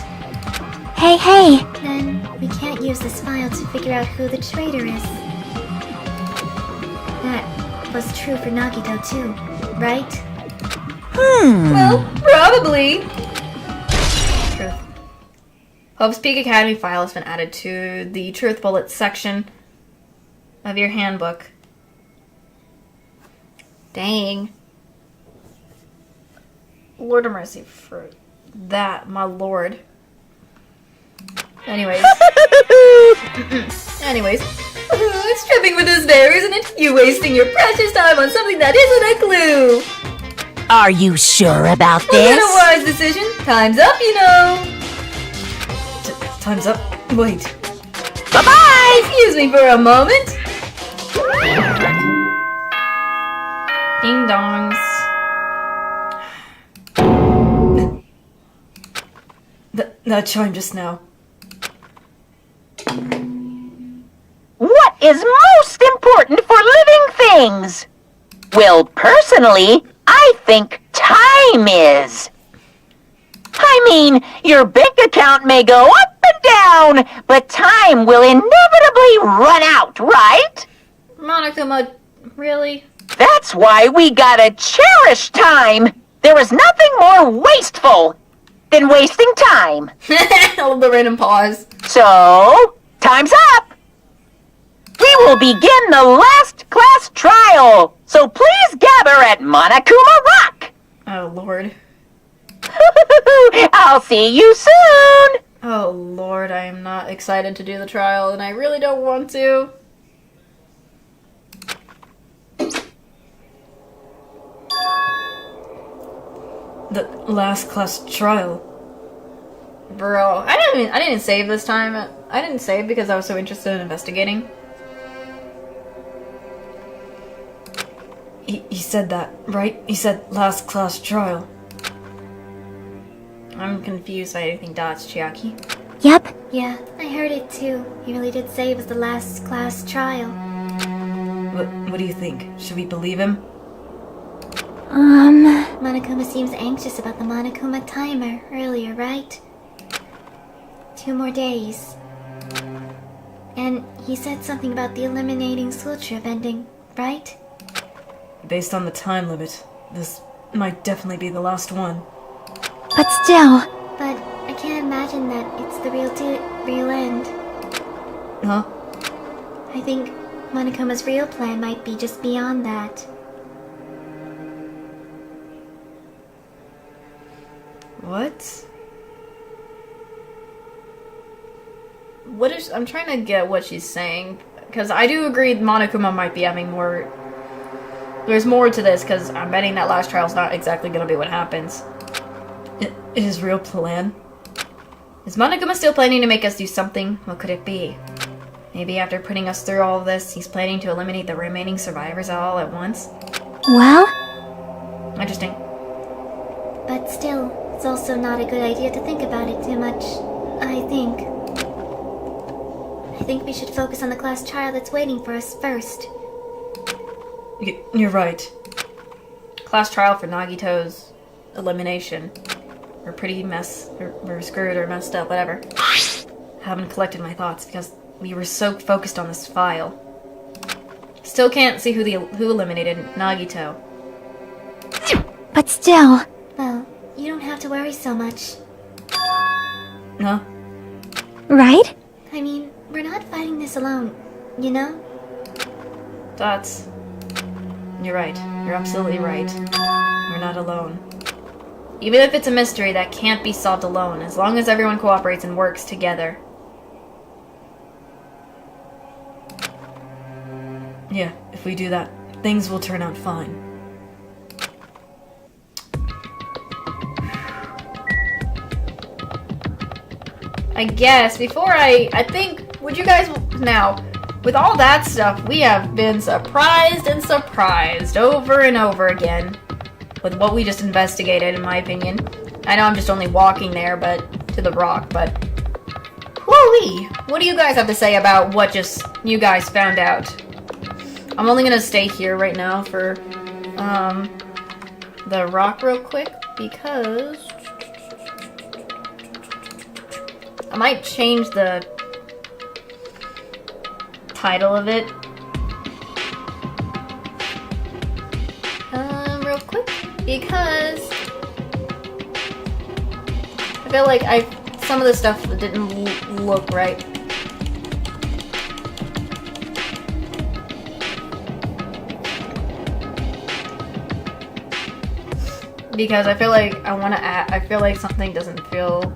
Hey. Then we can't use this file to figure out who the traitor is. That was true for Nagito too, right? Well, probably. Truth. Hope's Peak Academy file has been added to the Truth Bullets section of your handbook. Dang. Lord of mercy for that, my lord. Anyways. It's tripping with despair, isn't it? You wasting your precious time on something that isn't a clue. Are you sure about Was that this? a wise decision? Time's up, you know. Time's up. Wait. Bye-bye! Excuse me for a moment. Ding dongs. That chime just now. What is most important for living things? Well, personally, I think time is. I mean, your bank account may go up and down, but time will inevitably run out, right? Monokuma, really? That's why we gotta cherish time. There is nothing more wasteful than wasting time. I love the random pause. So, time's up. We will begin the last class trial. So please gather at Monokuma Rock. Oh lord. I'll see you soon. Oh lord, I am not excited to do the trial and I really don't want to. The last class trial. Bro, I didn't save this time. I didn't save because I was so interested in investigating. He said that, right? He said last class trial. I'm confused by anything dots, Chiaki. Yep. Yeah, I heard it too. He really did say it was the last class trial. What do you think? Should we believe him? Monokuma seems anxious about the Monokuma timer earlier, right? 2 more days. And he said something about the eliminating school trip ending, right? Based on the time limit, this might definitely be the last one. But still, But I can't imagine that it's the real end. Huh? I think Monokuma's real plan might be just beyond that. What? What is... I'm trying to get what she's saying. Because I do agree Monokuma might be having more... There's more to this, because I'm betting that last trial's not exactly going to be what happens. His real plan? Is Monokuma still planning to make us do something? What could it be? Maybe after putting us through all of this, he's planning to eliminate the remaining survivors all at once? well, Interesting. But still, it's also not a good idea to think about it too much, I think. I think we should focus on the class trial that's waiting for us first. You're right. Class trial for Nagito's elimination. We're screwed or messed up, whatever. Haven't collected my thoughts because we were so focused on this file. Still can't see who eliminated Nagito. but still, Well, you don't have to worry so much. Huh? right? I mean, we're not fighting this alone, you know? Dots. You're right. You're absolutely right. We're not alone. Even if it's a mystery that can't be solved alone, as long as everyone cooperates and works together. Yeah, if we do that, things will turn out fine. I guess, before I think, would you guys, now, with all that stuff, we have been surprised and surprised over and over again with what we just investigated, in my opinion. I know I'm just only walking there, but, to the rock, but, whoo-wee! What do you guys have to say about what just you guys found out? I'm only gonna stay here right now for, the rock real quick, because I might change the title of it. Real quick, because I feel like some of the stuff didn't look right. Because I feel like I feel like something doesn't feel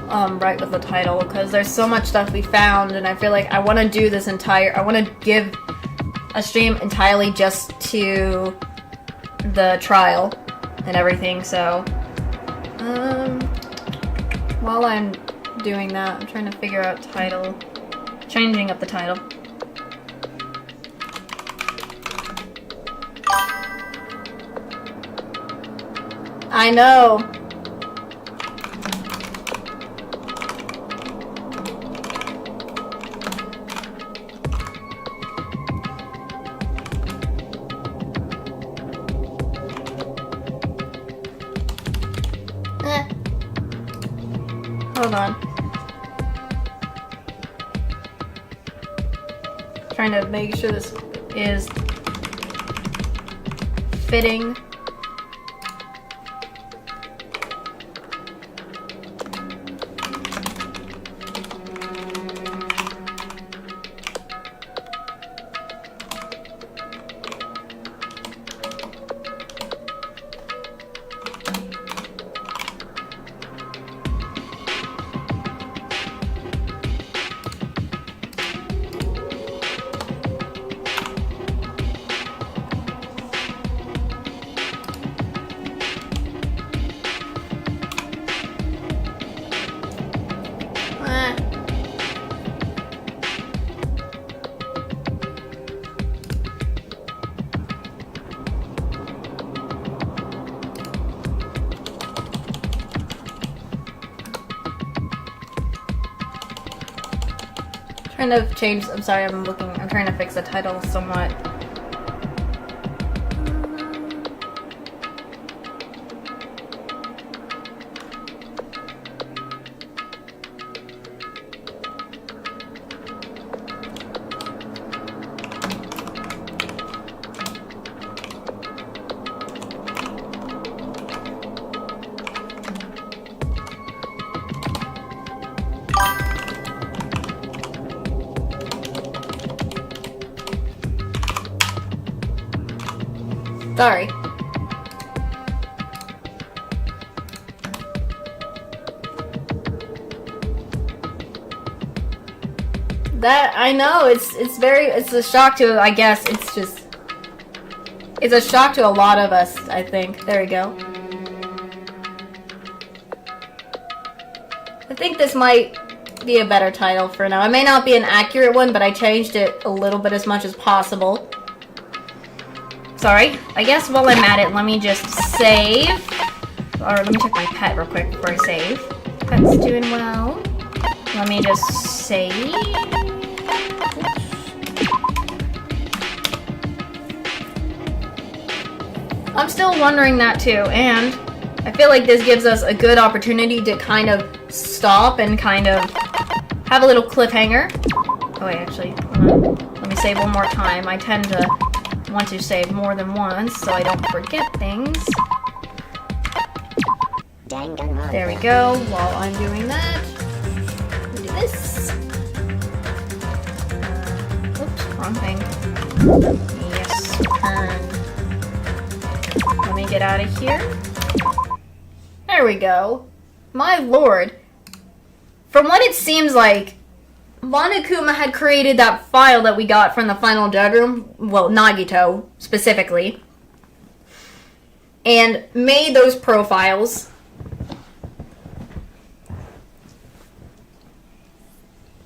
right with the title, because there's so much stuff we found, and I feel like I want to do this I want to give a stream entirely just to the trial and everything, so while I'm doing that, I'm trying to figure out changing up the title. I know. Hold on. Trying to make sure this is fitting. trying to change. I'm sorry, I'm trying to fix the title somewhat. Sorry. That, I know, it's a shock to, I guess, it's a shock to a lot of us, I think. There we go. I think this might be a better title for now. It may not be an accurate one, but I changed it a little bit as much as possible. Sorry. I guess while I'm at it, let me just save. Or let me check my pet real quick before I save. Pet's doing well. Let me just save. I'm still wondering that too, and I feel like this gives us a good opportunity to kind of stop and kind of have a little cliffhanger. Oh wait, actually, let me save one more time. I tend to want to save more than once so I don't forget things. There we go. While I'm doing that, we do this. Oops, wrong thing. Yes, return. Let me get out of here. There we go. My lord. From what it seems like, Monokuma had created that file that we got from the final judge room, well, Nagito, specifically, and made those profiles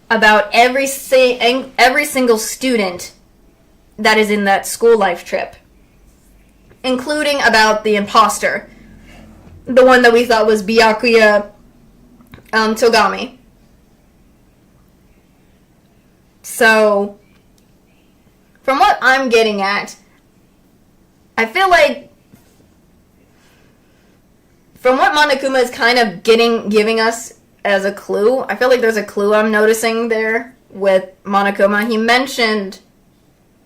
about every single student that is in that school life trip, including about the imposter, the one that we thought was Byakuya Togami. So, from what I'm getting at, I feel like from what Monokuma is kind of giving us as a clue, I feel like there's a clue I'm noticing there with Monokuma. He mentioned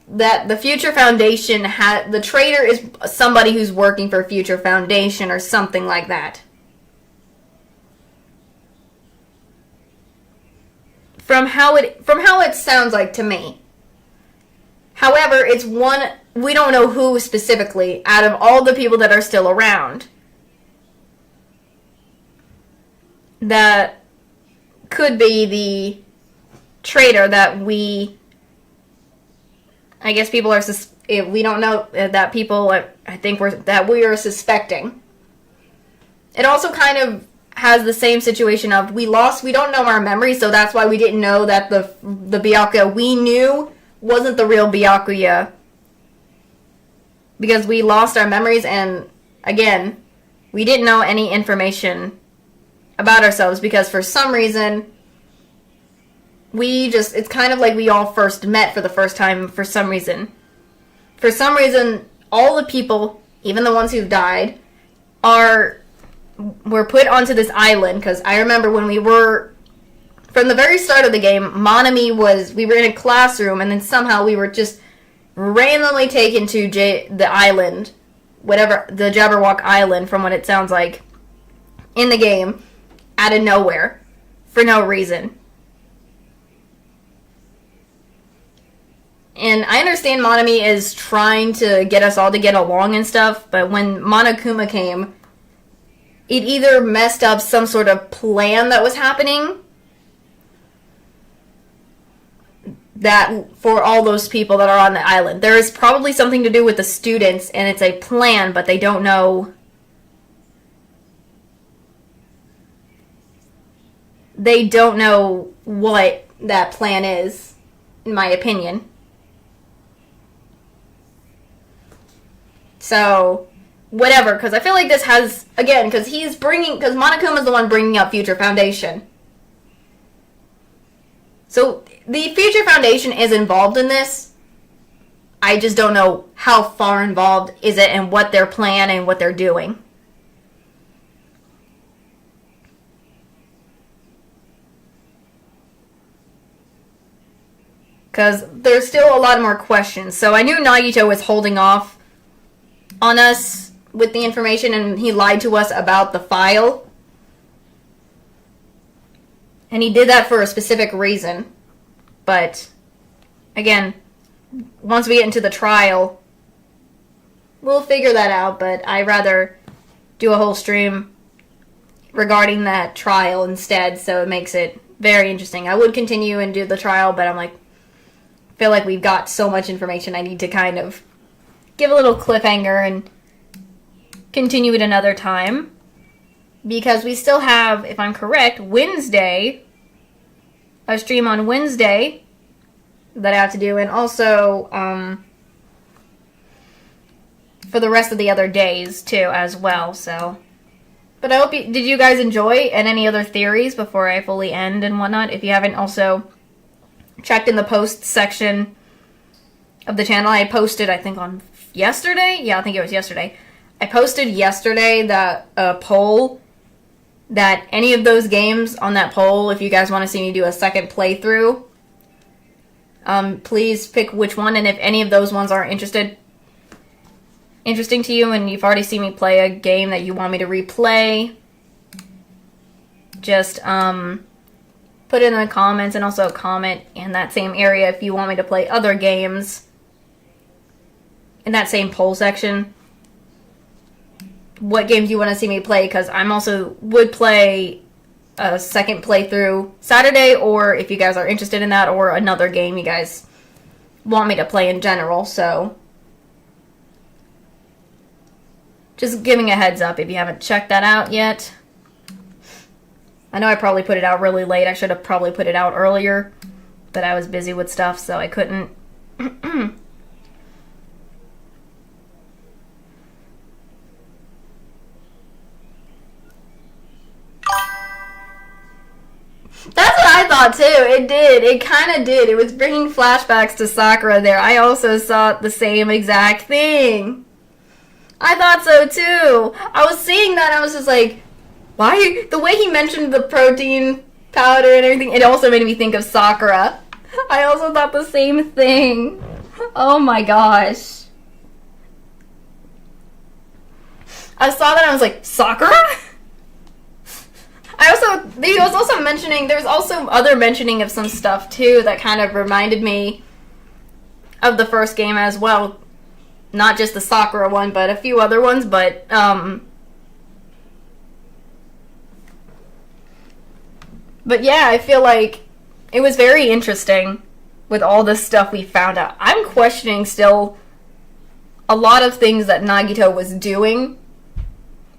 that the Future Foundation the traitor is somebody who's working for Future Foundation or something like that. From how it sounds like to me. However, it's one, we don't know who specifically out of all the people that are still around that could be the traitor that I guess people are, we don't know that people, I think that we are suspecting. It also kind of has the same situation of we don't know our memory, so that's why we didn't know that the Byakuya we knew wasn't the real Byakuya. Because we lost our memories, and again, we didn't know any information about ourselves because for some reason it's kind of like we all first met for the first time for some reason. For some reason, all the people, even the ones who've died, were put onto this island, because I remember when we were, from the very start of the game, we were in a classroom, and then somehow we were just randomly taken to the island, whatever, the Jabberwock Island, from what it sounds like, in the game, out of nowhere, for no reason. And I understand Monami is trying to get us all to get along and stuff, but when Monokuma came, it either messed up some sort of plan that was happening that for all those people that are on the island. There is probably something to do with the students, and it's a plan, but they don't know. They don't know what that plan is, in my opinion. So, whatever, because I feel like this has, again, because Monokuma is the one bringing up Future Foundation. So the Future Foundation is involved in this. I just don't know how far involved is it and what their plan and what they're doing. Because there's still a lot more questions. So I knew Nagito was holding off on us with the information, and he lied to us about the file. And he did that for a specific reason. But, again, once we get into the trial, we'll figure that out. But I'd rather do a whole stream regarding that trial instead, so it makes it very interesting. I would continue and do the trial, but I'm like, feel like we've got so much information, I need to kind of give a little cliffhanger and continue it another time. Because we still have, if I'm correct, Wednesday, a stream on Wednesday that I have to do, and also for the rest of the other days too as well. So, but I hope did you guys enjoy, and any other theories before I fully end and whatnot? If you haven't also checked in the post section of the channel, I posted, I think on yesterday? Yeah, I think it was yesterday. I posted yesterday that poll, that any of those games on that poll, if you guys want to see me do a second playthrough, please pick which one, and if any of those ones are interesting to you, and you've already seen me play a game that you want me to replay, just put it in the comments, and also comment in that same area if you want me to play other games in that same poll section. What games you want to see me play, because I'm also would play a second playthrough Saturday, or if you guys are interested in that, or another game you guys want me to play in general. So just giving a heads up if you haven't checked that out yet. I know I probably put it out really late. I should have probably put it out earlier, but I was busy with stuff, so I couldn't. That's what I thought too. It did. It kind of did. It was bringing flashbacks to Sakura there. I also saw the same exact thing. I thought so too. I was seeing that, I was just like, why? The way he mentioned the protein powder and everything, it also made me think of Sakura. I also thought the same thing. Oh my gosh. I saw that and I was like, Sakura? He was also mentioning, there was also other mentioning of some stuff too that kind of reminded me of the first game as well. Not just the Sakura one, but a few other ones, but yeah, I feel like it was very interesting with all this stuff we found out. I'm questioning still a lot of things that Nagito was doing,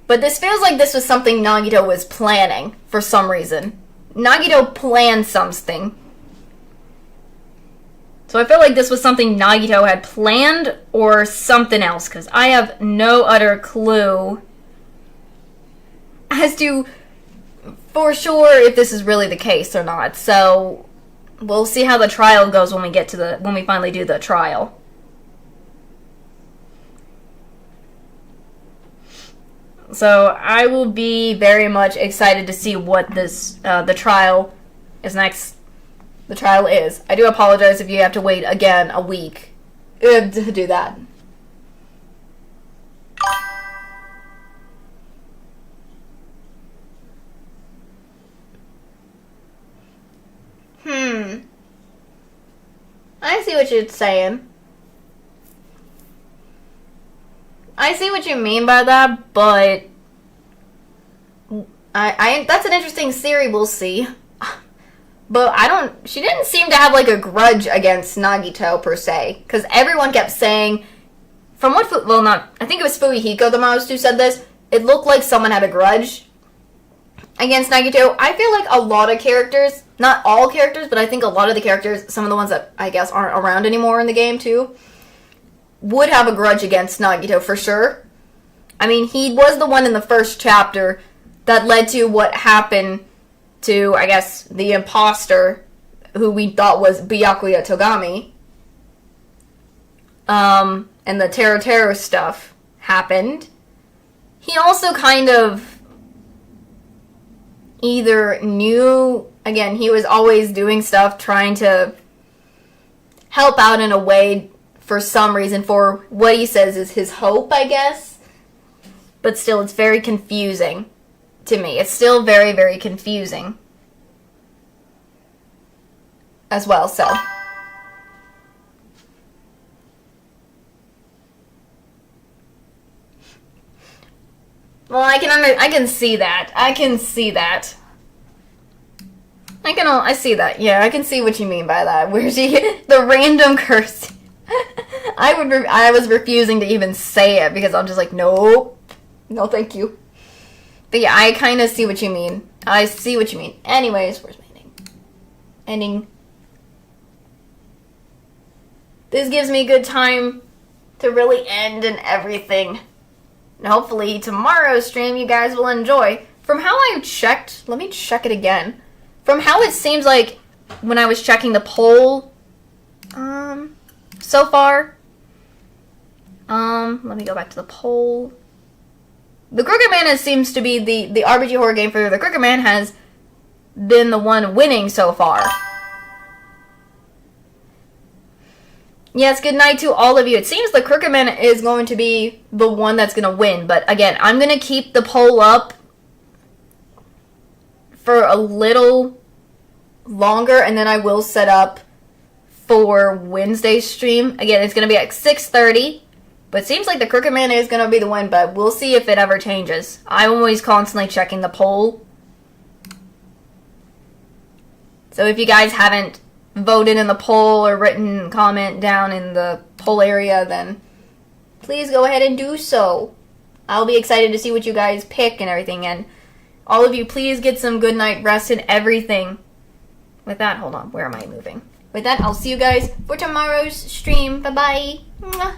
but this feels like this was something Nagito was planning for some reason. Nagito planned something. So I feel like this was something Nagito had planned or something else, because I have no utter clue as to for sure if this is really the case or not. So we'll see how the trial goes when we finally do the trial. So I will be very much excited to see what the trial is next. The trial is. I do apologize if you have to wait again a week to do that. I see what you're saying. I see what you mean by that, but I that's an interesting theory. We'll see. But she didn't seem to have like a grudge against Nagito per se, because everyone kept saying, from what, I think it was Fuyuhiko the most who said this, it looked like someone had a grudge against Nagito. I feel like a lot of characters, not all characters, but I think a lot of the characters, some of the ones that I guess aren't around anymore in the game too, would have a grudge against Nagito for sure. I mean, he was the one in the first chapter that led to what happened to, I guess, the imposter who we thought was Byakuya Togami. And the Terror stuff happened. He also kind of either knew, again, he was always doing stuff trying to help out in a way for some reason, for what he says is his hope, I guess. But still, it's very confusing to me. It's still very, very confusing as well, so. Well, I can see that. I see that. Yeah, I can see what you mean by that. Where's the random curse? I was refusing to even say it because I'm just like, nope. No, thank you. But yeah, I kind of see what you mean. I see what you mean. Anyways, where's my ending? Ending. This gives me good time to really end and everything. And hopefully tomorrow's stream you guys will enjoy. From how I checked, let me check it again. From how it seems like when I was checking the poll, so far, let me go back to the poll. The Crooked Man seems to be the RPG horror game for the Crooked Man has been the one winning so far. Yes, good night to all of you. It seems the Crooked Man is going to be the one that's going to win. But again, I'm going to keep the poll up for a little longer. And then I will set up for Wednesday's stream. Again, it's going to be at 6:30. But it seems like the Crooked Man is going to be the one. But we'll see if it ever changes. I'm always constantly checking the poll. So if you guys haven't voted in the poll or written comment down in the poll area, then please go ahead and do so. I'll be excited to see what you guys pick and everything, and all of you please get some good night rest and everything. With that, hold on, where am I moving? With that, I'll see you guys for tomorrow's stream. Bye bye.